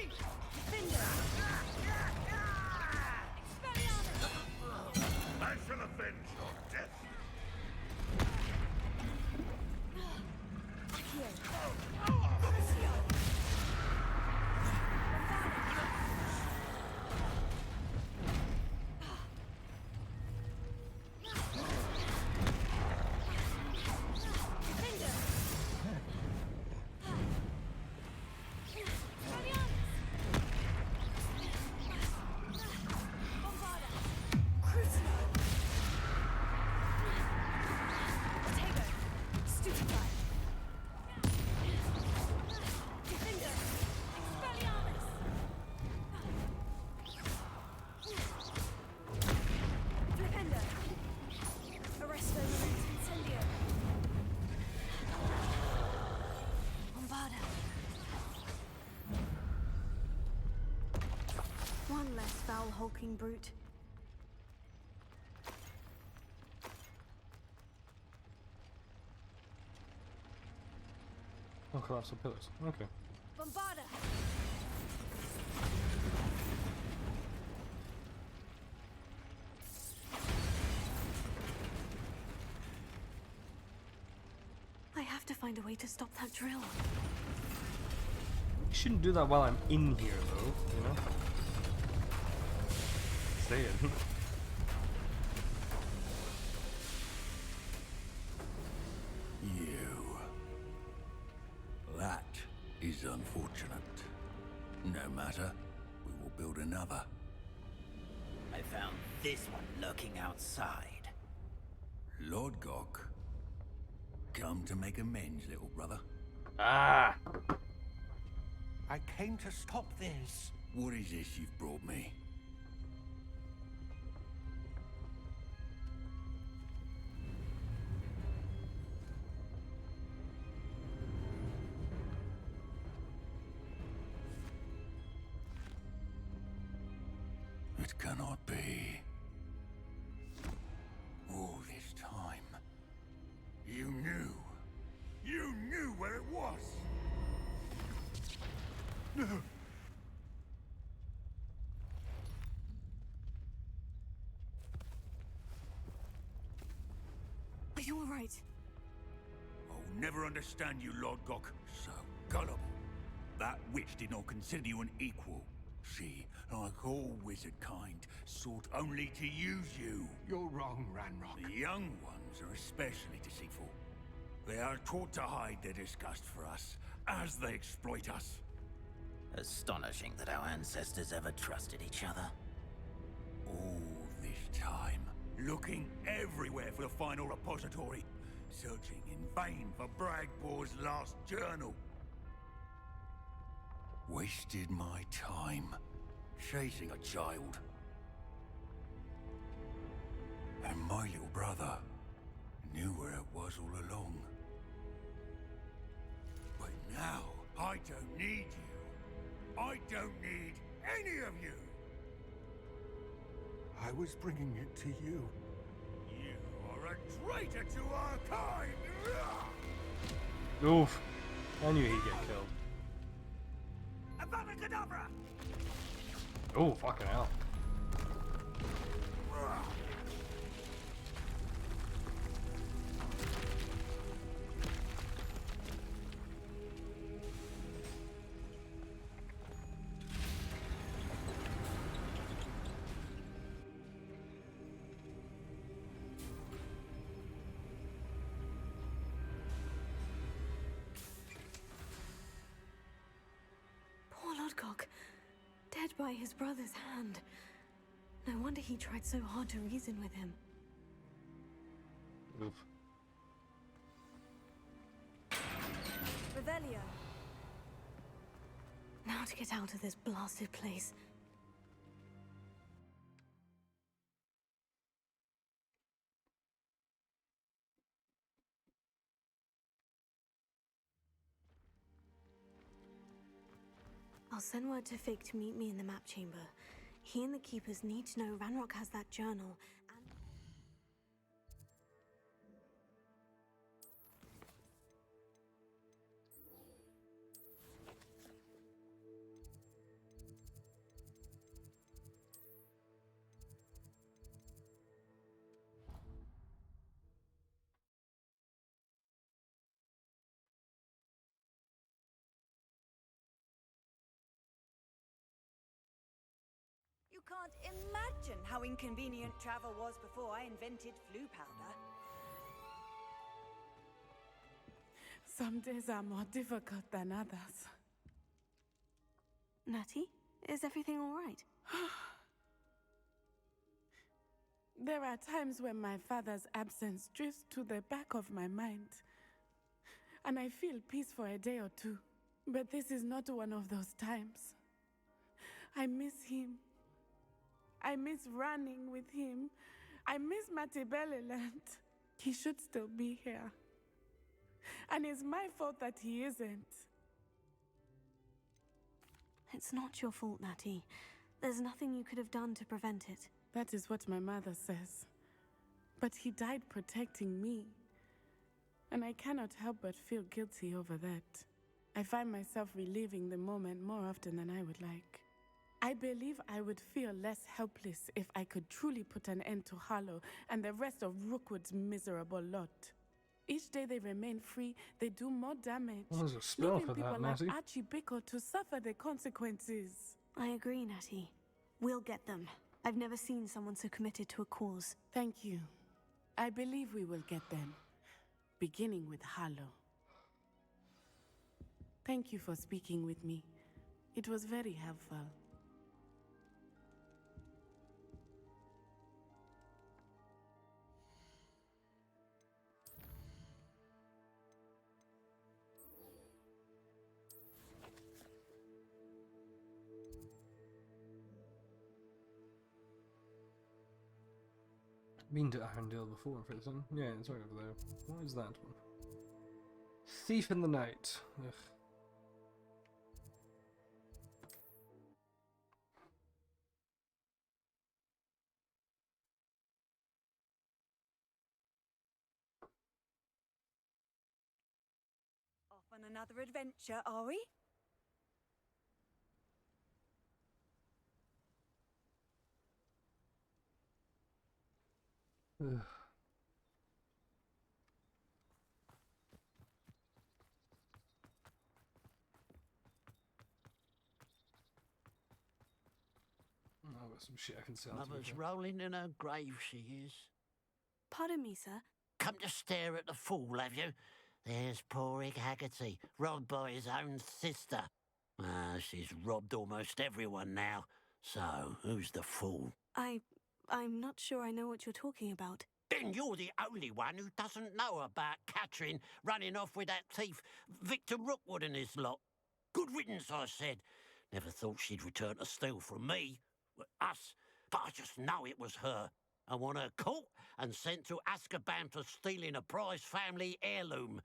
I shall avenge your death. One less foul hulking brute. Oh, collapsible pillars. Okay. Bombarda! I have to find a way to stop that drill. You shouldn't do that while I'm in here, though, you know? Stay in. You. That is unfortunate. No matter, we will build another. I found this one lurking outside. Lodgok. Come to make amends, little brother. Ah! I came to stop this. What is this you've brought me? It cannot be. All this time, you knew. Are you all right? I'll never understand you, Lord Gok. So gullible. That witch did not consider you an equal. She, like all wizard kind, sought only to use you. You're wrong, Ranrock. The young ones are especially deceitful. They are taught to hide their disgust for us, as they exploit us. Astonishing that our ancestors ever trusted each other. All this time, looking everywhere for the final repository, searching in vain for Bragbor's last journal. Wasted my time, chasing a child. And my little brother knew where it was all along. But now, I don't need you. I don't need any of you. I was bringing it to you. You are a traitor to our kind! Oof. I knew he'd get killed. Avada Kedavra! Oh, fucking hell. Poor Lodgok, dead by his brother's hand. No wonder he tried so hard to reason with him. Oof. Revelio. Now to get out of this blasted place. I'll send word to Fig to meet me in the map chamber. He and the Keepers need to know Ranrock has that journal, and... You can't imagine how inconvenient travel was before I invented flu powder. Some days are more difficult than others. Natty, is everything all right? There are times when my father's absence drifts to the back of my mind, and I feel peace for a day or two. But this is not one of those times. I miss him. I miss running with him. I miss Matibeleland. He should still be here. And it's my fault that he isn't. It's not your fault, Natty. There's nothing you could have done to prevent it. That is what my mother says. But he died protecting me. And I cannot help but feel guilty over that. I find myself reliving the moment more often than I would like. I believe I would feel less helpless if I could truly put an end to Harlow and the rest of Rookwood's miserable lot. Each day they remain free, they do more damage, Well, there's a spell leaving for people that, like Natty. Archie Bickle to suffer the consequences. I agree, Natty. We'll get them. I've never seen someone so committed to a cause. Thank you. I believe we will get them, beginning with Harlow. Thank you for speaking with me. It was very helpful. Been to Arendelle before, for example. Yeah, it's right over there. What is that one? Thief in the Night. Ugh. Off on another adventure, are we? Ugh. I've got some shit I can sell. Mother's rolling in her grave, she is. Pardon me, sir. Come to stare at the fool, have you? There's poor Ig Haggerty, robbed by his own sister. She's robbed almost everyone now. So, who's the fool? I'm not sure I know what you're talking about. Then you're the only one who doesn't know about Catherine running off with that thief, Victor Rookwood and his lot. Good riddance, I said. Never thought she'd return to steal from me. Us. But I just know it was her. I want her caught and sent to Azkaban for stealing a prize family heirloom.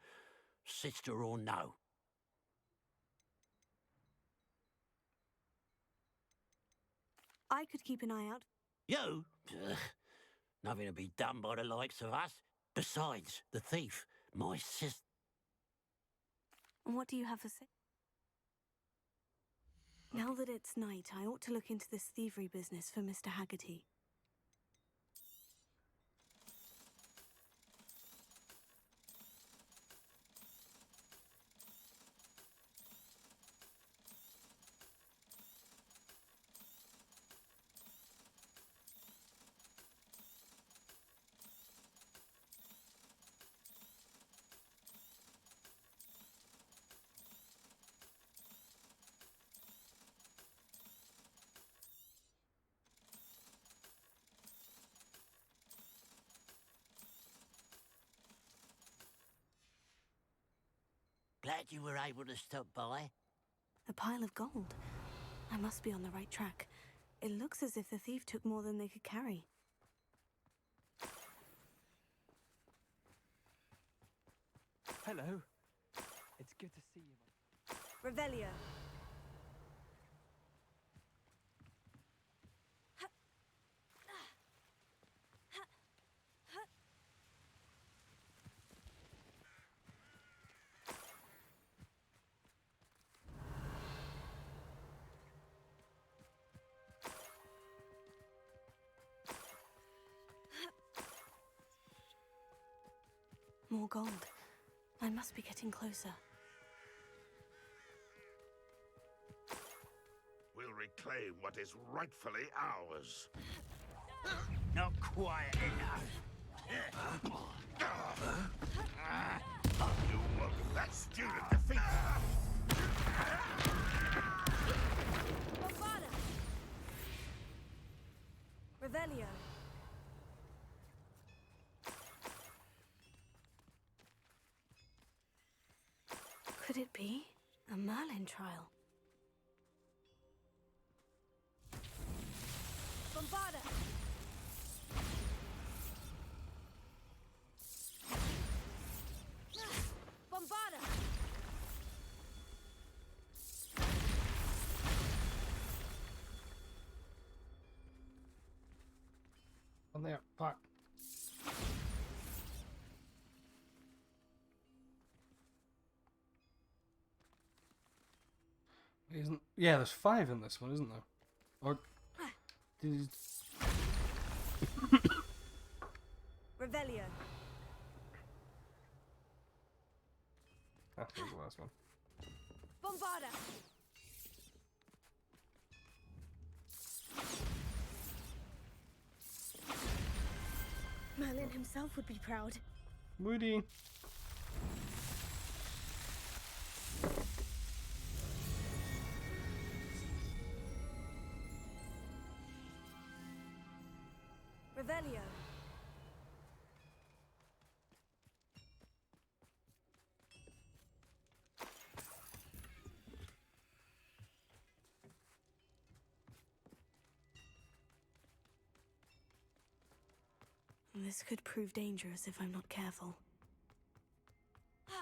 Sister or no. I could keep an eye out. You? Ugh. Nothing to be done by the likes of us. Besides, the thief, my sister. And what do you have to say? Now that it's night, I ought to look into this thievery business for Mr. Haggerty. Glad you were able to stop by. A pile of gold. I must be on the right track. It looks as if the thief took more than they could carry. Hello. It's good to see you. Revelio. More gold. I must be getting closer. We'll reclaim what is rightfully ours. Not quiet enough. That student defeated. Bombarda! Revelio. Could it be a Merlin trial? Bombarda! Bombarda! On there, fuck. Isn't there's 5 in this one, isn't there? Or Revelio. Ah, there's the last one. Bombarda! Merlin himself would be proud. Woody. Revelio. This could prove dangerous if I'm not careful. I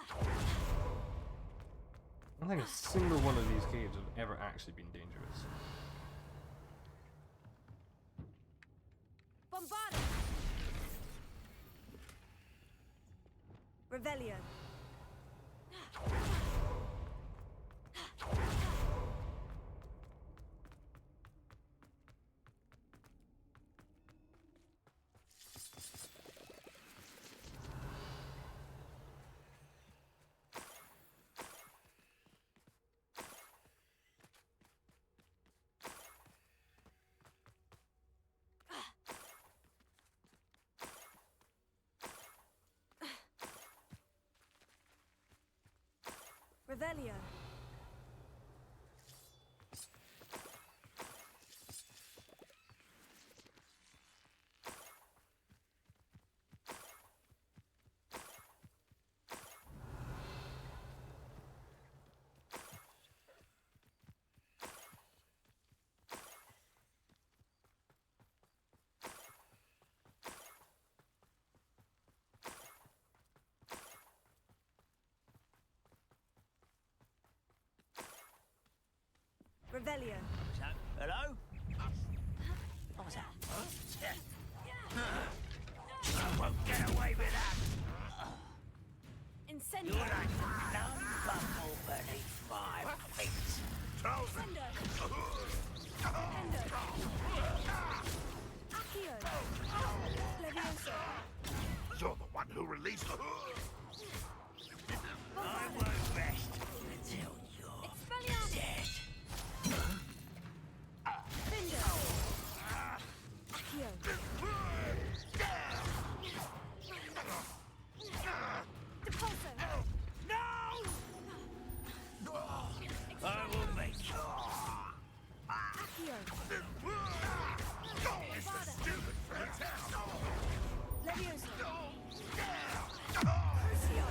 don't think a single one of these caves have ever actually been dangerous. Bombarda! Revelio. Revelio. Revelio. Hello? What was that? I won't get away with that. Incendio. You're like no bumble beneath my feet. Incendio. Endo. Accio. Levioso. You're the one who released the... I won't rest until you're dead. Findo. Accio. Depulso. No! I will make you. Accio. It's the stupid town. Levioso. Crucio.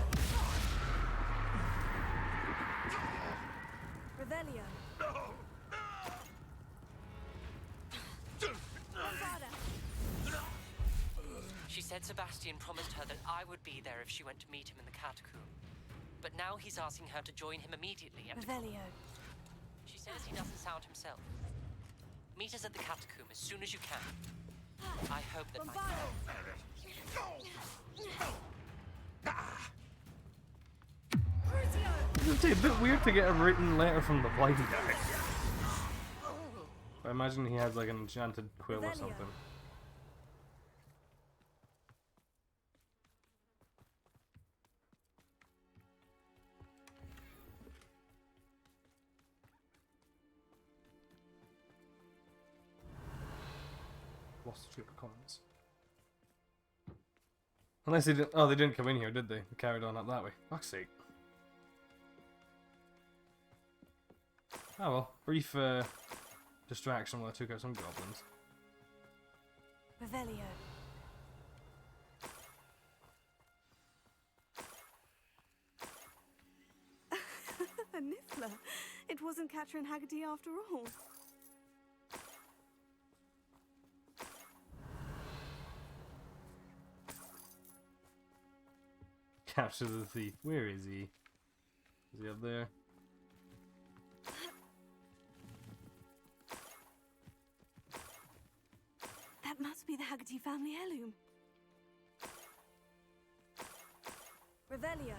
Revelio. Bombarda. She said Sebastian promised her that I would be there if she went to meet him in the catacomb. But now he's asking her to join him immediately and Revelio. she says he doesn't sound himself. Meet us at the catacomb as soon as you can. I hope that It's a bit weird to get a written letter from the blind guy. I imagine he has like an enchanted quill or something. Lost the trooper coins. Unless they didn't. Oh, they didn't come in here, did they? They carried on up that way. Fuck's sake. Oh well, brief distraction while I took out some goblins. Revelio. A Niffler. It wasn't Catherine Haggerty after all. Capture the thief. Where is he? Is he up there? That must be the Haggerty family heirloom. Revelio.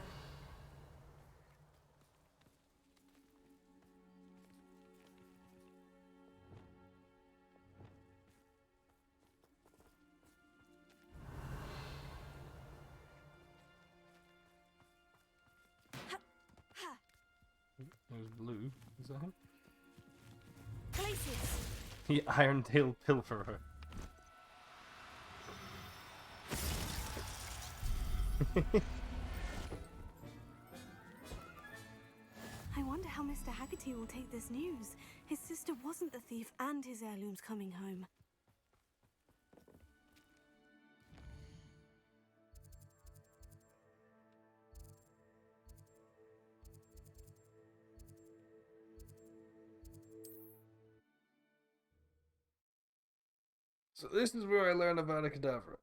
There's Blue. Is that him? Glacius. The Iron Tail Pilferer. I wonder how Mr. Haggerty will take this news. His sister wasn't the thief and his heirloom's coming home. So this is where I learn about a cadaver.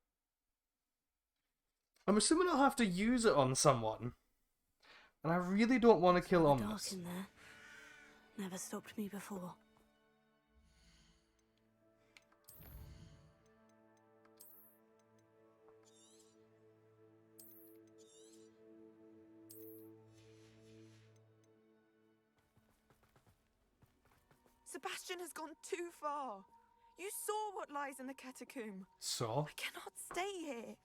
I'm assuming I'll have to use it on someone. And I really don't want to kill Omnis. Dark in there. Never stopped me before. Sebastian has gone too far. You saw what lies in the catacomb. So? I cannot stay here.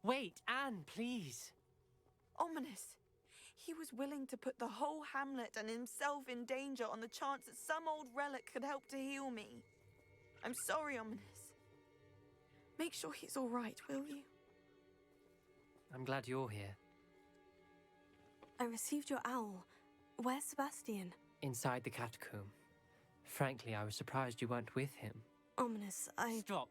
Wait, Anne, please. Ominous. He was willing to put the whole hamlet and himself in danger on the chance that some old relic could help to heal me. I'm sorry, Ominous. Make sure he's all right, will you? I'm glad you're here. I received your owl, Where's Sebastian? Inside the catacomb. Frankly, I was surprised you weren't with him. Ominous, Stop.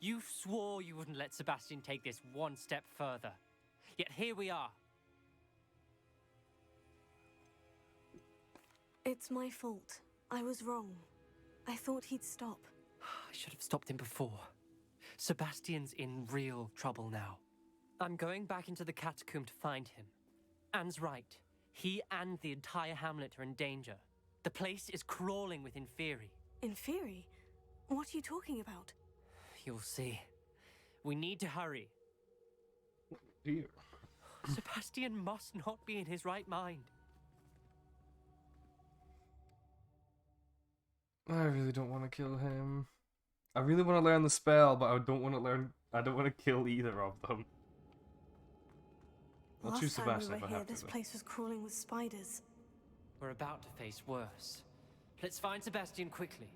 You swore you wouldn't let Sebastian take this one step further. Yet here we are. It's my fault. I was wrong. I thought he'd stop. I should have stopped him before. Sebastian's in real trouble now. I'm going back into the catacomb to find him. Anne's right. He and the entire hamlet are in danger. The place is crawling with Inferi. Inferi? What are you talking about? You'll see. We need to hurry. Dear. Sebastian must not be in his right mind. I really don't want to kill him. I really want to learn the spell, but I don't want to kill either of them. I'll choose Sebastian if I have to. This place was crawling with spiders. We're about to face worse. Let's find Sebastian quickly.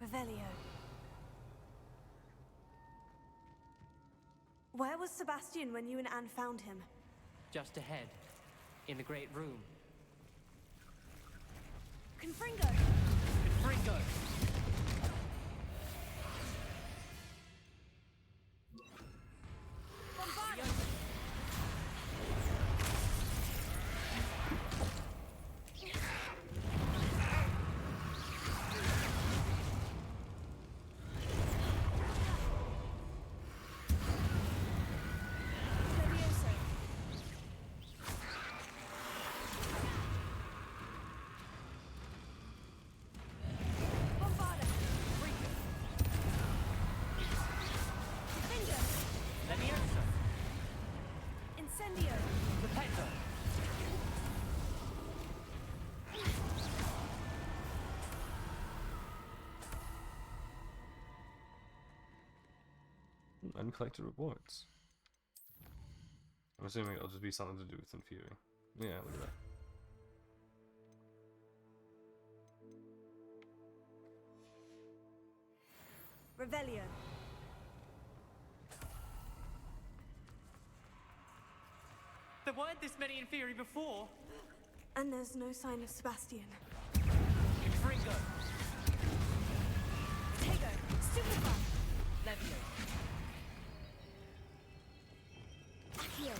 Revelio. Where was Sebastian when you and Anne found him? Just ahead, in the great room. Confringo! Confringo! And collected rewards. I'm assuming it'll just be something to do with Inferi. Yeah, look at that. Revelio. There weren't this many Inferi before. And there's no sign of Sebastian. Confringo. Tego. Stupefy. Levio. Accio.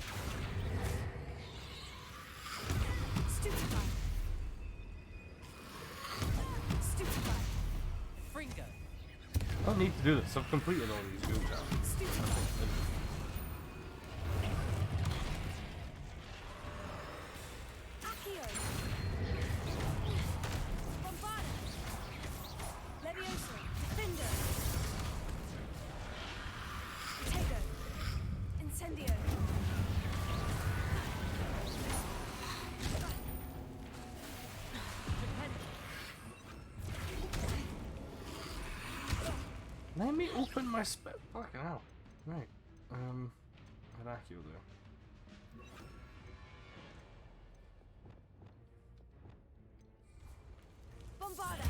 Stupefy. Stupefy. Fringo. I don't need to do this. I've completed all these builds now. Accio. Bombarda. Levioso. Defender. Tego. Incendio. Let me open my spell. Fucking hell. Right. Heracule there. Bombarda.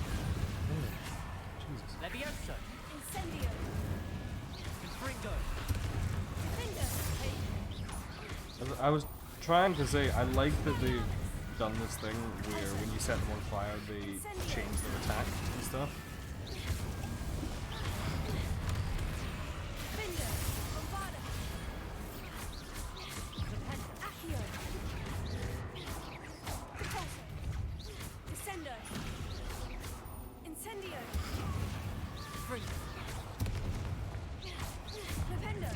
Jesus. Levioso. Incendio. Confringo. Defender. I was trying to say, I like that they've done this thing where when you set them on fire, they change their attack and stuff. Defender. Bombarda. Accio. Repulsor. Descendo. Incendio. Fringo. Defender.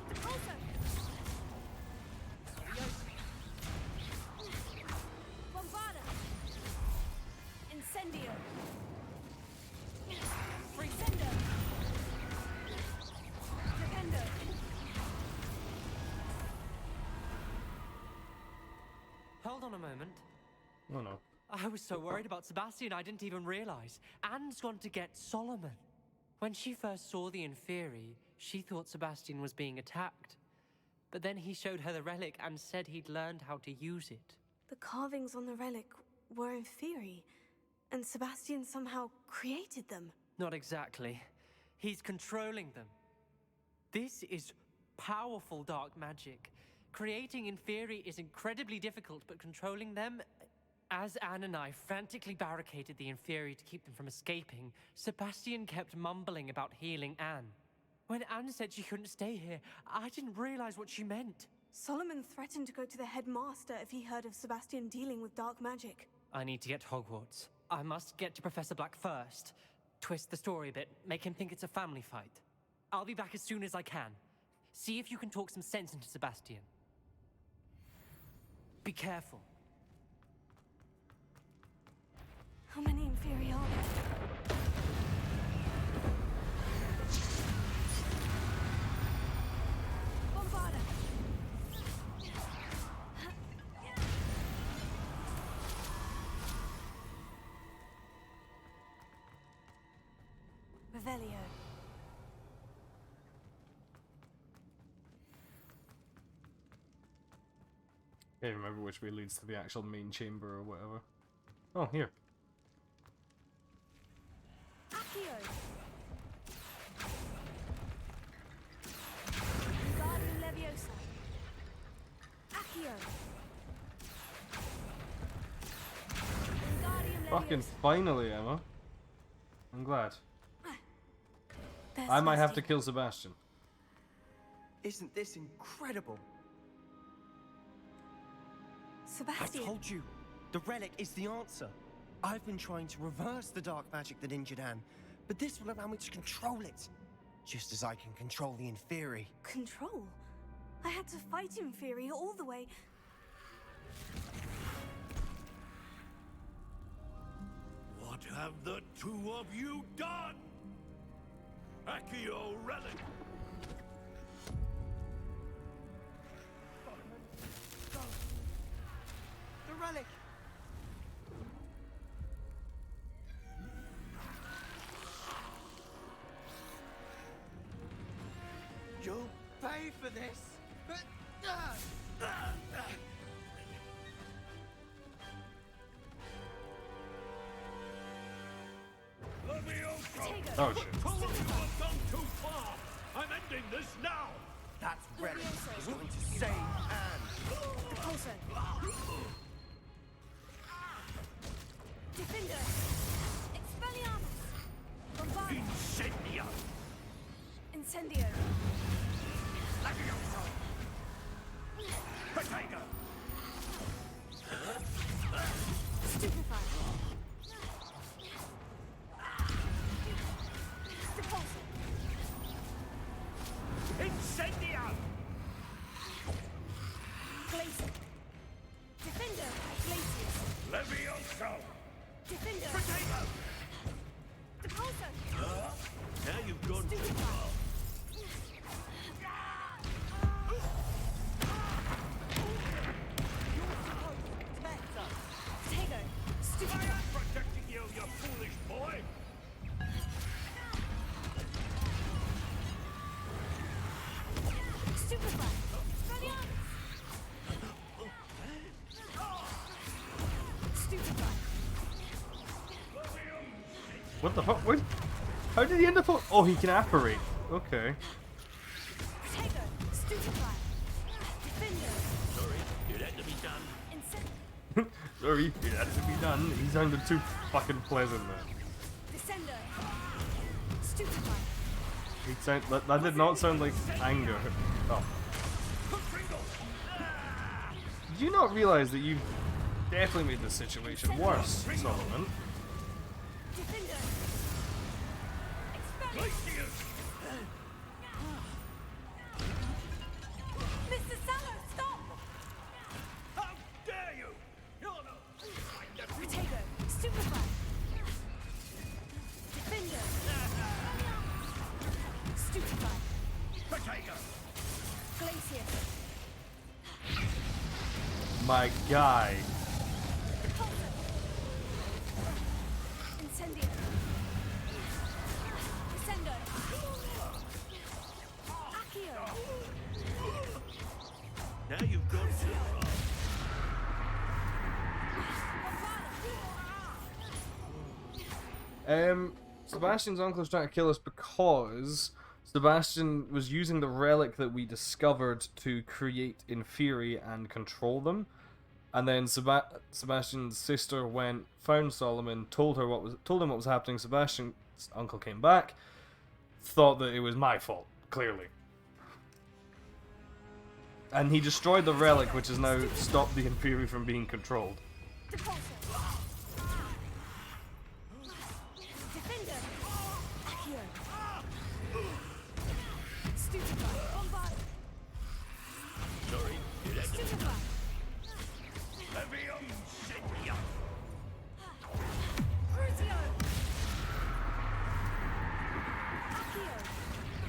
Repulsor. Bombarda. Incendio. Incendio. Defender. Hold on a moment. Oh no. I was so worried about Sebastian, I didn't even realize. Anne's gone to get Solomon. When she first saw the Inferi, she thought Sebastian was being attacked. But then he showed her the relic and said he'd learned how to use it. The carvings on the relic were Inferi, and Sebastian somehow created them. Not exactly. He's controlling them. This is powerful dark magic. Creating Inferi is incredibly difficult, but controlling them... As Anne and I frantically barricaded the Inferi to keep them from escaping, Sebastian kept mumbling about healing Anne. When Anne said she couldn't stay here, I didn't realize what she meant. Solomon threatened to go to the headmaster if he heard of Sebastian dealing with dark magic. I need to get to Hogwarts. I must get to Professor Black first. Twist the story a bit, make him think it's a family fight. I'll be back as soon as I can. See if you can talk some sense into Sebastian. Be careful. How many Inferi are there? Bombarda! Revelio. I can't remember which way leads to the actual main chamber or whatever. Oh, here. Accio. Wingardium Leviosa. Accio. Wingardium Leviosa. Fucking finally, Emma. I'm glad. There's I might have to Sebastian. kill Sebastian. Isn't this incredible? Sebastian. I told you, the relic is the answer. I've been trying to reverse the dark magic that injured Anne, but this will allow me to control it. Just as I can control the Inferi. Control? I had to fight Inferi all the way. What have the two of you done? Accio relic! The relic! You'll pay for this! Oh shit. Two of you have gone too far! I'm ending this now! That relic is going to save Anne! Repulsor. Defender. Expelliarmus. Bombarda. Incendio! Incendio. Levioso! Potato! Stupefy. Repulsor. Incendio! Glacier. Defender. Glacius. Levioso! Defender. Potato! Repulsor. Now you've gone too far. Potato. I Stupefy. am protecting you, you foolish boy! Stupefy. Expelliarmus. Stupefy. What the fuck? What? How did he end up on... Oh, he can apparate. Okay. Potato. Stupefy. Defender. Sorry, it had to be done. Incen... Sorry, it had to be done. He sounded too fucking pleasant there. Descender. Stupefy. That did not sound like anger. Oh. Did you not realize that you definitely made the situation worse, Solomon? Defender. Mr. Sallow, stop! How dare you! You're no... Potato. Stupefy. Defender. Stupefy. Potato! Glacius. My guy. Incendio. Descendo. Accio. Now you've gone too far. Sebastian's uncle is trying to kill us because Sebastian was using the relic that we discovered to create Inferi and control them. And then Sebastian's sister went, found Solomon, told him what was happening. Sebastian's uncle came back, thought that it was my fault, clearly. And he destroyed the relic, which has now stopped the Inferi from being controlled.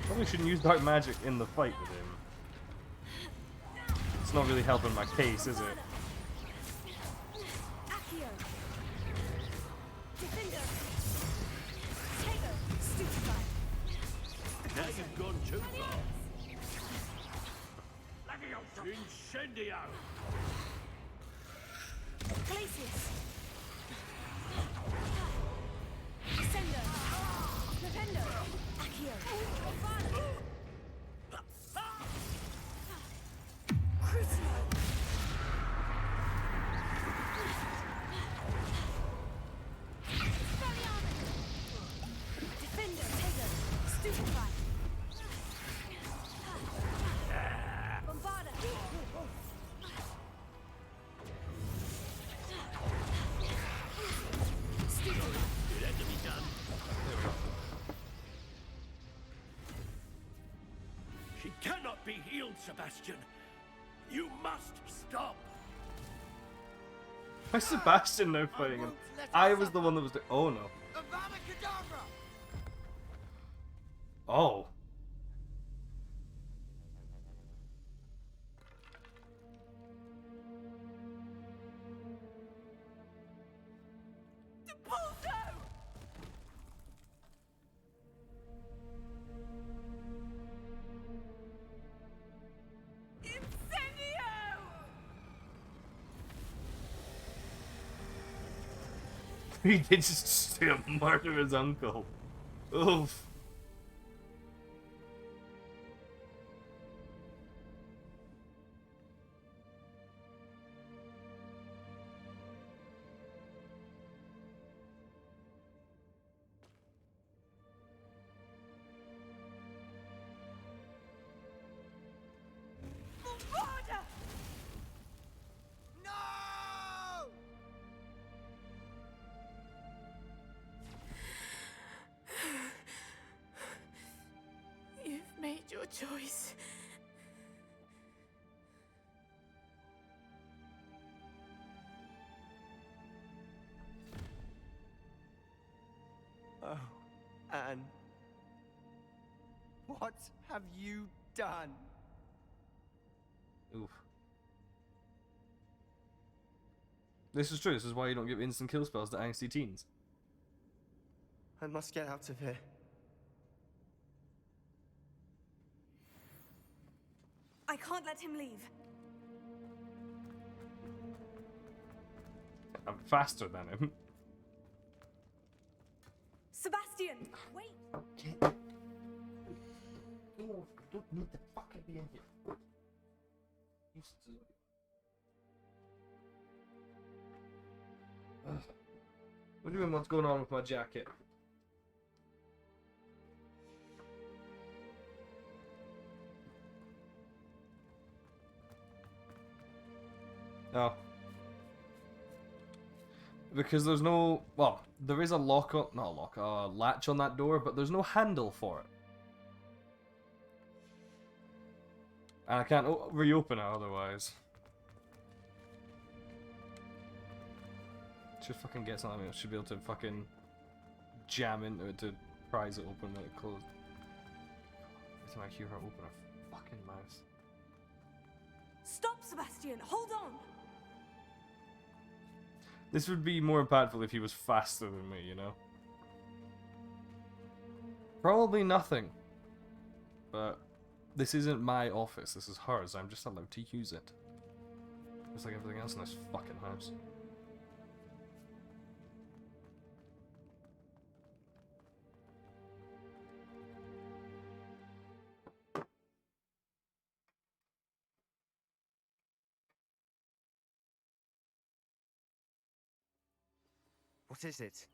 Probably shouldn't use dark magic in the fight with him. It's not really helping my case, is it? Now you've gone too far. Incendio! Glacius! Ascendo! Nintendo! Accio! Crucio! Defender! Tego! Stupefy! Bombarda! It had to be done. She cannot be healed, Sebastian. You must stop. Why is Sebastian now fighting him? I was the one that was doing. Oh no. Oh. He did just straight up murder his uncle. Oof. You've made your choice. Oh, Anne. What have you done? Oof. This is true. This is why you don't give instant kill spells to angsty teens. I must get out of here. I can't let him leave. I'm faster than him. Sebastian, wait! Okay. Oh, don't need to fucking be in here. What do you mean, what's going on with my jacket? Oh. Because there's no... Well, there is a lock on... Not a lock, a latch on that door, but there's no handle for it. And I can't reopen it otherwise. Should fucking get something. I should be able to fucking jam into it to prise it open when it closed. Every time I hear her open her fucking mouse. Stop, Sebastian! Hold on! This would be more impactful if he was faster than me, you know? Probably nothing. But this isn't my office, this is hers. I'm just allowed to use it. Just like everything else in this fucking house. What is it?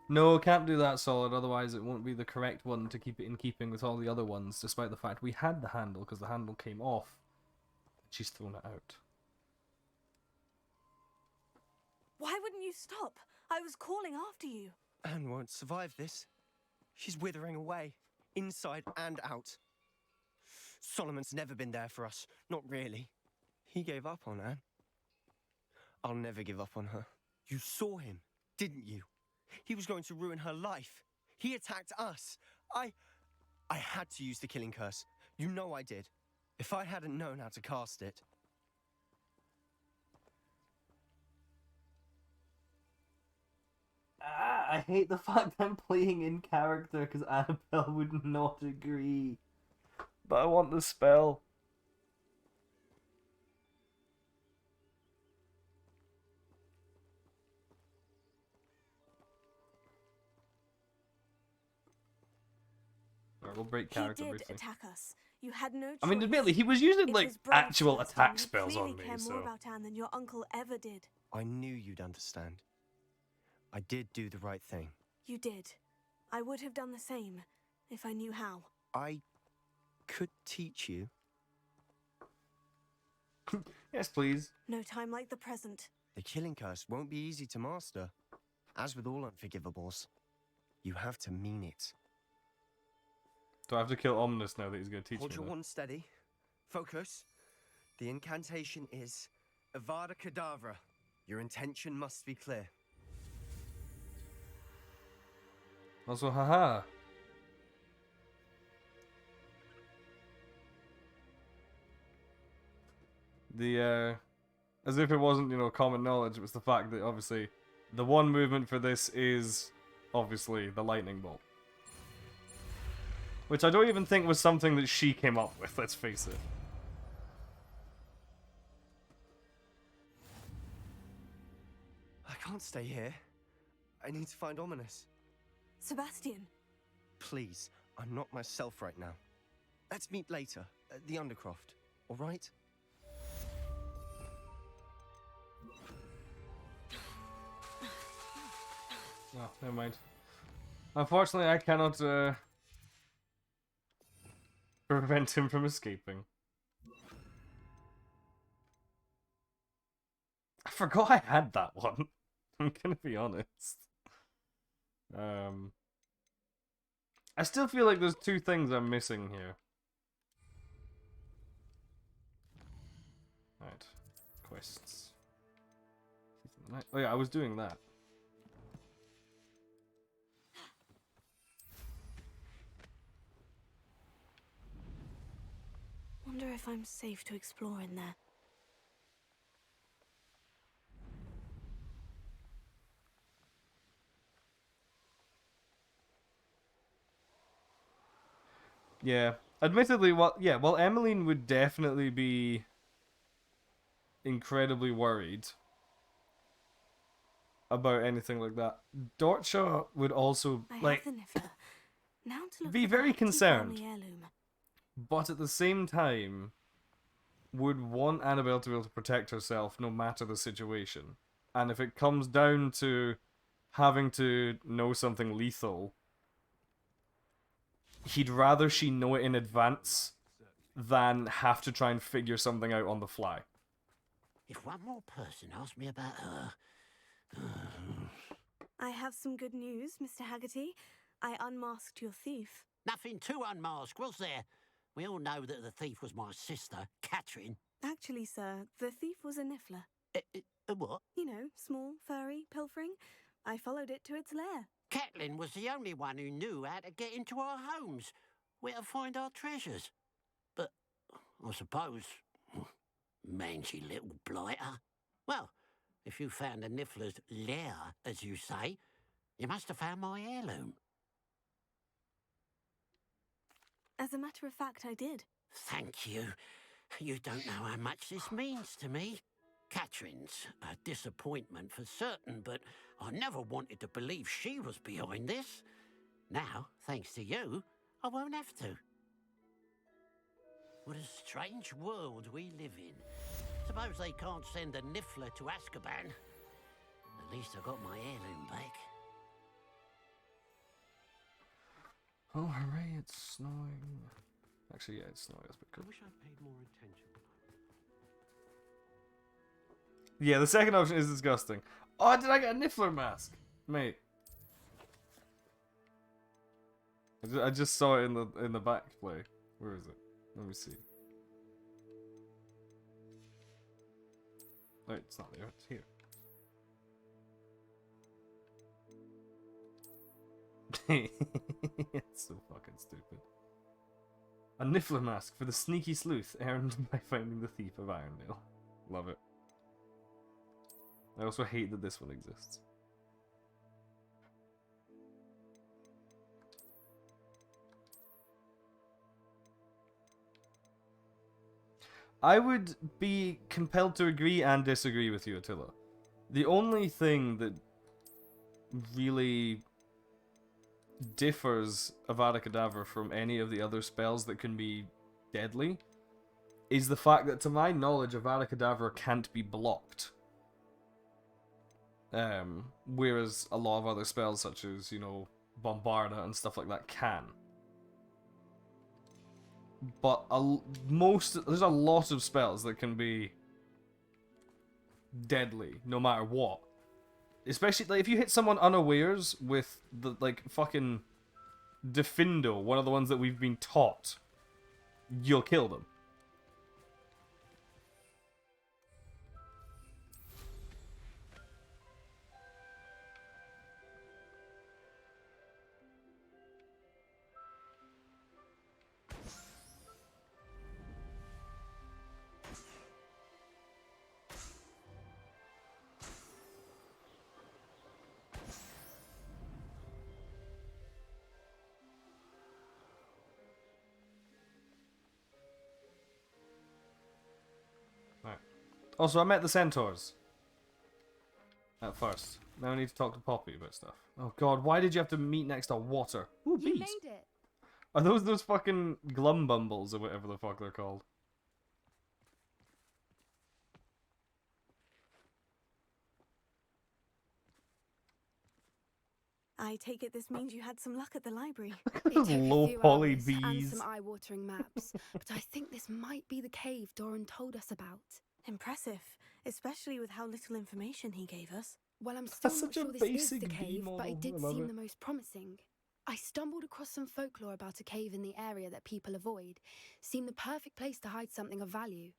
No, can't do that, Solid, otherwise it won't be the correct one to keep it in keeping with all the other ones, despite the fact we had the handle, because the handle came off. She's thrown it out. Why wouldn't you stop? I was calling after you. Anne won't survive this. She's withering away, inside and out. Solomon's never been there for us, not really. He gave up on Anne. I'll never give up on her. You saw him, didn't you? He was going to ruin her life. He attacked us. I had to use the killing curse. You know I did. If I hadn't known how to cast it... I hate the fact I'm playing in character because Annabelle would not agree. But I want the spell. Alright, we'll break character He did briefly. attack us. You had no choice. I mean, admittedly, he was using It like was brave, actual Sebastian. attack spells You on clearly me, care so. more about Anne than your uncle ever did. I knew you'd understand. I did do the right thing. You did. I would have done the same if I knew how. I could teach you. Yes, please. No time like the present. The killing curse won't be easy to master. As with all unforgivables, you have to mean it. Do I have to kill Omnis now that he's going to teach Hold me your that? one steady. Focus. The incantation is Avada Kedavra. Your intention must be clear. Also, haha. As if it wasn't, you know, common knowledge, it was the fact that obviously the one movement for this is obviously the lightning bolt. Which I don't even think was something that she came up with, let's face it. I can't stay here. I need to find Ominous. Sebastian. Please, I'm not myself right now. Let's meet later at the Undercroft, all right? Oh, never mind. Unfortunately, I cannot prevent him from escaping. I forgot I had that one. I'm gonna be honest. I still feel like there's two things I'm missing here. Right. Quests. Oh yeah, I was doing that. Wonder if I'm safe to explore in there. Yeah. Admittedly, well, Emmeline would definitely be incredibly worried about anything like that. Dortcha would also, like, Now to look be for very that concerned. family heirloom. But at the same time, would want Annabelle to be able to protect herself no matter the situation. And if it comes down to having to know something lethal, he'd rather she know it in advance than have to try and figure something out on the fly. If one more person asked me about her... I have some good news, Mr. Haggerty. I unmasked your thief. Nothing to unmask, was there? We all know that the thief was my sister, Catherine. Actually, sir, the thief was a niffler. A what? You know, small, furry, pilfering. I followed it to its lair. Catelyn was the only one who knew how to get into our homes, where to find our treasures. But, I suppose, mangy little blighter. Well, if you found the niffler's lair, as you say, you must have found my heirloom. As a matter of fact, I did. Thank you. You don't know how much this means to me. Catherine's a disappointment for certain, but I never wanted to believe she was behind this. Now, thanks to you, I won't have to. What a strange world we live in. Suppose they can't send a Niffler to Azkaban. At least I got my heirloom back. Oh, hooray, it's snowing. Actually, yeah, it's snowing. That's a bit cool. I wish I'd paid more attention. Yeah, the second option is disgusting. Oh, did I get a Niffler mask? Mate. I just saw it in the back play. Where is it? Let me see. Wait, it's not there, it's here. It's so fucking stupid. A Niffler mask for the sneaky sleuth earned by finding the thief of Irondale. Love it. I also hate that this one exists. I would be compelled to agree and disagree with you, Attila. The only thing that really differs Avada Kedavra from any of the other spells that can be deadly is the fact that, to my knowledge, Avada Kedavra can't be blocked. Whereas a lot of other spells, such as, you know, Bombarda and stuff like that, can. But there's a lot of spells that can be deadly, no matter what. Especially, like, if you hit someone unawares with the, like, fucking Defindo, one of the ones that we've been taught, you'll kill them. Right. Also, I met the centaurs. At first. Now I need to talk to Poppy about stuff. Oh god, why did you have to meet next to water? Ooh, bees. You made it. Are those fucking glumbumbles or whatever the fuck they're called? I take it this means you had some luck at the library. It took a Low few poly hours and bees. some eye-watering maps, but I think this might be the cave Doran told us about. Impressive, especially with how little information he gave us. Well, I'm still That's not such a sure this is basic the bee cave, but it model. did I love seem it. the most promising. I stumbled across some folklore about a cave in the area that people avoid. Seemed the perfect place to hide something of value.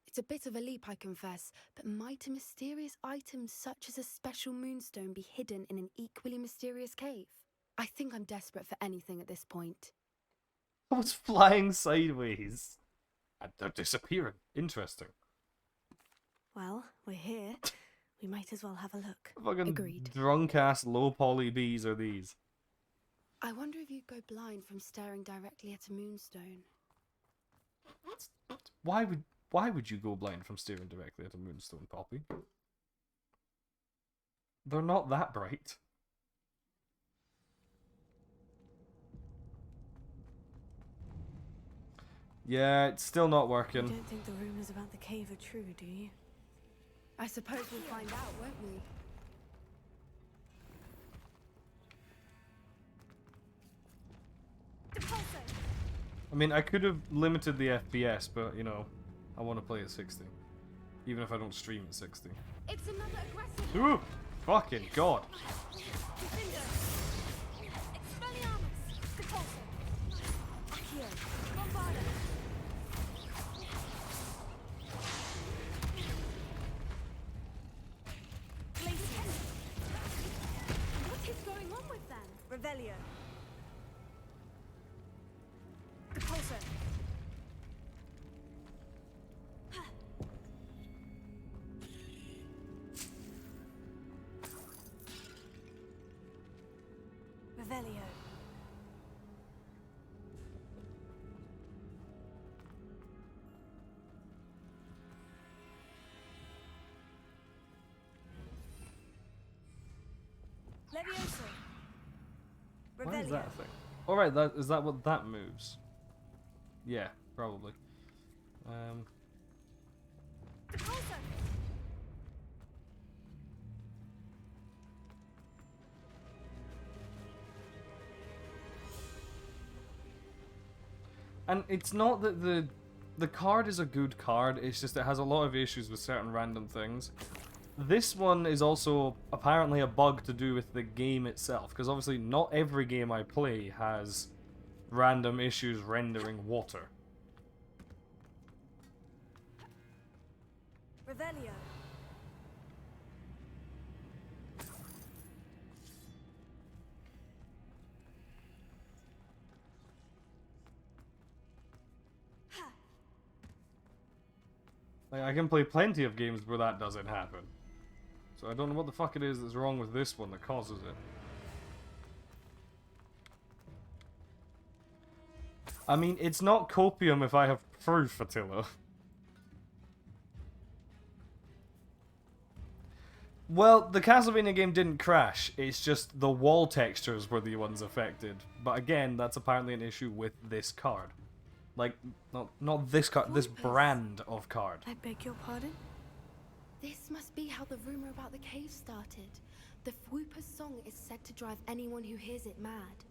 It's a bit of a leap, I confess, but might a mysterious item such as a special moonstone be hidden in an equally mysterious cave? I think I'm desperate for anything at this point. I was flying sideways. And they're disappearing. Interesting. Well, we're here. We might as well have a look. Fucking Agreed. drunk ass low poly bees are these. I wonder if you'd go blind from staring directly at a moonstone. Why would you go blind from staring directly at a moonstone, Poppy? They're not that bright. Yeah, it's still not You working. don't think the rumors about the cave are true, do you? I suppose we'll find out, won't we? I mean, I could have limited the FPS, but, you know, I want to play at 60. Even if I don't stream at 60. It's another aggressive. Ooh! Fucking god! What is going on with them? Revelio. Revelio. Levioso. What is Revelio. that thing? Alright, is that what that moves? Yeah, probably. And it's not that the card is a good card, it's just it has a lot of issues with certain random things. This one is also apparently a bug to do with the game itself, because obviously not every game I play has random issues rendering water. Revelio. Like, I can play plenty of games where that doesn't happen. So I don't know what the fuck it is that's wrong with this one that causes it. I mean, it's not copium if I have proof, Attila. Well, the Castlevania game didn't crash, it's just the wall textures were the ones affected. But again, that's apparently an issue with this card. Like, not this card, this brand of card. I beg your pardon? This must be how the rumor about the cave started. The Fwooper's song is said to drive anyone who hears it mad.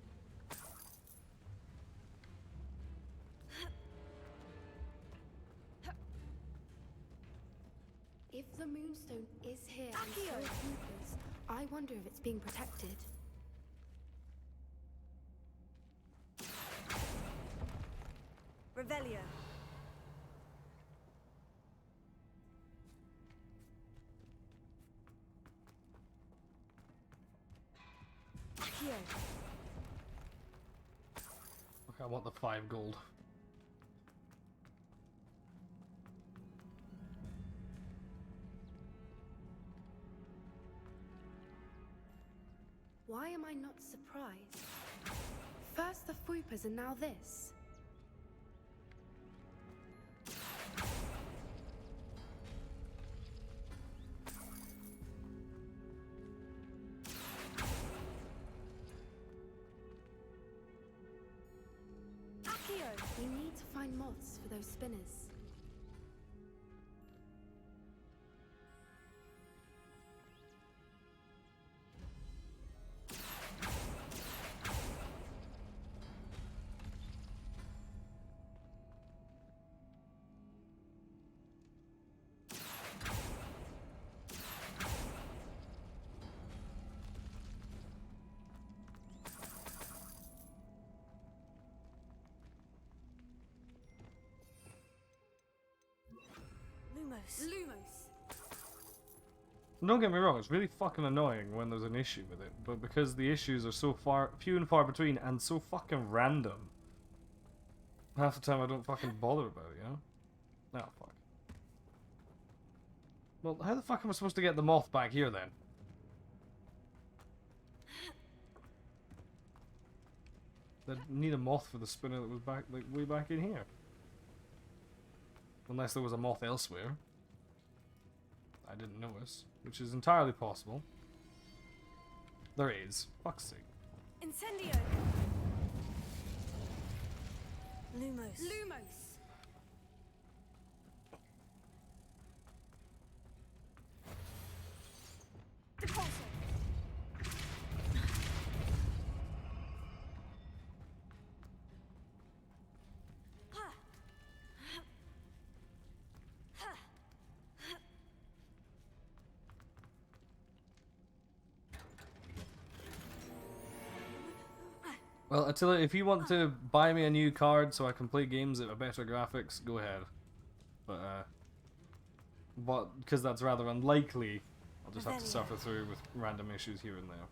If the Moonstone is here and so is Fwooper's, I wonder if it's being protected. Revelio. Here. Okay, I want the 5 gold. Why am I not surprised? First the Fwoopers and now this. We need to find moths for those spinners. Lumos. Don't get me wrong, it's really fucking annoying when there's an issue with it, but because the issues are so few and far between and so fucking random, half the time I don't fucking bother about it, you know? Oh, fuck. Well, how the fuck am I supposed to get the moth back here then? I need a moth for the spinner that was back, like, way back in here. Unless there was a moth elsewhere. I didn't notice, which is entirely possible. There is. Fuck's sake. Incendio. Lumos. Lumos. Deposit. Well, Attila, if you want to buy me a new card so I can play games that are better graphics, go ahead. But because that's rather unlikely, I'll just have to suffer through with random issues here and there.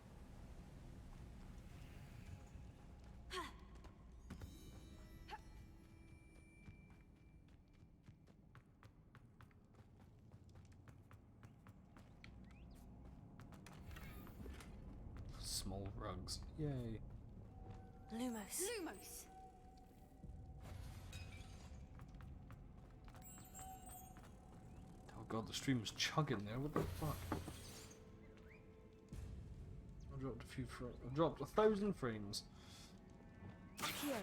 Small rugs. Yay. Lumos. Lumos. Oh god, the stream was chugging there. What the fuck? I dropped a few frames. I dropped 1,000 frames. Here.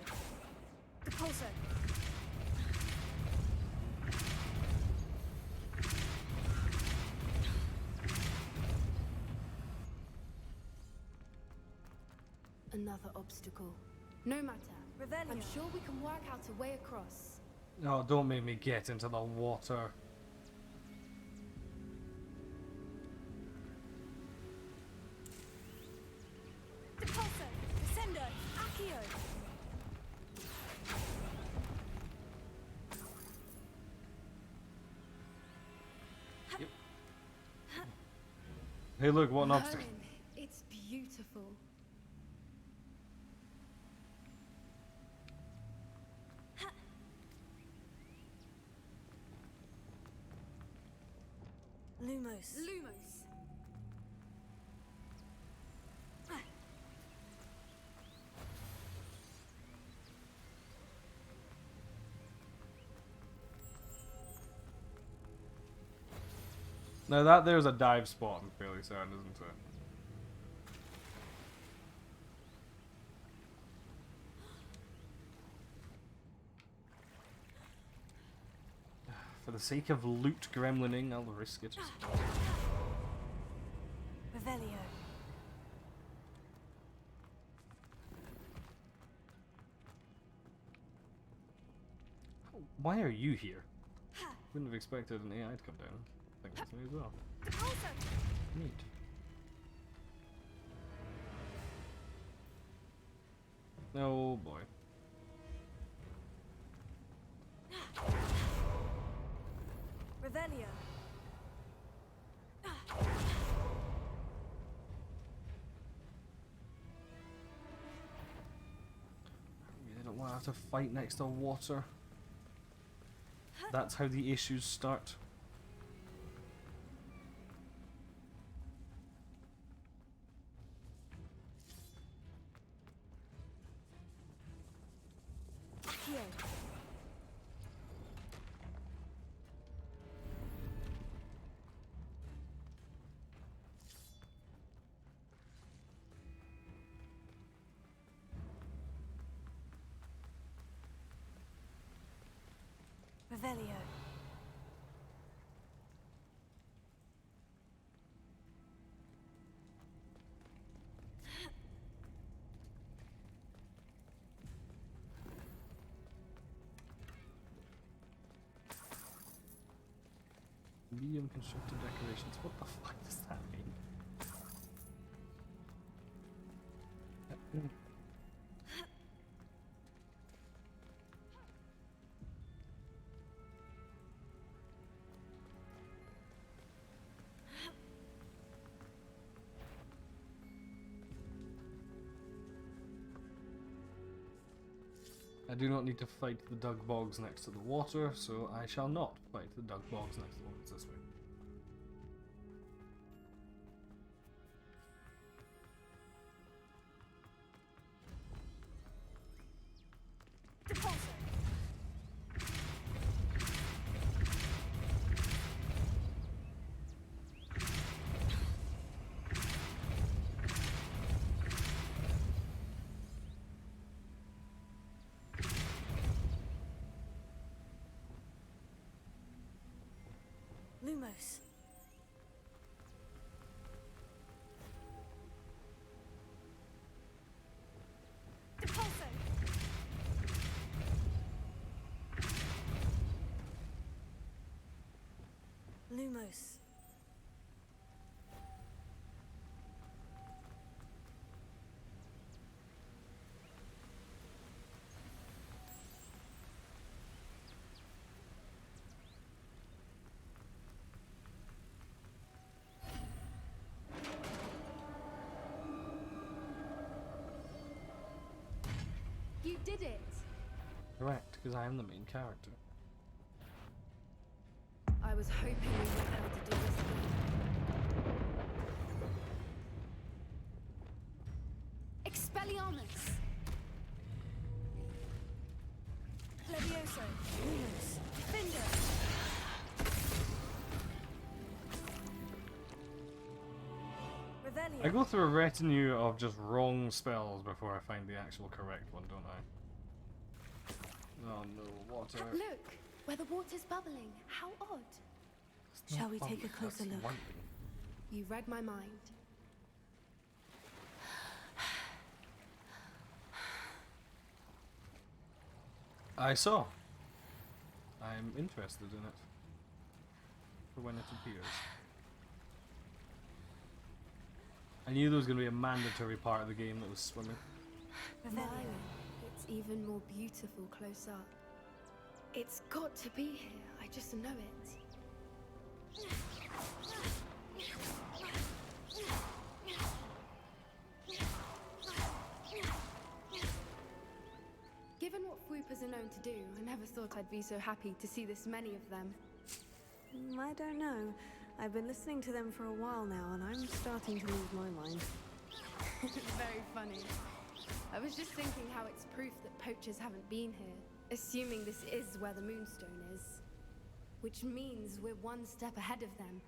Deposit. another obstacle. No matter. Revelio. I'm sure we can work out a way across. Oh, don't make me get into the water. Depulso, Descendo, Accio. Yep. Hey, look, what an Merlin, obstacle. it's beautiful. Lumos. Lumos. Now that there's a dive spot, I'm fairly certain, isn't it? For the sake of loot gremlining, I'll risk it. Revelio. Why are you here? Wouldn't have expected an AI to come down. I think that's me as well. Neat. Oh boy. Revelio. I don't want to have to fight next to water. That's how the issues start. Accio. Revelio. Medium constructed decorations. What the fuck does that mean? I do not need to fight the dug bogs next to the water, so I shall not fight the dug bogs next to the water this way. Lumos. Depulso. Lumos. You did it! Correct, because I am the main character. I was hoping we weren't able to do this again. Expelliarmus! Levioso. Lumos. Defender. Revelio. I go through a retinue of just wrong spells before I find the actual correct one, don't I? Oh no, water. Look, where the water's bubbling. How odd. Shall we take a closer look? You read my mind. I saw. I'm interested in it. For when it appears. I knew there was going to be a mandatory part of the game that was swimming. Myron, it's even more beautiful close up. It's got to be here. I just know it. Given what Fwoopers are known to do, I never thought I'd be so happy to see this many of them. I don't know. I've been listening to them for a while now, and I'm starting to lose my mind. Very funny. I was just thinking how it's proof that poachers haven't been here, assuming this is where the Moonstone is. Which means we're one step ahead of them.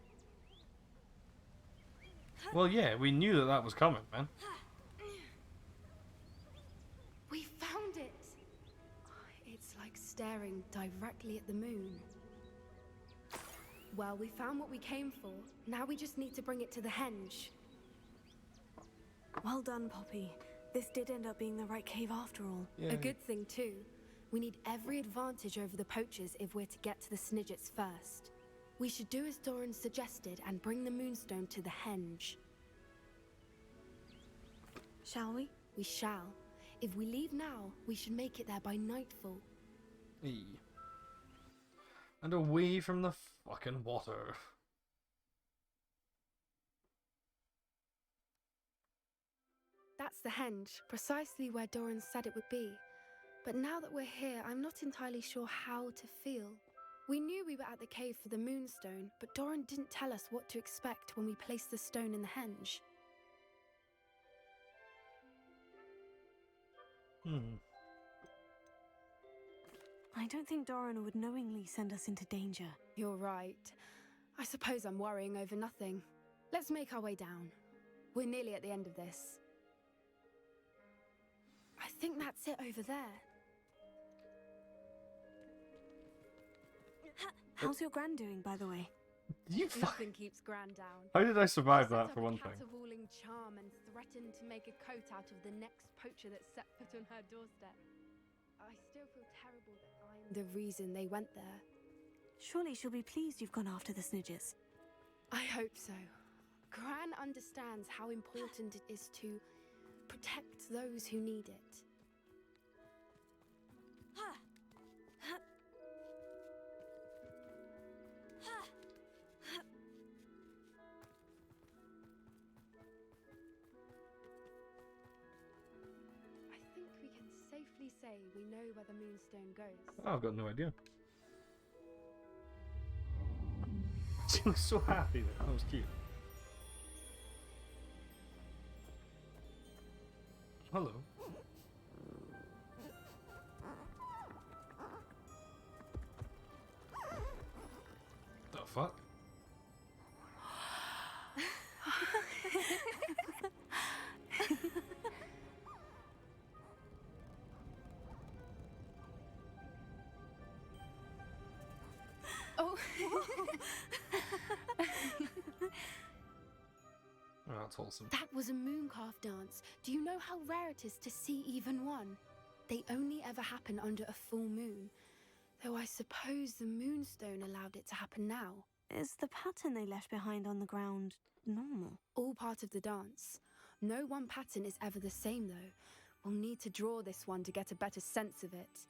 Well, yeah, we knew that that was coming, man. We found it! It's like staring directly at the moon. Well, we found what we came for. Now we just need to bring it to the henge. Well done, Poppy. This did end up being the right cave after all. A good thing, too. We need every advantage over the poachers if we're to get to the Snidgets first. We should do as Doran suggested and bring the Moonstone to the henge. Shall we? We shall. If we leave now, we should make it there by nightfall. And away from the fucking water. That's the henge, precisely where Doran said it would be. But now that we're here, I'm not entirely sure how to feel. We knew we were at the cave for the Moonstone, but Doran didn't tell us what to expect when we placed the stone in the henge. I don't think Doran would knowingly send us into danger. You're right. I suppose I'm worrying over nothing. Let's make our way down. We're nearly at the end of this. I think that's it over there. How's your gran doing, by the way? Nothing keeps Gran down. How did I survive She set that, for up one a thing? caterwauling charm and threatened to make a coat out of the next poacher that set foot on her doorstep. I still feel terrible that I'm the reason they went there. Surely she'll be pleased you've gone after the Snidgets. I hope so. Gran understands how important it is to protect those who need it. I think we can safely say we know where the Moonstone goes. Oh, I've got no idea. She was so happy there. That was cute. Hello. The fuck? Oh. Oh, that's wholesome. That was a mooncalf dance. Do you know how rare it is to see even one? They only ever happen under a full moon. Though I suppose the Moonstone allowed it to happen now. Is the pattern they left behind on the ground normal? All part of the dance. No one pattern is ever the same, though. We'll need to draw this one to get a better sense of it.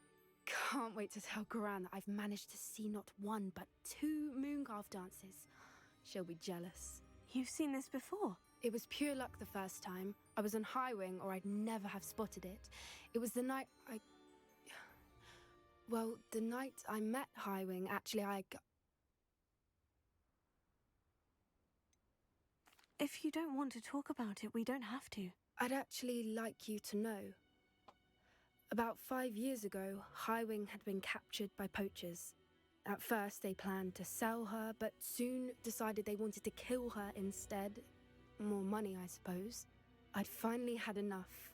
Can't wait to tell Gran that I've managed to see not one, but 2 mooncalf dances. She'll be jealous. You've seen this before? It was pure luck the first time. I was on Highwing, or I'd never have spotted it. It was the night Well, the night I met Highwing, actually, If you don't want to talk about it, we don't have to. I'd actually like you to know. About 5 years ago, Highwing had been captured by poachers. At first, they planned to sell her, but soon decided they wanted to kill her instead. More money, I suppose. I'd finally had enough.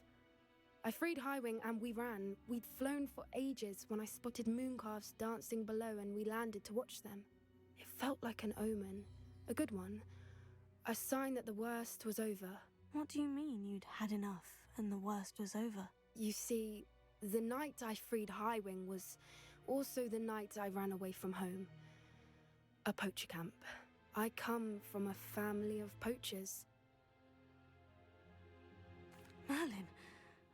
I freed Highwing and we ran. We'd flown for ages when I spotted mooncalves dancing below and we landed to watch them. It felt like an omen. A good one. A sign that the worst was over. What do you mean you'd had enough and the worst was over? You see, The night I freed Highwing was also the night I ran away from home. A poacher camp. I come from a family of poachers. Merlin,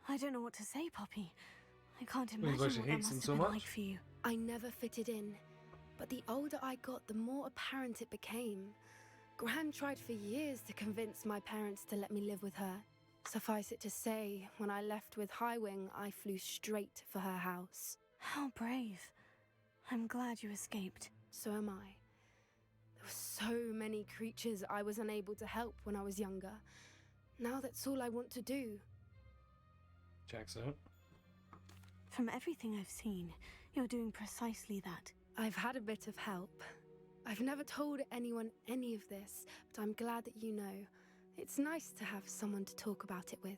I don't know what to say, Poppy. I can't Well, imagine she what that hates him must so have been much. like for you. I never fitted in, but the older I got, the more apparent it became. Gran tried for years to convince my parents to let me live with her. Suffice it to say, when I left with Highwing, I flew straight for her house. How brave. I'm glad you escaped. So am I. There were so many creatures I was unable to help when I was younger. Now that's all I want to do. Checks out. From everything I've seen, you're doing precisely that. I've had a bit of help. I've never told anyone any of this, but I'm glad that you know. It's nice to have someone to talk about it with.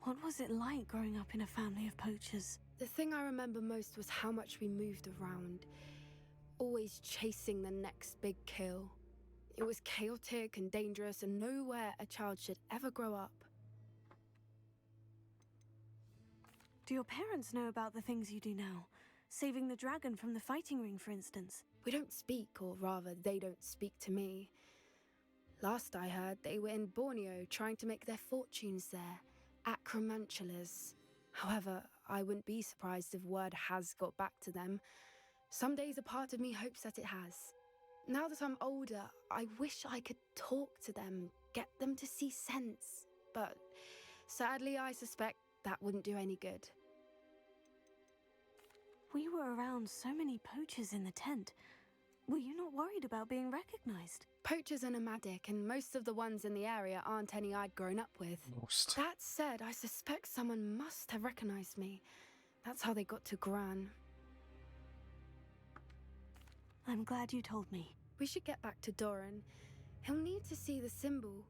What was it like growing up in a family of poachers? The thing I remember most was how much we moved around, always chasing the next big kill. It was chaotic and dangerous, and nowhere a child should ever grow up. Do your parents know about the things you do now? Saving the dragon from the fighting ring, for instance? We don't speak, or rather, they don't speak to me. Last I heard, they were in Borneo trying to make their fortunes there, acromantulas. However, I wouldn't be surprised if word has got back to them. Some days a part of me hopes that it has. Now that I'm older, I wish I could talk to them, get them to see sense. But sadly, I suspect that wouldn't do any good. We were around so many poachers in the tent. Were you not worried about being recognized? Poachers are nomadic, and most of the ones in the area aren't any I'd grown up with. Most. That said, I suspect someone must have recognized me. That's how they got to Gran. I'm glad you told me. We should get back to Doran. He'll need to see the symbol,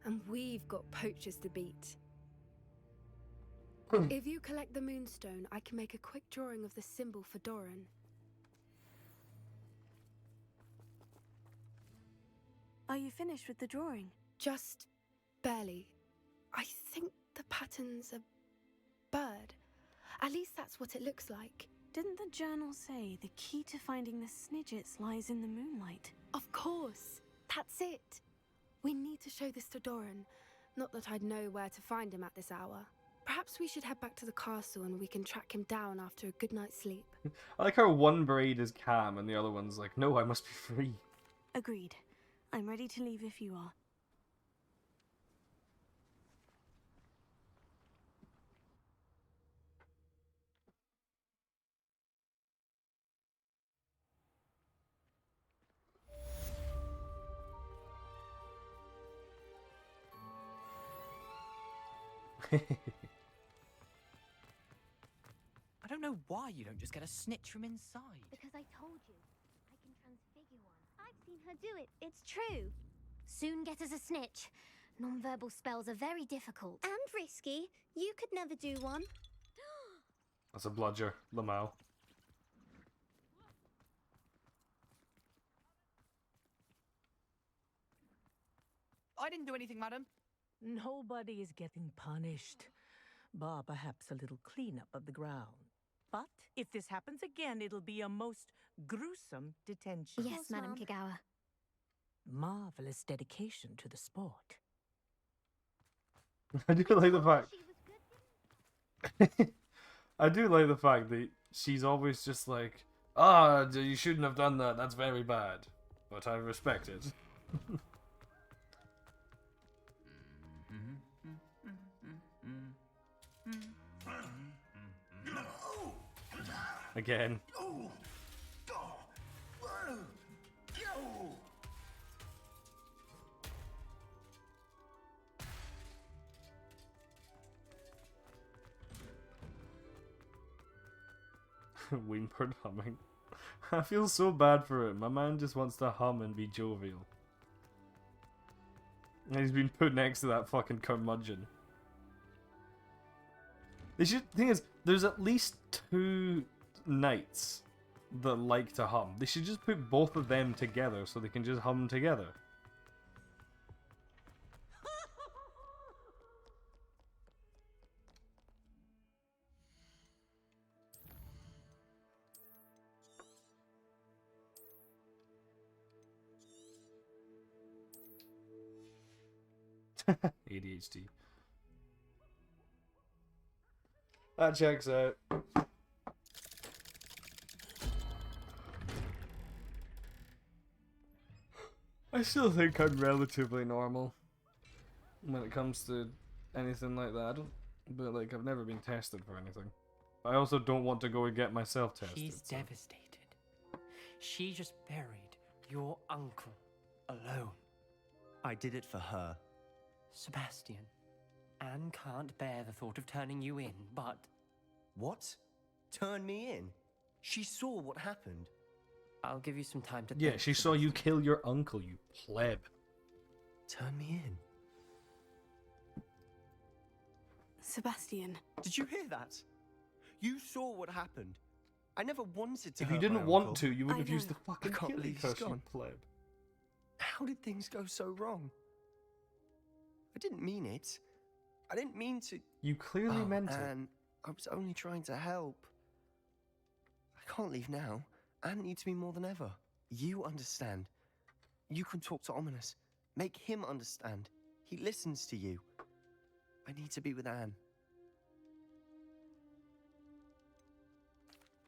and we've got poachers to beat. If you collect the moonstone, I can make a quick drawing of the symbol for Doran. Are you finished with the drawing? Just barely. I think the pattern's a bird. At least that's what it looks like. Didn't the journal say the key to finding the Snidgets lies in the moonlight? Of course. That's it. We need to show this to Doran. Not that I'd know where to find him at this hour. Perhaps we should head back to the castle and we can track him down after a good night's sleep. I like how one braid is calm and the other one's like, no, I must be free. Agreed. I'm ready to leave if you are. I don't know why you don't just get a snitch from inside. Because I told you, I can transfigure one. I've seen her do it. It's true. Soon get us a snitch. Non-verbal spells are very difficult. And risky. You could never do one. That's a bludger, Lamau. I didn't do anything, madam. Nobody is getting punished, bar perhaps a little cleanup of the ground. But if this happens again, it'll be a most gruesome detention. Yes, Madam Kagawa. Marvelous dedication to the sport. I do like the fact. I do like the fact that she's always just like, you shouldn't have done that. That's very bad. But I respect it. Again. Wingpert humming. I feel so bad for him. My man just wants to hum and be jovial. And he's been put next to that fucking curmudgeon. Thing is, there's at least 2 knights that like to hum. They should just put both of them together so they can just hum together. ADHD. That checks out. I still think I'm relatively normal when it comes to anything like that. But like, I've never been tested for anything. I also don't want to go and get myself tested. She's devastated. She just buried your uncle alone. I did it for her. Sebastian, Anne can't bear the thought of turning you in, but... What? Turn me in? She saw what happened. I'll give you some time to Yeah, think, she saw you kill your uncle, you pleb. Turn me in. Sebastian. Did you hear that? You saw what happened. I never wanted to If you hurt didn't my want uncle. to, you would have used the fucking I can't killing believe he's curse, you gone. pleb. How did things go so wrong? I didn't mean it. I didn't mean to... You clearly meant it. Anne, I was only trying to help. I can't leave now. Anne needs me more than ever. You understand. You can talk to Ominous. Make him understand. He listens to you. I need to be with Anne.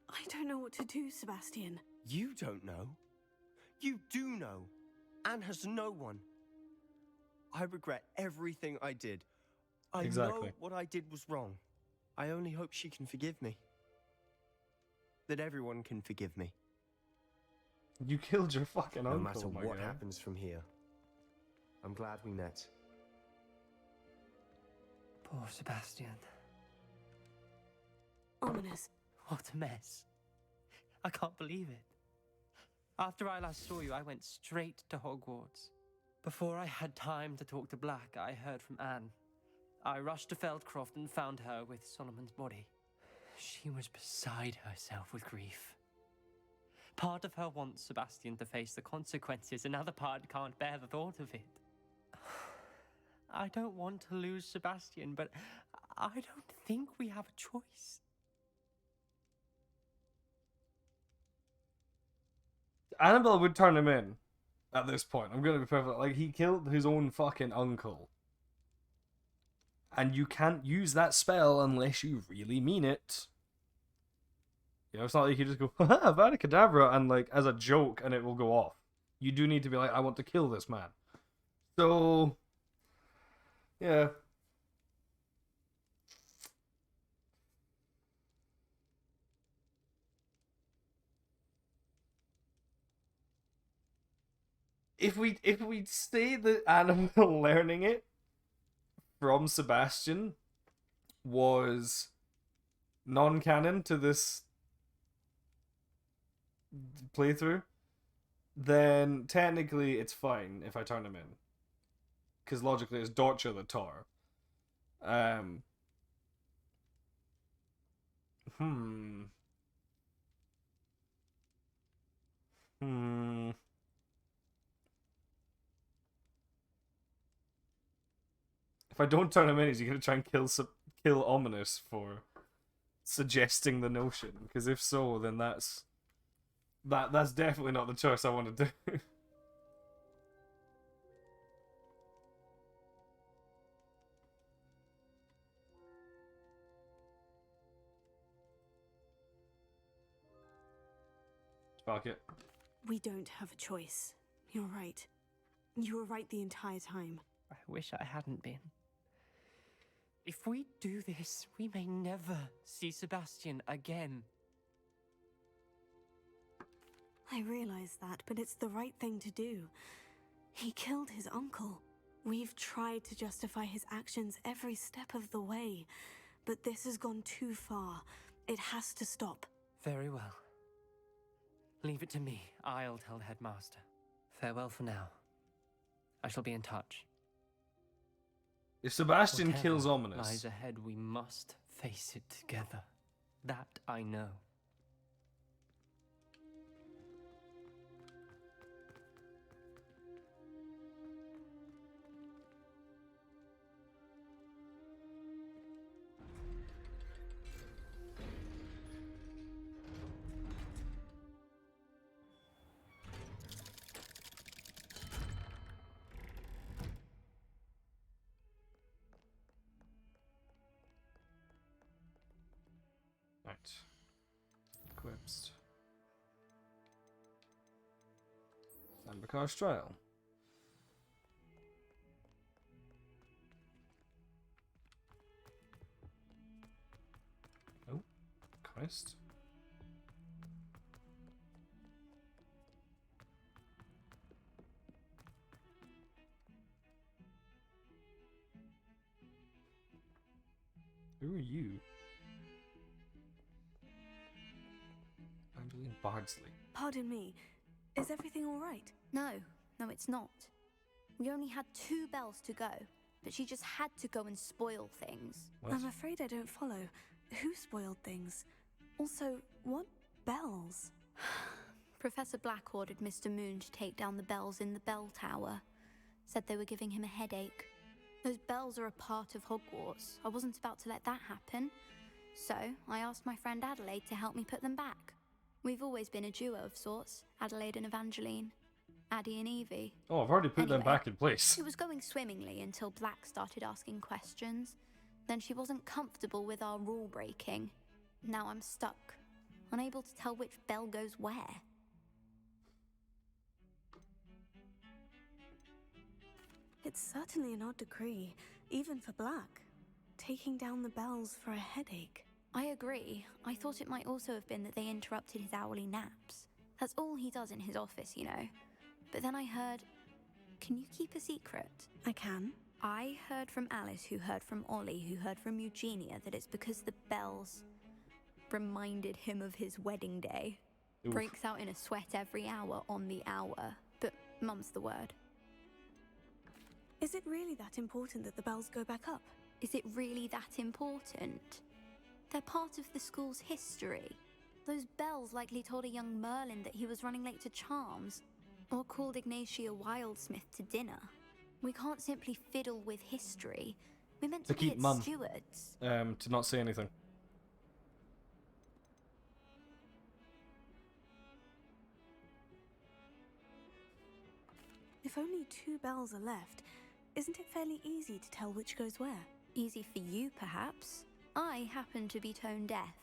I don't know what to do, Sebastian. You don't know. You do know. Anne has no one. I regret everything I did. I Exactly. know what I did was wrong. I only hope she can forgive me. That everyone can forgive me. You killed your fucking No uncle, matter my what guy. happens from here. I'm glad we met. Poor Sebastian. Ominous. What a mess. I can't believe it. After I last saw you, I went straight to Hogwarts. Before I had time to talk to Black, I heard from Anne. I rushed to Feldcroft and found her with Solomon's body. She was beside herself with grief. Part of her wants Sebastian to face the consequences, another part can't bear the thought of it. I don't want to lose Sebastian, but I don't think we have a choice. Annabelle would turn him in at this point. I'm gonna be perfect. Like, he killed his own fucking uncle. And you can't use that spell unless you really mean it. You know, it's not like you just go, haha, Avada and like, as a joke, and it will go off. You do need to be like, I want to kill this man. So, yeah. If we say that Annabelle learning it from Sebastian was non-canon to this playthrough, then technically it's fine if I turn him in, because logically it's Dorcha the Tar. If I don't turn him in, is he gonna try and kill Ominous for suggesting the notion? Because if so, then that's definitely not the choice I want to do. Fuck it. We don't have a choice. You're right. You were right the entire time. I wish I hadn't been. If we do this, we may never see Sebastian again. I realize that, but it's the right thing to do. He killed his uncle. We've tried to justify his actions every step of the way, but this has gone too far. It has to stop. Very well. Leave it to me. I'll tell the headmaster. Farewell for now. I shall be in touch. If Sebastian Whatever kills Ominous, lies ahead, we must face it together. That I know. Right. Equipped. Ambercar's trial. Oh, Christ. Who are you? Angeline Bardsley. Pardon me. Is everything all right? No, it's not. We only had 2 bells to go, but she just had to go and spoil things. What? I'm afraid I don't follow. Who spoiled things? Also, what bells? Professor Black ordered Mr. Moon to take down the bells in the bell tower. Said they were giving him a headache. Those bells are a part of Hogwarts. I wasn't about to let that happen. So, I asked my friend Adelaide to help me put them back. We've always been a duo of sorts, Adelaide and Evangeline. Addie and Evie. Oh, I've already put them back in place. It was going swimmingly until Black started asking questions. Then she wasn't comfortable with our rule breaking. Now I'm stuck, unable to tell which bell goes where. It's certainly an odd decree, even for Black. Taking down the bells for a headache. I agree. I thought it might also have been that they interrupted his hourly naps. That's all he does in his office, you know. But then I heard... Can you keep a secret? I can. I heard from Alice, who heard from Ollie, who heard from Eugenia, that it's because the bells reminded him of his wedding day. Oof. Breaks out in a sweat every hour on the hour. But mum's the word. Is it really that important that the bells go back up? Is it really that important? They're part of the school's history. Those bells likely told a young Merlin that he was running late to Charms, or called Ignatia Wildsmith to dinner. We can't simply fiddle with history. We're meant to be keep its mum. stewards. To not say anything. If only 2 bells are left, isn't it fairly easy to tell which goes where? Easy for you, perhaps. I happen to be tone deaf.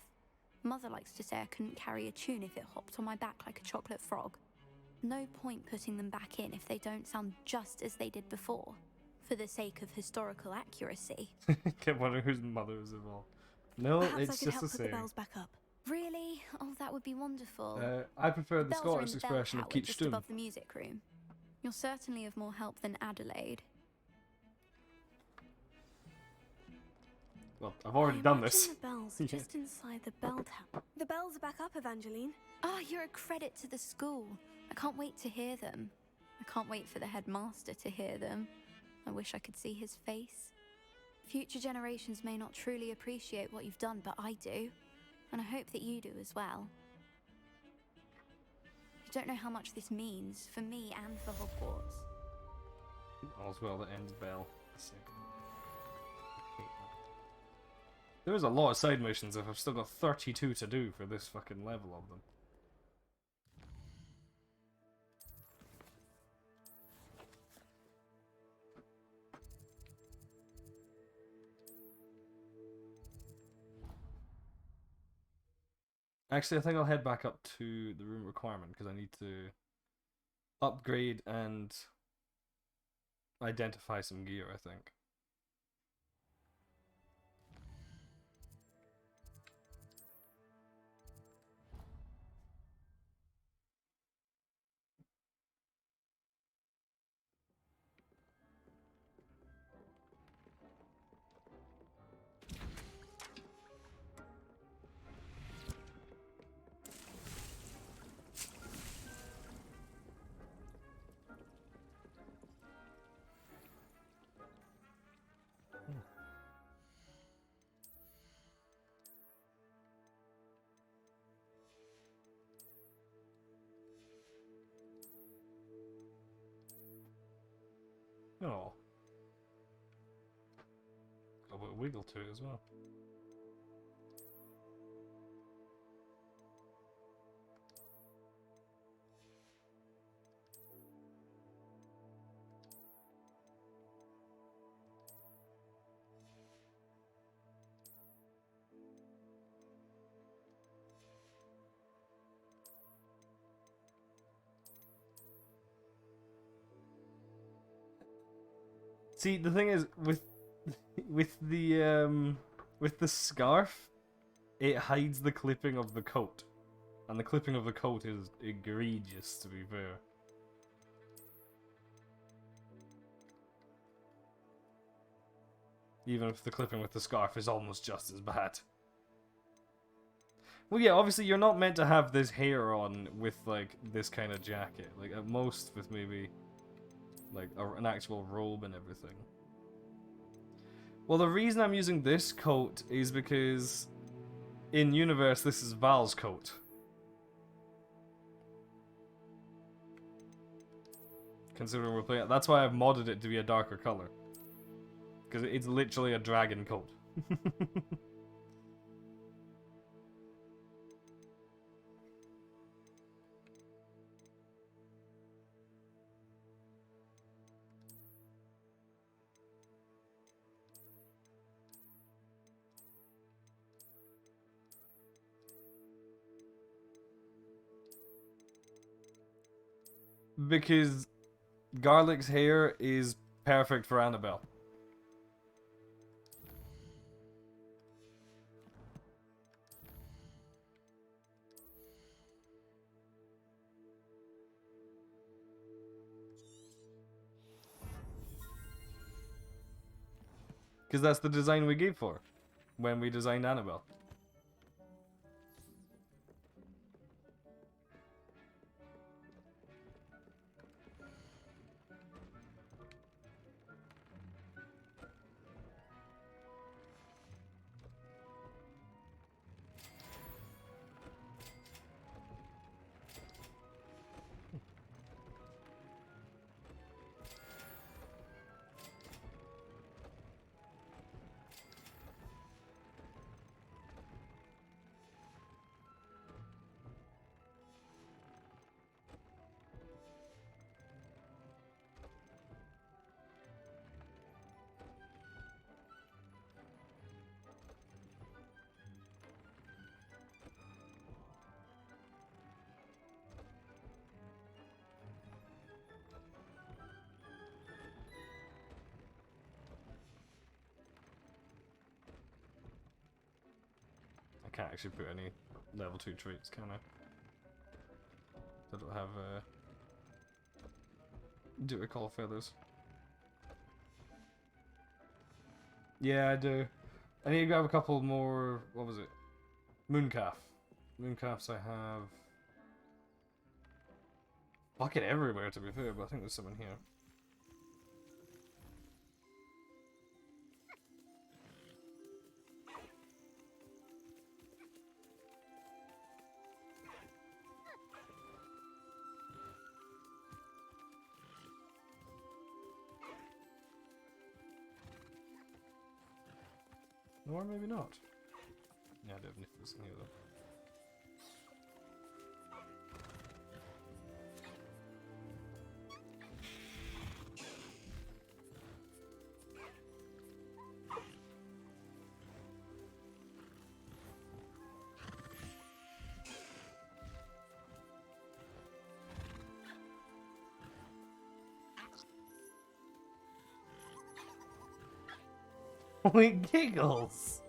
Mother likes to say I couldn't carry a tune if it hopped on my back like a chocolate frog. No point putting them back in if they don't sound just as they did before, for the sake of historical accuracy. Kept wondering whose mother was involved. No, Perhaps it's I could just help the put same. the bells back up. Really? Oh, that would be wonderful. I prefer the bells are in Scottish the bell expression of tower keep just stone. above the music room. You're certainly of more help than Adelaide. Well, I've already done this. The bells are just inside the bell tower. The bells are back up, Evangeline. Oh, you're a credit to the school. I can't wait to hear them. I can't wait for the headmaster to hear them. I wish I could see his face. Future generations may not truly appreciate what you've done, but I do. And I hope that you do as well. You don't know how much this means for me and for Hogwarts. All's well that ends bell. There is a lot of side missions if I've still got 32 to do for this fucking level of them. Actually, I think I'll head back up to the room requirement because I need to upgrade and identify some gear, I think. Oh. Got a bit of wiggle to it as well. See, the thing is with the scarf, it hides the clipping of the coat, and the clipping of the coat is egregious, to be fair. Even if the clipping with the scarf is almost just as bad. Well, yeah, obviously you're not meant to have this hair on with, like, this kind of jacket. Like, at most with maybe, like, an actual robe and everything. Well, the reason I'm using this coat is because in universe this is Val's coat. Considering we're playing, that's why I've modded it to be a darker color. Because it's literally a dragon coat. Because Garlic's hair is perfect for Annabelle. Because that's the design we gave for when we designed Annabelle. I can't actually put any level 2 traits, can I? I don't have do I call feathers? Yeah, I do. I need to grab a couple more. What was it? Mooncalf. Mooncalfs I have. Fucking everywhere, to be fair, but I think there's some in here. Or maybe not. Yeah, I don't have nipples in here though. We giggles.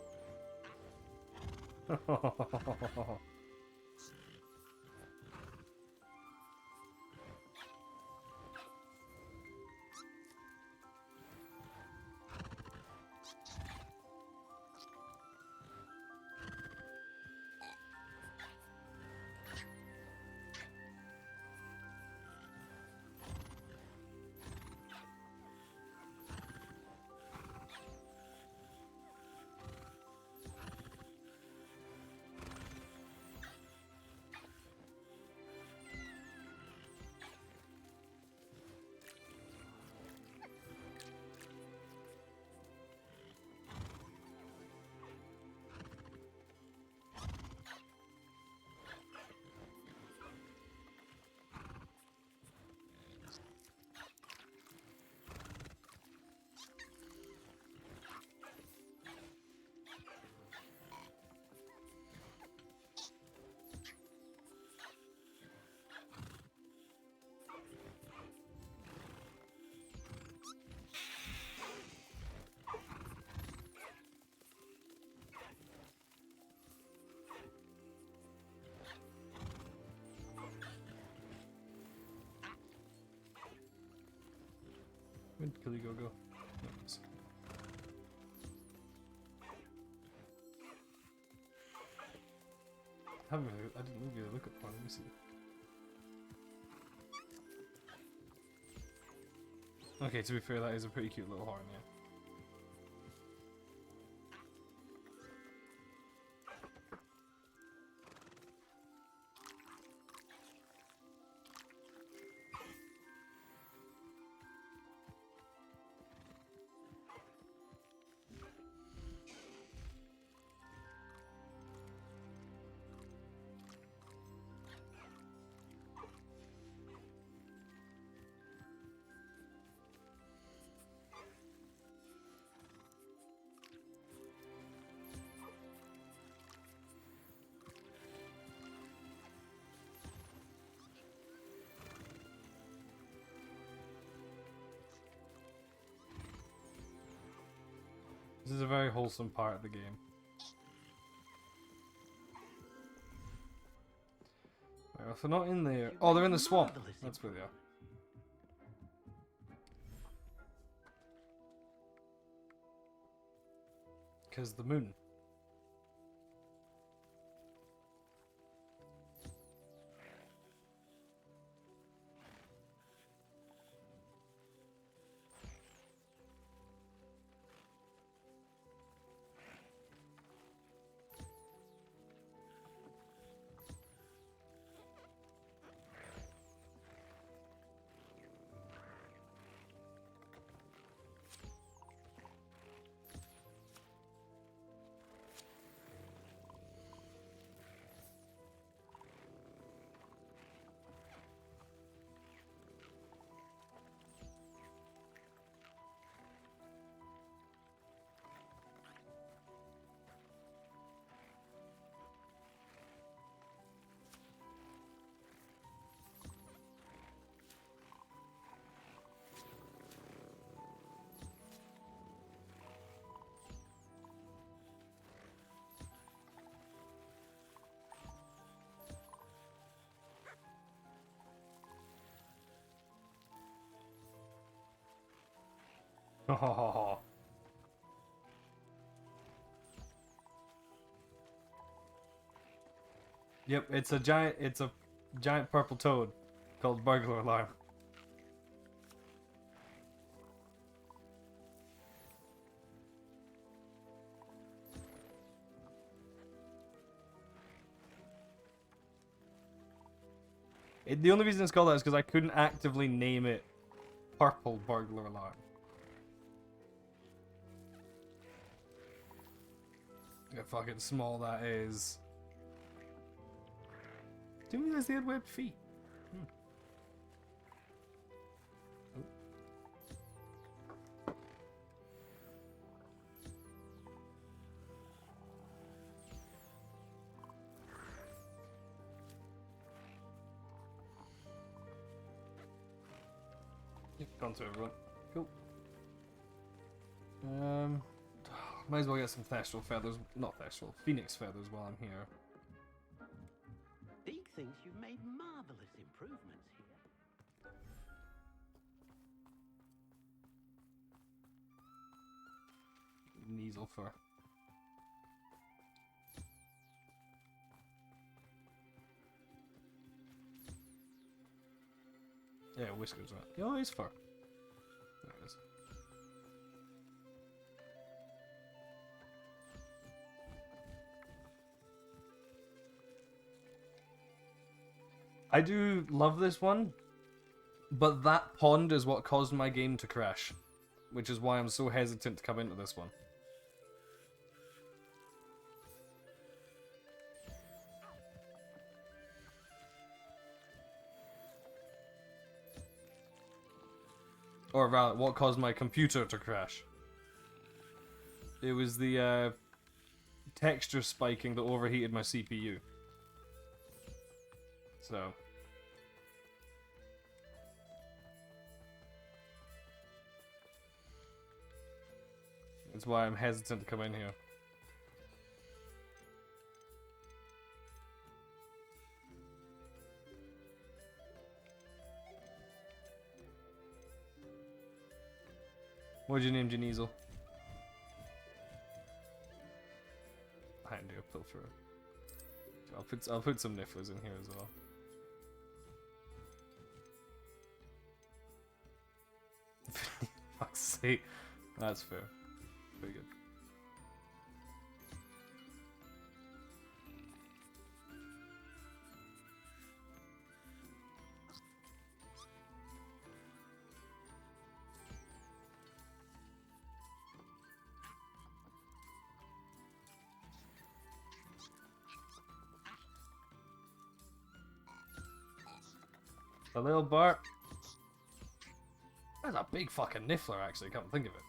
Where'd Kiligo go? No, I didn't really look at one. Let me see. Okay, to be fair, that is a pretty cute little horn, yeah. This is a very wholesome part of the game. Right, if they're not in there... Oh, they're in the swamp! That's where they are. Because the moon. Oh. Yep, it's a giant purple toad called burglar alarm. The only reason it's called that is because I couldn't actively name it purple burglar alarm. Look how fucking small that is. Didn't realize they had webbed feet. Gone to everyone. Cool. Might as well get some thestral feathers. Not thestral, phoenix feathers while I'm here. Deke thinks you've made marvelous improvements here. Neasel fur. Yeah, whiskers, right? Oh, he's fur. There it is. I do love this one, but that pond is what caused my game to crash, which is why I'm so hesitant to come into this one. Or rather, what caused my computer to crash. It was the texture spiking that overheated my CPU. So... that's why I'm hesitant to come in here. What'd you name Janizel? I can do a pilferer. I'll put some nifflers in here as well. Fuck's sake. That's fair. Very good. A little Bart. That's a big fucking niffler, actually, come think of it.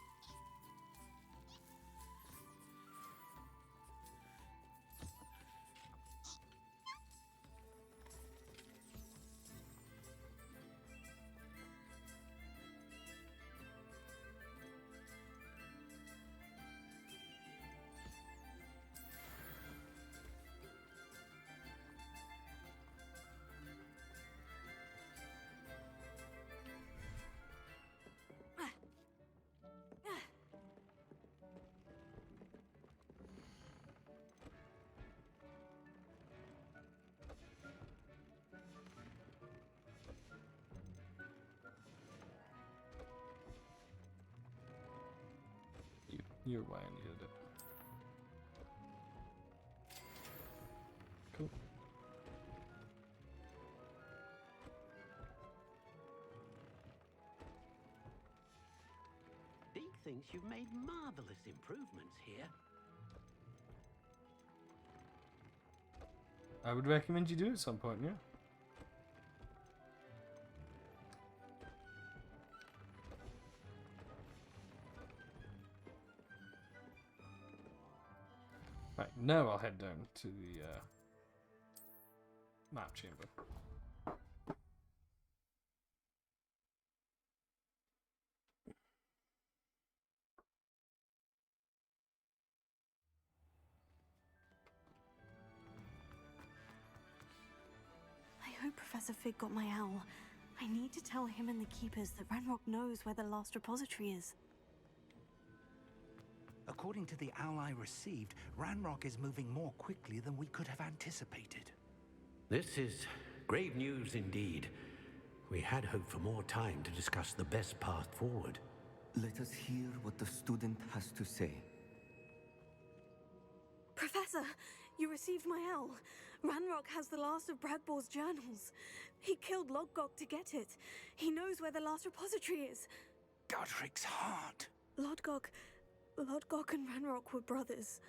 You're why I needed it. Cool. Deke thinks you've made marvelous improvements here. I would recommend you do it at some point, yeah. Right, now I'll head down to the map chamber. I hope Professor Fig got my owl. I need to tell him and the keepers that Ranrock knows where the last repository is. According to the owl I received, Ranrock is moving more quickly than we could have anticipated. This is grave news indeed. We had hoped for more time to discuss the best path forward. Let us hear what the student has to say. Professor, you received my owl. Ranrock has the last of Bradbor's journals. He killed Lodgok to get it. He knows where the last repository is. Godric's heart. Lodgok and Ranrock were brothers.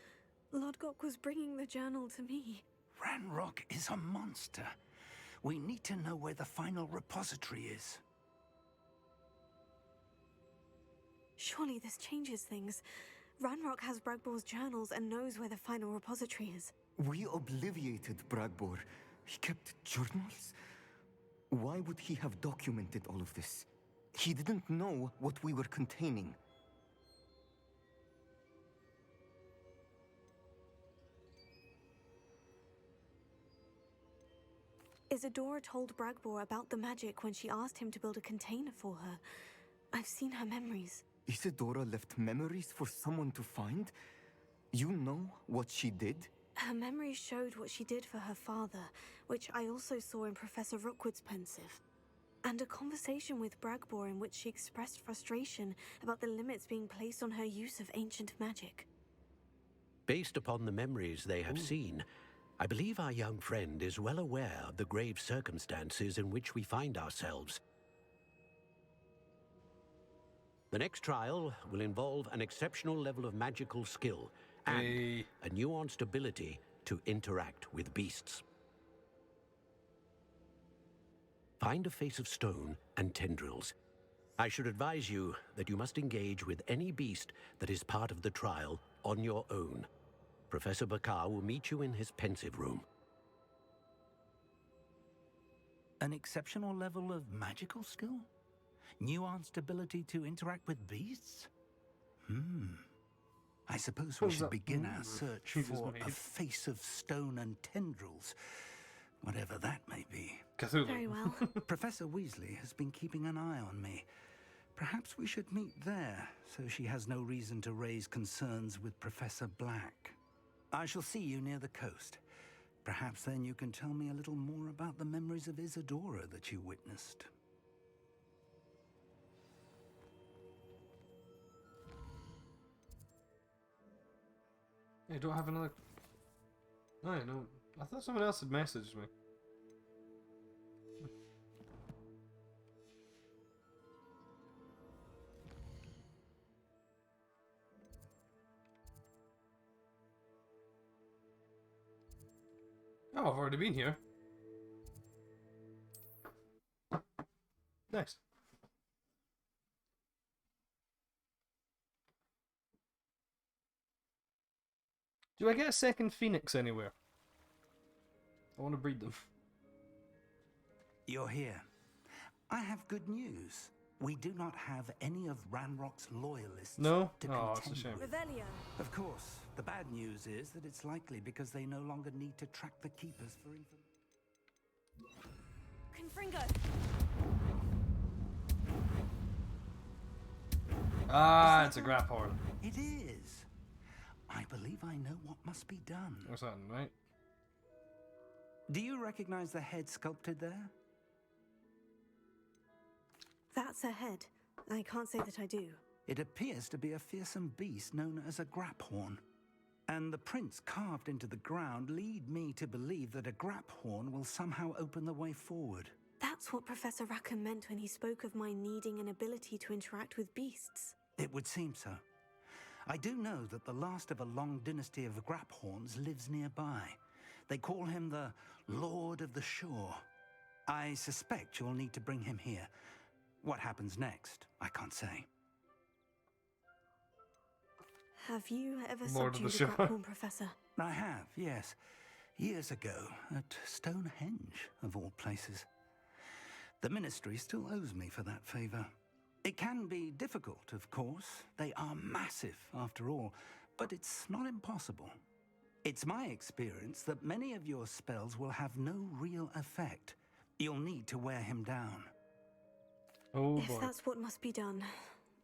Lodgok was bringing the journal to me. Ranrock is a monster. We need to know where the final repository is. Surely this changes things. Ranrock has Bradbor's journals and knows where the final repository is. We obliviated Bradbor. He kept journals? Why would he have documented all of this? He didn't know what we were containing. Isadora told Bragbor about the magic when she asked him to build a container for her. I've seen her memories. Isadora left memories for someone to find? You know what she did? Her memories showed what she did for her father, which I also saw in Professor Rookwood's pensive. And a conversation with Bragbor in which she expressed frustration about the limits being placed on her use of ancient magic. Based upon the memories they have seen, I believe our young friend is well aware of the grave circumstances in which we find ourselves. The next trial will involve an exceptional level of magical skill and a nuanced ability to interact with beasts. Find a face of stone and tendrils. I should advise you that you must engage with any beast that is part of the trial on your own. Professor Bakar will meet you in his pensive room. An exceptional level of magical skill? Nuanced ability to interact with beasts? I suppose we should begin our search for a face of stone and tendrils, whatever that may be. Cthulhu. Very well. Professor Weasley has been keeping an eye on me. Perhaps we should meet there, so she has no reason to raise concerns with Professor Black. I shall see you near the coast. Perhaps then you can tell me a little more about the memories of Isadora that you witnessed. I don't have another... No, no. I thought someone else had messaged me. Oh, I've already been here. Nice. Do I get a second phoenix anywhere? I want to breed them. You're here. I have good news. We do not have any of Ranrock's loyalists No? to Oh, that's a contend shame. with. Of course, the bad news is that it's likely because they no longer need to track the Keepers for information. Confringo! Ah, it's a grap horn. It is. I believe I know what must be done. What's that, right? Do you recognize the head sculpted there? That's a head. I can't say that I do. It appears to be a fearsome beast known as a graphorn. And the prints carved into the ground lead me to believe that a graphorn will somehow open the way forward. That's what Professor Rackham meant when he spoke of my needing an ability to interact with beasts. It would seem so. I do know that the last of a long dynasty of graphorns lives nearby. They call him the Lord of the Shore. I suspect you'll need to bring him here. What happens next, I can't say. Have you ever Lord of the subdued a Shore. graphorn, Professor? I have, yes. Years ago, at Stonehenge, of all places. The Ministry still owes me for that favor. It can be difficult, of course. They are massive, after all, but it's not impossible. It's my experience that many of your spells will have no real effect. You'll need to wear him down. Oh If that's what must be done,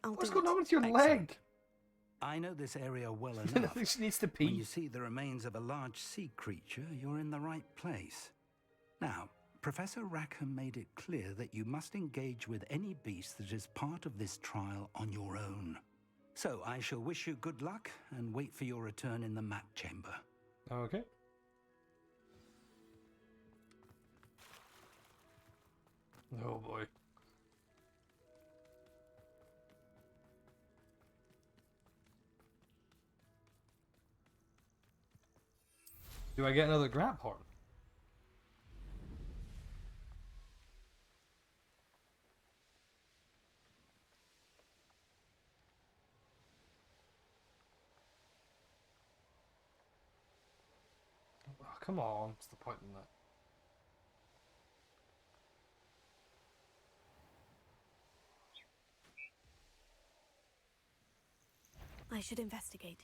I'll What's do going it. on with your leg? I know this area well I enough. think she needs to pee. When you see the remains of a large sea creature, you're in the right place. Now, Professor Rackham made it clear that you must engage with any beast that is part of this trial on your own. So I shall wish you good luck and wait for your return in the map chamber. Okay. Oh boy. Do I get another grab horn? Oh, come on, what's the point in that? I should investigate.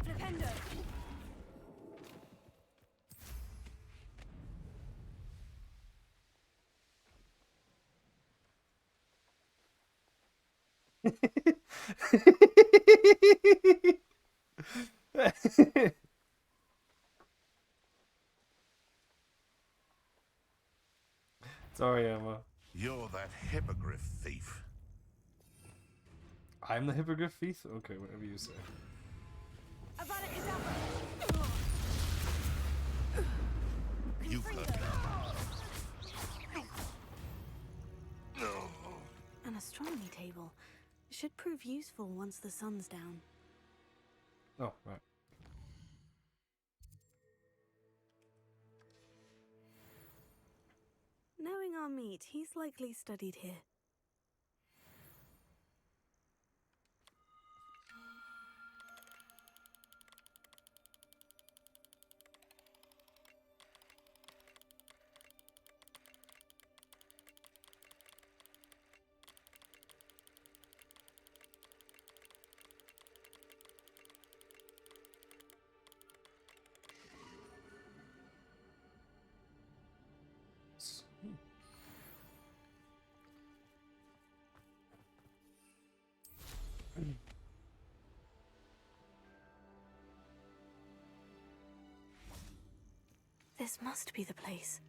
Flipendo! Sorry, Emma. You're that hippogriff thief. I'm the hippogriff thief? Okay, whatever you say. You've heard me. An astronomy table. Should prove useful once the sun's down. Oh, right. Knowing our meat, he's likely studied here. This must be the place.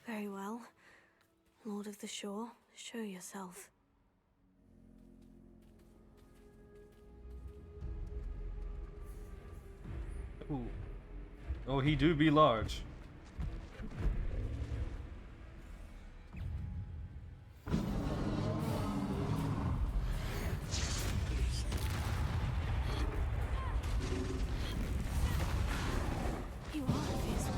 Very well. Lord of the Shore, show yourself. Ooh. Oh, he do be large. You are a fierce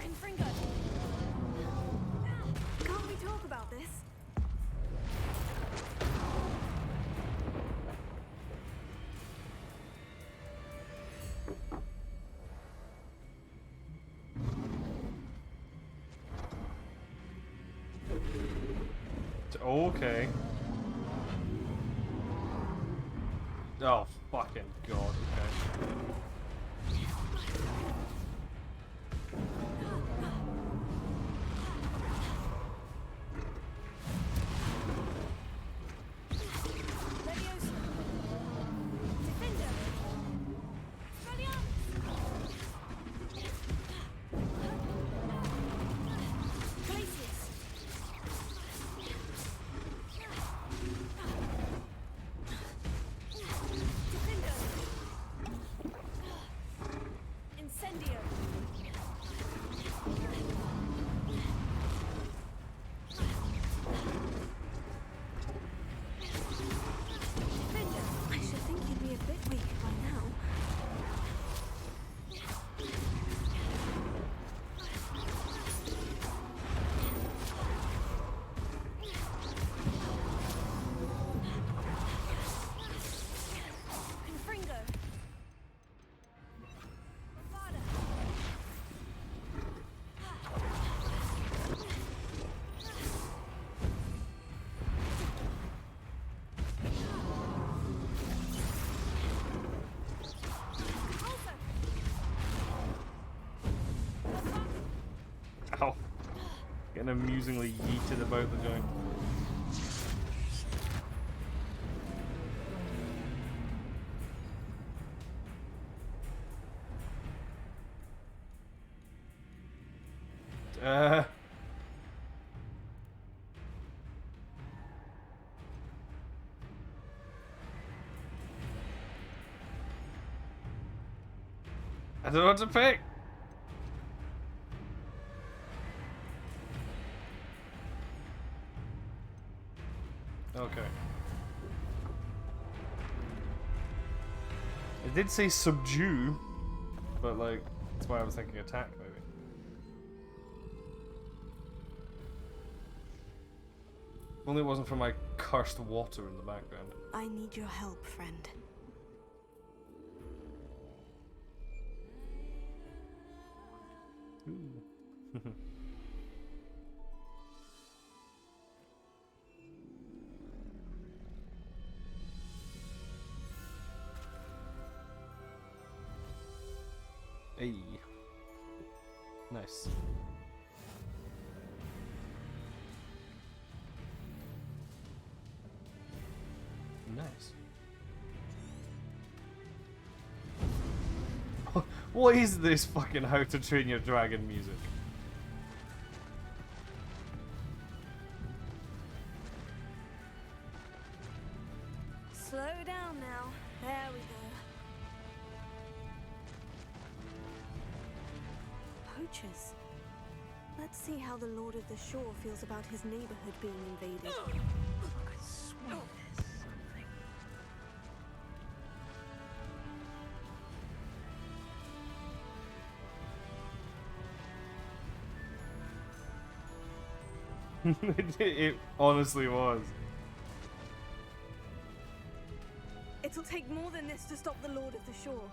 Confringo. Can't we talk about this? Okay. Oh, fucking god, okay. Ow. Getting amusingly yeeted about the joint. I don't know what to pick. Okay. It did say subdue, but like, that's why I was thinking attack, maybe. If only it wasn't for my cursed water in the background. I need your help, friend. Ooh. Hey. Nice. Nice. What is this fucking How to Train Your Dragon music? Slow down now. There we go. Poachers. Let's see how the Lord of the Shore feels about his neighborhood being invaded. I swear there's something. It honestly was. It'll take more than this to stop the Lord of the Shore.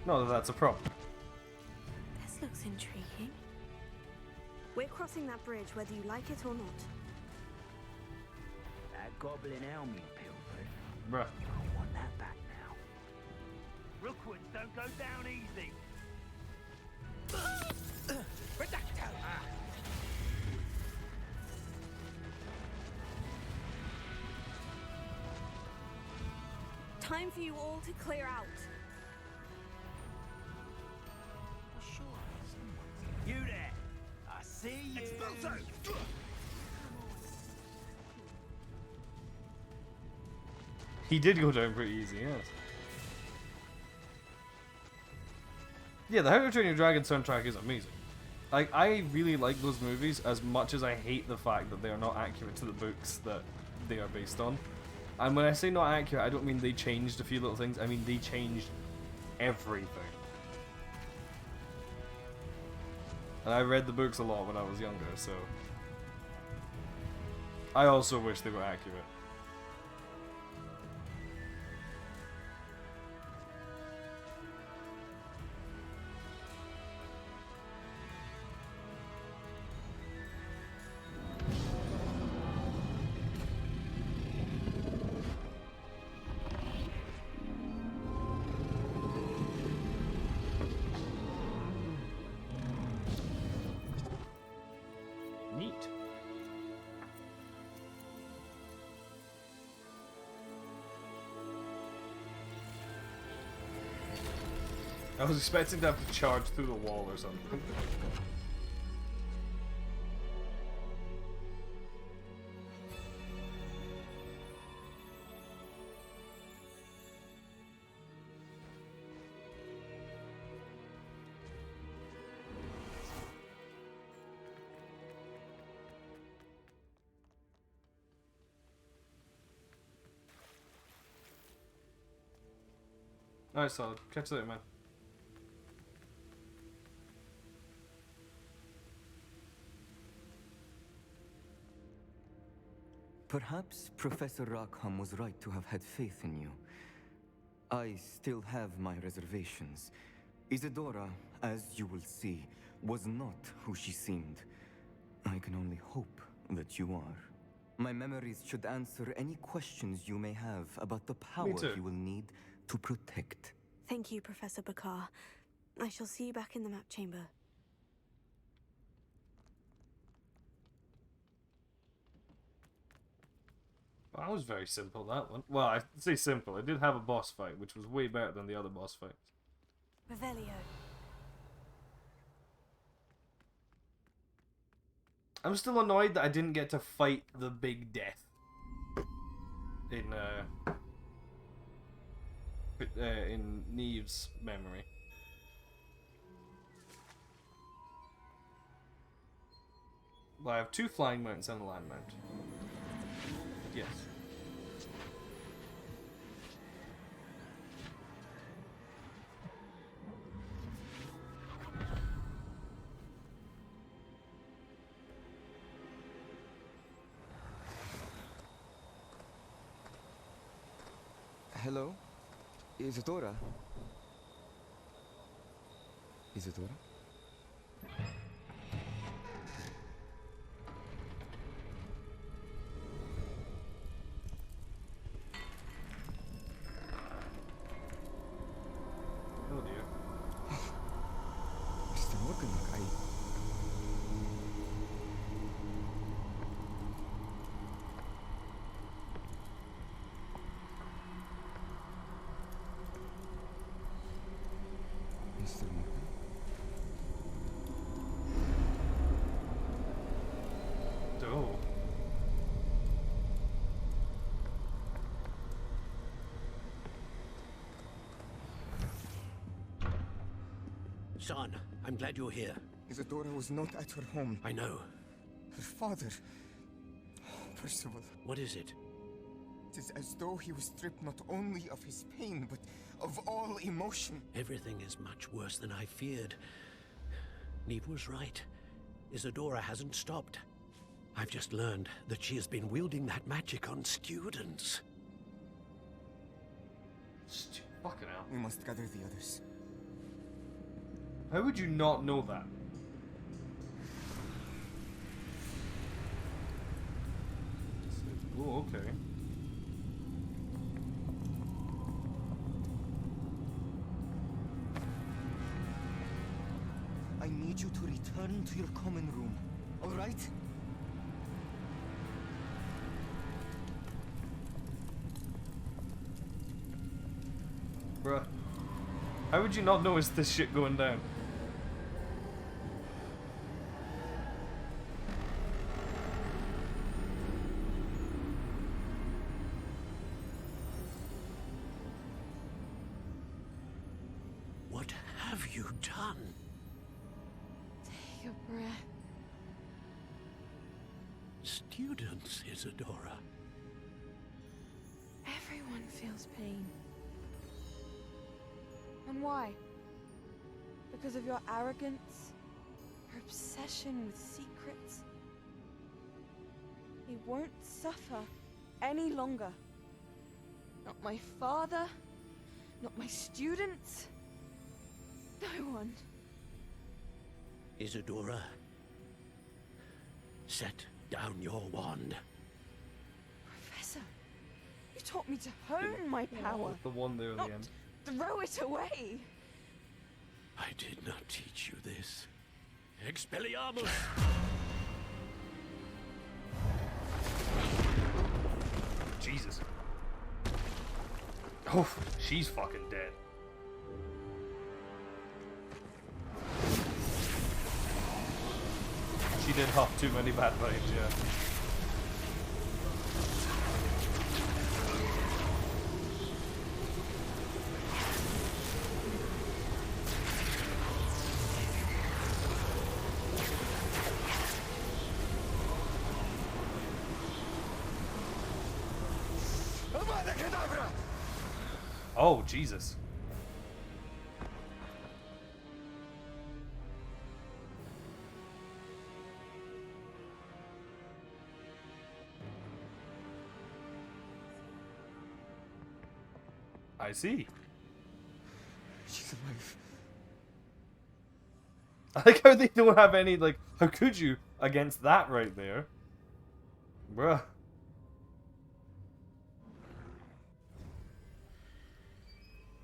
Not that that's a problem. This looks intriguing. We're crossing that bridge whether you like it or not. That goblin helm you pilfered. Bruh. I want that back now. Rookwoods don't go down easy. Time for you all to clear out. You there! I see you! Expulso! He did go down pretty easy, yes. Yeah, the How to Train Your Dragon soundtrack is amazing. Like, I really like those movies as much as I hate the fact that they are not accurate to the books that they are based on. And when I say not accurate, I don't mean they changed a few little things, I mean they changed everything. And I read the books a lot when I was younger, so I also wish they were accurate. Neat. I was expecting to have to charge through the wall or something. Alright, solid. Catch you later, man. Perhaps Professor Rackham was right to have had faith in you. I still have my reservations. Isadora, as you will see, was not who she seemed. I can only hope that you are. My memories should answer any questions you may have about the power you will need to protect. Thank you, Professor Bakar. I shall see you back in the map chamber. That was very simple, that one. Well, I say simple. It did have a boss fight, which was way better than the other boss fights. Revelio. I'm still annoyed that I didn't get to fight the big death in Neve's memory. Well, I have 2 flying mounts and a land mount. Yes. Hello? Isadora? Isadora? Oh dear. Mr. Morgan, Mr. Morgan? Oh. Son, I'm glad you're here. Isadora was not at her home. I know. Her father... Percival. What is it? It is as though he was stripped not only of his pain, but of all emotion. Everything is much worse than I feared. Neve was right. Isadora hasn't stopped. I've just learned that she has been wielding that magic on students. Fucking hell. We must gather the others. How would you not know that? Oh, okay. I need you to return to your common room, all right? Bruh. How would you not notice this shit going down? What have you done? Take a breath. Students, Isadora. Everyone feels pain. And why? Because of your arrogance? Your obsession with secrets? He won't suffer any longer. Not my father, not my students, no one. Isadora, set down your wand. Professor, you taught me to hone my power. The one there at not the end. throw it away. I did not teach you this. Expelliarmus! Jesus. Oh, she's fucking dead. She did huff too many bad vibes, yeah. Oh, Jesus. I see. She's alive. I like how they don't have any, like, how could you against that right there? Bruh.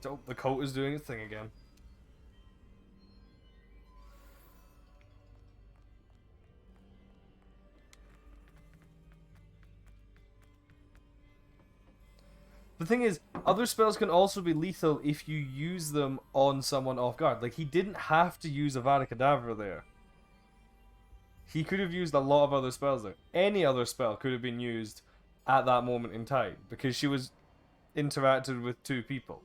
Oh, the coat is doing its thing again. The thing is, other spells can also be lethal if you use them on someone off guard. Like, he didn't have to use Avada Kedavra there. He could have used a lot of other spells there. Any other spell could have been used at that moment in time, because she was interacted with two people.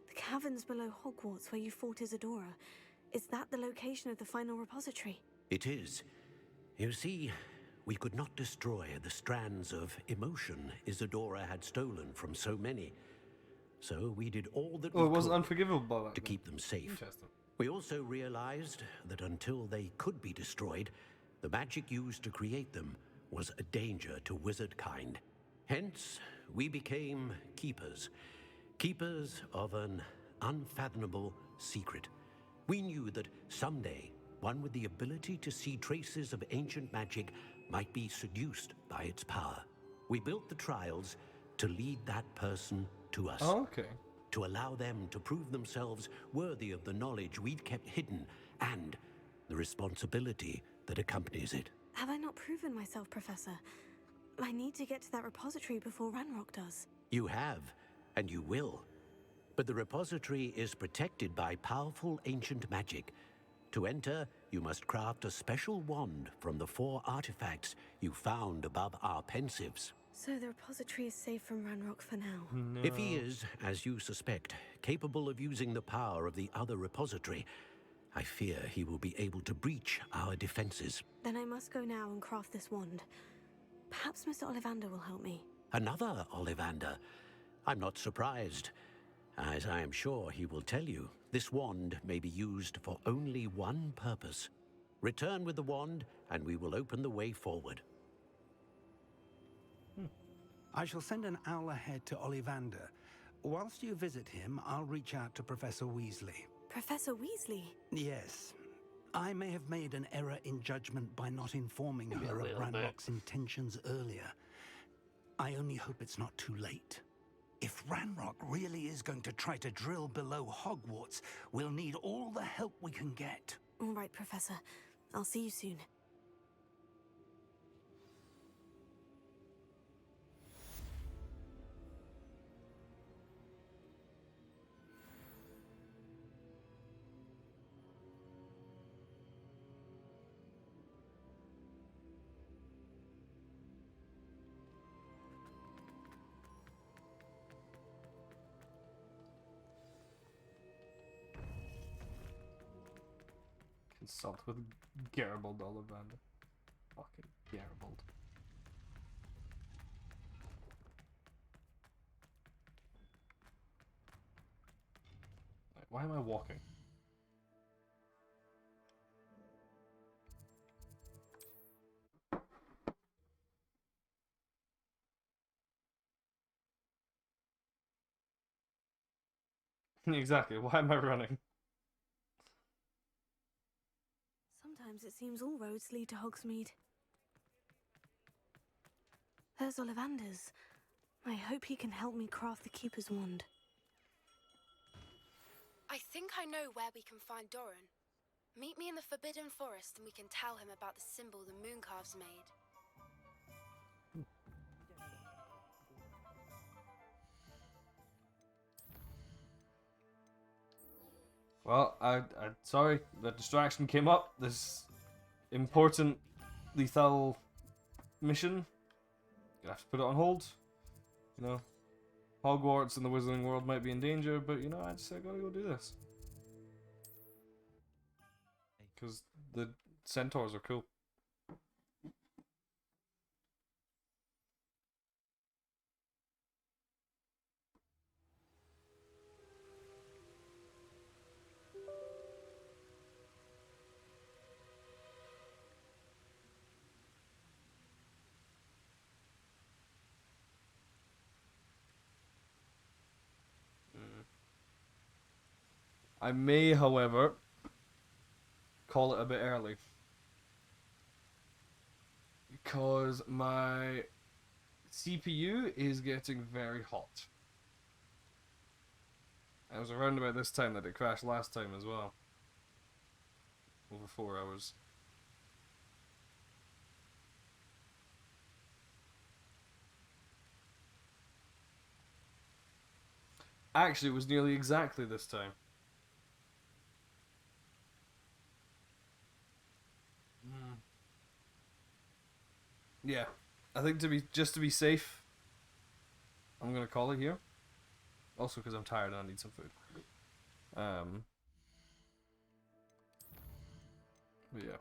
The caverns below Hogwarts where you fought Isadora. Is that the location of the final repository? It is. You see, we could not destroy the strands of emotion Isadora had stolen from so many. So we did all that we Oh, it wasn't could unforgivable by that to keep them safe. Interesting. We also realized that until they could be destroyed, the magic used to create them was a danger to wizard kind. Hence, we became keepers. Keepers of an unfathomable secret. We knew that someday, one with the ability to see traces of ancient magic might be seduced by its power. We built the trials to lead that person to us. Oh, okay. To allow them to prove themselves worthy of the knowledge we'd kept hidden and the responsibility that accompanies it. Have I not proven myself, Professor? I need to get to that repository before Ranrock does. You have, and you will. But the repository is protected by powerful ancient magic. To enter, you must craft a special wand from the 4 artifacts you found above our pensives. So the repository is safe from Ranrock for now? No. If he is, as you suspect, capable of using the power of the other repository, I fear he will be able to breach our defenses. Then I must go now and craft this wand. Perhaps Mr. Ollivander will help me. Another Ollivander? I'm not surprised. As I am sure he will tell you, this wand may be used for only one purpose. Return with the wand, and we will open the way forward. I shall send an owl ahead to Ollivander. Whilst you visit him, I'll reach out to Professor Weasley. Professor Weasley? Yes. I may have made an error in judgment by not informing her of Ranrock's intentions earlier. I only hope it's not too late. If Ranrock really is going to try to drill below Hogwarts, we'll need all the help we can get. All right, Professor. I'll see you soon. Consult with Garibald Ollivander. Fucking Garibald. Right, why am I walking? Exactly, why am I running? Sometimes it seems all roads lead to Hogsmeade. There's Ollivander's. I hope he can help me craft the Keeper's wand. I think I know where we can find Doran. Meet me in the Forbidden Forest and we can tell him about the symbol the Mooncalves made. Well, I sorry, the distraction came up. This important lethal mission. Gonna have to put it on hold. You know, Hogwarts and the Wizarding World might be in danger, but you know, I gotta go do this. Because the centaurs are cool. I may, however, call it a bit early. Because my CPU is getting very hot. It was around about this time that it crashed last time as well. Over 4 hours. Actually, it was nearly exactly this time. Yeah, I think just to be safe, I'm gonna call it here. Also, because I'm tired and I need some food. But yeah.